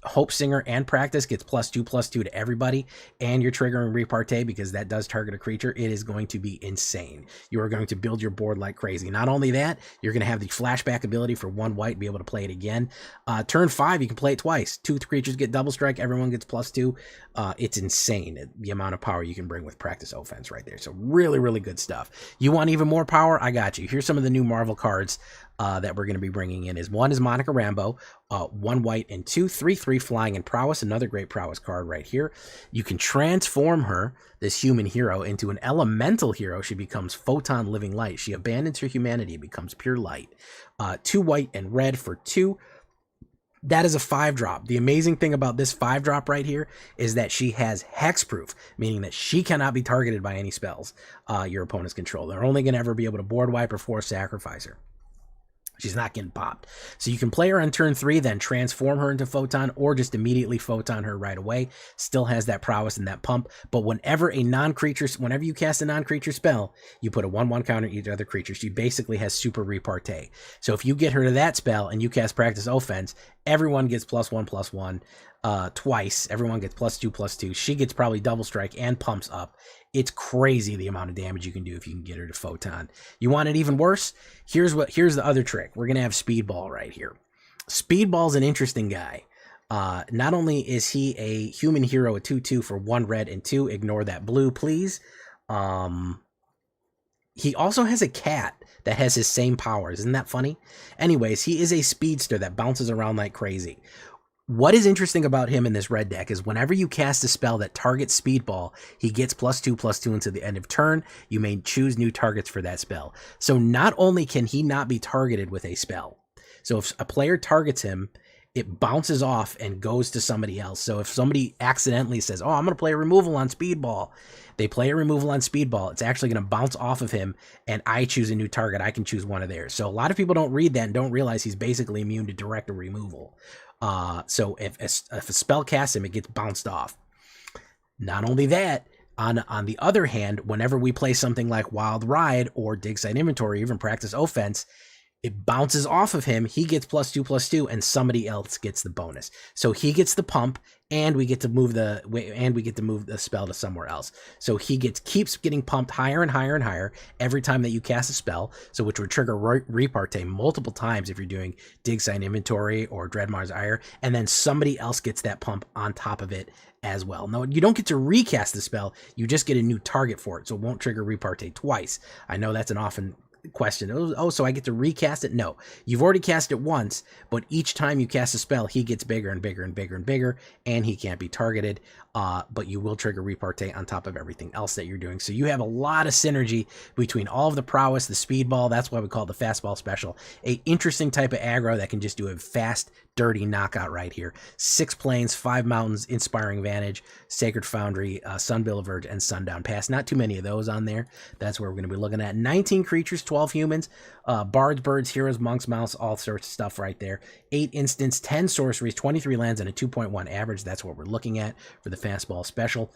Hope Singer and Practice gets +2/+2 to everybody, and you're triggering repartee because that does target a creature. It is going to be insane. You are going to build your board like crazy. Not only that, you're going to have the flashback ability for 1 white, be able to play it again. Turn 5, you can play it twice. 2 creatures get Double Strike, everyone gets +2. It's insane the amount of power you can bring with Practice Offense right there. So really, really good stuff. You want even more power? I got you. Here's some of the new Marvel cards that we're going to be bringing in is one is Monica Rambeau, 1 white and 2, 3/3 flying and prowess, another great prowess card right here. You can transform her, this human hero, into an elemental hero. She becomes Photon Living Light. She abandons her humanity, becomes pure light. 2 white and red for 2. That is a 5-drop. The amazing thing about this 5-drop right here is that she has hexproof, meaning that she cannot be targeted by any spells your opponents control. They're only going to ever be able to board wipe or force sacrifice her. She's not getting popped. So you can play her on turn 3, then transform her into Photon, or just immediately Photon her right away. Still has that prowess and that pump. But whenever you cast a non-creature spell, you put a 1/1 counter each other creature. She basically has super repartee. So if you get her to that spell and you cast Practice Offense, everyone gets +1/+1 twice. Everyone gets +2/+2. She gets probably double strike and pumps up. It's crazy the amount of damage you can do if you can get her to Photon. You want it even worse? Here's the other trick. We're going to have Speedball right here. Speedball's an interesting guy. Not only is he a human hero, a 2/2 for 1 red and 2, ignore that blue, please. He also has a cat that has his same powers. Isn't that funny? Anyways, he is a speedster that bounces around like crazy. What is interesting about him in this red deck is whenever you cast a spell that targets Speedball, he gets +2/+2 until the end of turn. You may choose new targets for that spell. So not only can he not be targeted with a spell, so if a player targets him, it bounces off and goes to somebody else. So if somebody accidentally says, oh, I'm going to play a removal on Speedball, they play a removal on Speedball, it's actually going to bounce off of him, and I choose a new target. I can choose one of theirs. So a lot of people don't read that and don't realize he's basically immune to direct removal. So if a spell casts him, it gets bounced off. Not only that, on the other hand, whenever we play something like Wild Ride or Dig Site Inventory, even Practice Offense, it bounces off of him. He gets +2/+2, and somebody else gets the bonus. So he gets the pump, and we get to move the spell to somewhere else. So he keeps getting pumped higher and higher and higher every time that you cast a spell. So which would trigger repartee multiple times if you're doing Dig Site Inventory or Dreadmar's Ire, and then somebody else gets that pump on top of it as well. No, you don't get to recast the spell. You just get a new target for it, so it won't trigger repartee twice. I know that's an often question. Oh, so I get to recast it? No, you've already cast it once, but each time you cast a spell, he gets bigger and bigger and bigger and bigger, and he can't be targeted. But you will trigger repartee on top of everything else that you're doing. So you have a lot of synergy between all of the prowess, the speedball. That's why we call it the fastball special. A interesting type of aggro that can just do a fast, dirty knockout right here. 6 planes, 5 mountains, Inspiring Vantage, Sacred Foundry, Sunbill Verge, and Sundown Pass. Not too many of those on there. That's where we're going to be looking at. 19 creatures, 12 humans, bards, birds, heroes, monks, mouse, all sorts of stuff right there. 8 instants, 10 sorceries, 23 lands, and a 2.1 average. That's what we're looking at for the fastball special.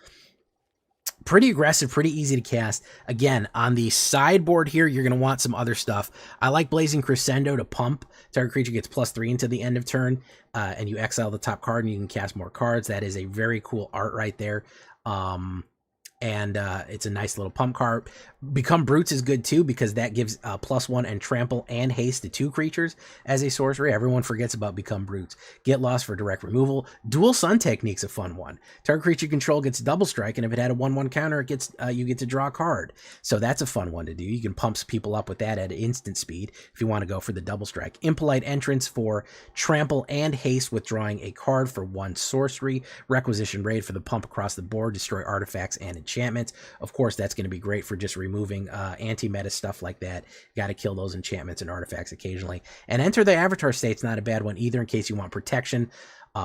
Pretty aggressive, pretty easy to cast. Again, on the sideboard here, you're going to want some other stuff. I like Blazing Crescendo to pump. Target creature gets +3 into the end of turn, and you exile the top card, and you can cast more cards. That is a very cool art right there. And it's a nice little pump card. Become Brutes is good too, because that gives +1 and trample and haste to 2 creatures as a sorcery. Everyone forgets about Become Brutes. Get Lost for direct removal. Dual Sun Technique's a fun one. Target creature control gets double strike, and if it had a 1/1 counter, it gets you get to draw a card. So that's a fun one to do. You can pump people up with that at instant speed if you want to go for the double strike. Impolite Entrance for trample and haste, withdrawing a card for 1 sorcery. Requisition Raid for the pump across the board, destroy artifacts and enchantments. Of course, that's going to be great for just removing anti-meta stuff like that. Got to kill those enchantments and artifacts occasionally. And Enter the Avatar State's not a bad one either, in case you want protection,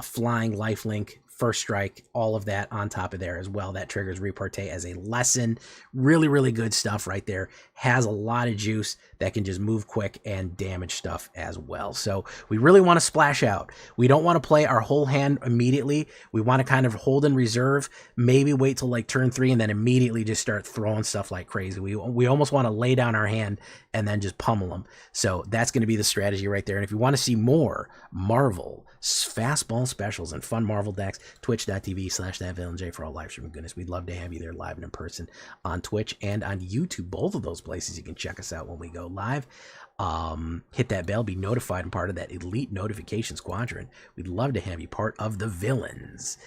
flying, lifelink, first strike, all of that on top of there as well. That triggers repartee as a lesson. Really, really good stuff right there. Has a lot of juice that can just move quick and damage stuff as well. So we really want to splash out. We don't want to play our whole hand immediately. We want to kind of hold in reserve, maybe wait till like turn 3 and then immediately just start throwing stuff like crazy. We almost want to lay down our hand and then just pummel them. So that's going to be the strategy right there. And if you want to see more Marvel fastball specials and fun Marvel decks, twitch.tv/thatvillainej for all live streaming goodness. We'd love to have you there live and in person on Twitch and on YouTube. Both of those places you can check us out when we go live. Hit that bell, be notified and part of that elite notification squadron. We'd love to have you part of the villains.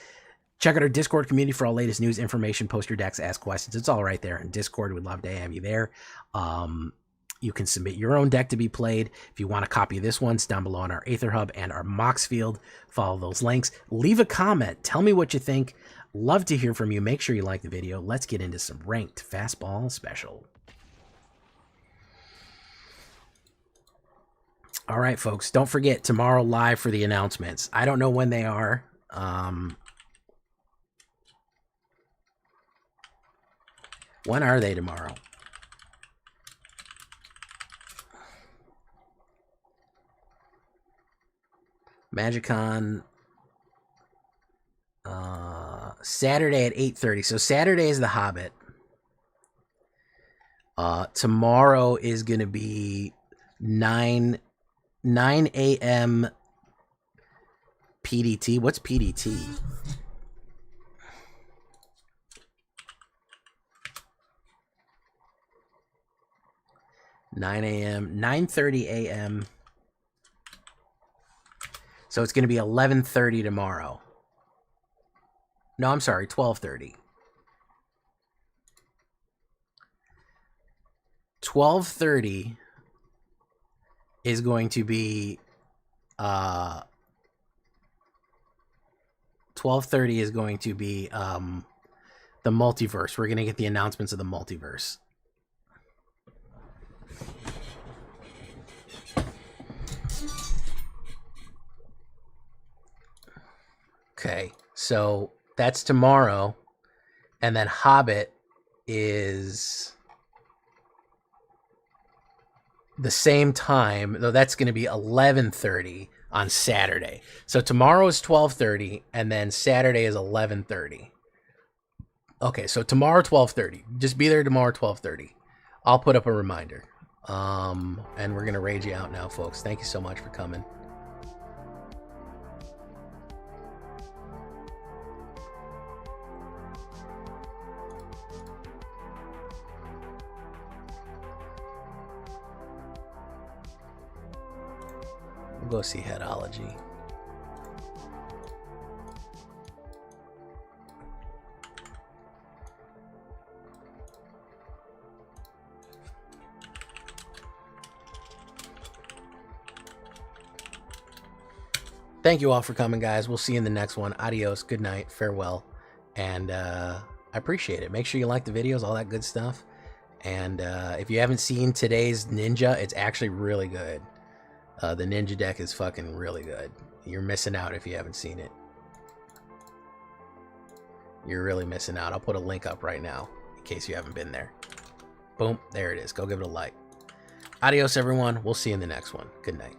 Check out our Discord community for all latest news, information, post your decks, ask questions. It's all right there in Discord. We'd love to have you there. You can submit your own deck to be played. If you want to copy this one, it's down below on our AetherHub and our Moxfield. Follow those links. Leave a comment. Tell me what you think. Love to hear from you. Make sure you like the video. Let's get into some ranked fastball special. All right, folks. Don't forget, tomorrow live for the announcements. I don't know when they are. When are they tomorrow? MagicCon Saturday at 8:30. So Saturday is the Hobbit. Tomorrow is going to be 9 a.m. PDT. What's PDT? (9 a.m.) 9:30 a.m. So it's going to be 11:30 tomorrow. No, I'm sorry, 12:30. 12:30 is going to be 12:30 is going to be the multiverse. We're going to get the announcements of the multiverse. Okay, so that's tomorrow, and then Hobbit is the same time, though that's going to be 11:30 on Saturday. So tomorrow is 12:30, and then Saturday is 11:30. Okay, so tomorrow 12:30. Just be there tomorrow 12:30. I'll put up a reminder. And we're going to raid you out now, folks. Thank you so much for coming. Go see Headology. Thank you all for coming, guys. We'll see you in the next one. Adios, good night, farewell, and I appreciate it. Make sure you like the videos, all that good stuff. And if you haven't seen today's Ninja, it's actually really good. The Ninja deck is fucking really good. You're missing out if you haven't seen it. You're really missing out. I'll put a link up right now in case you haven't been there. Boom, there it is. Go give it a like. Adios, everyone. We'll see you in the next one. Good night.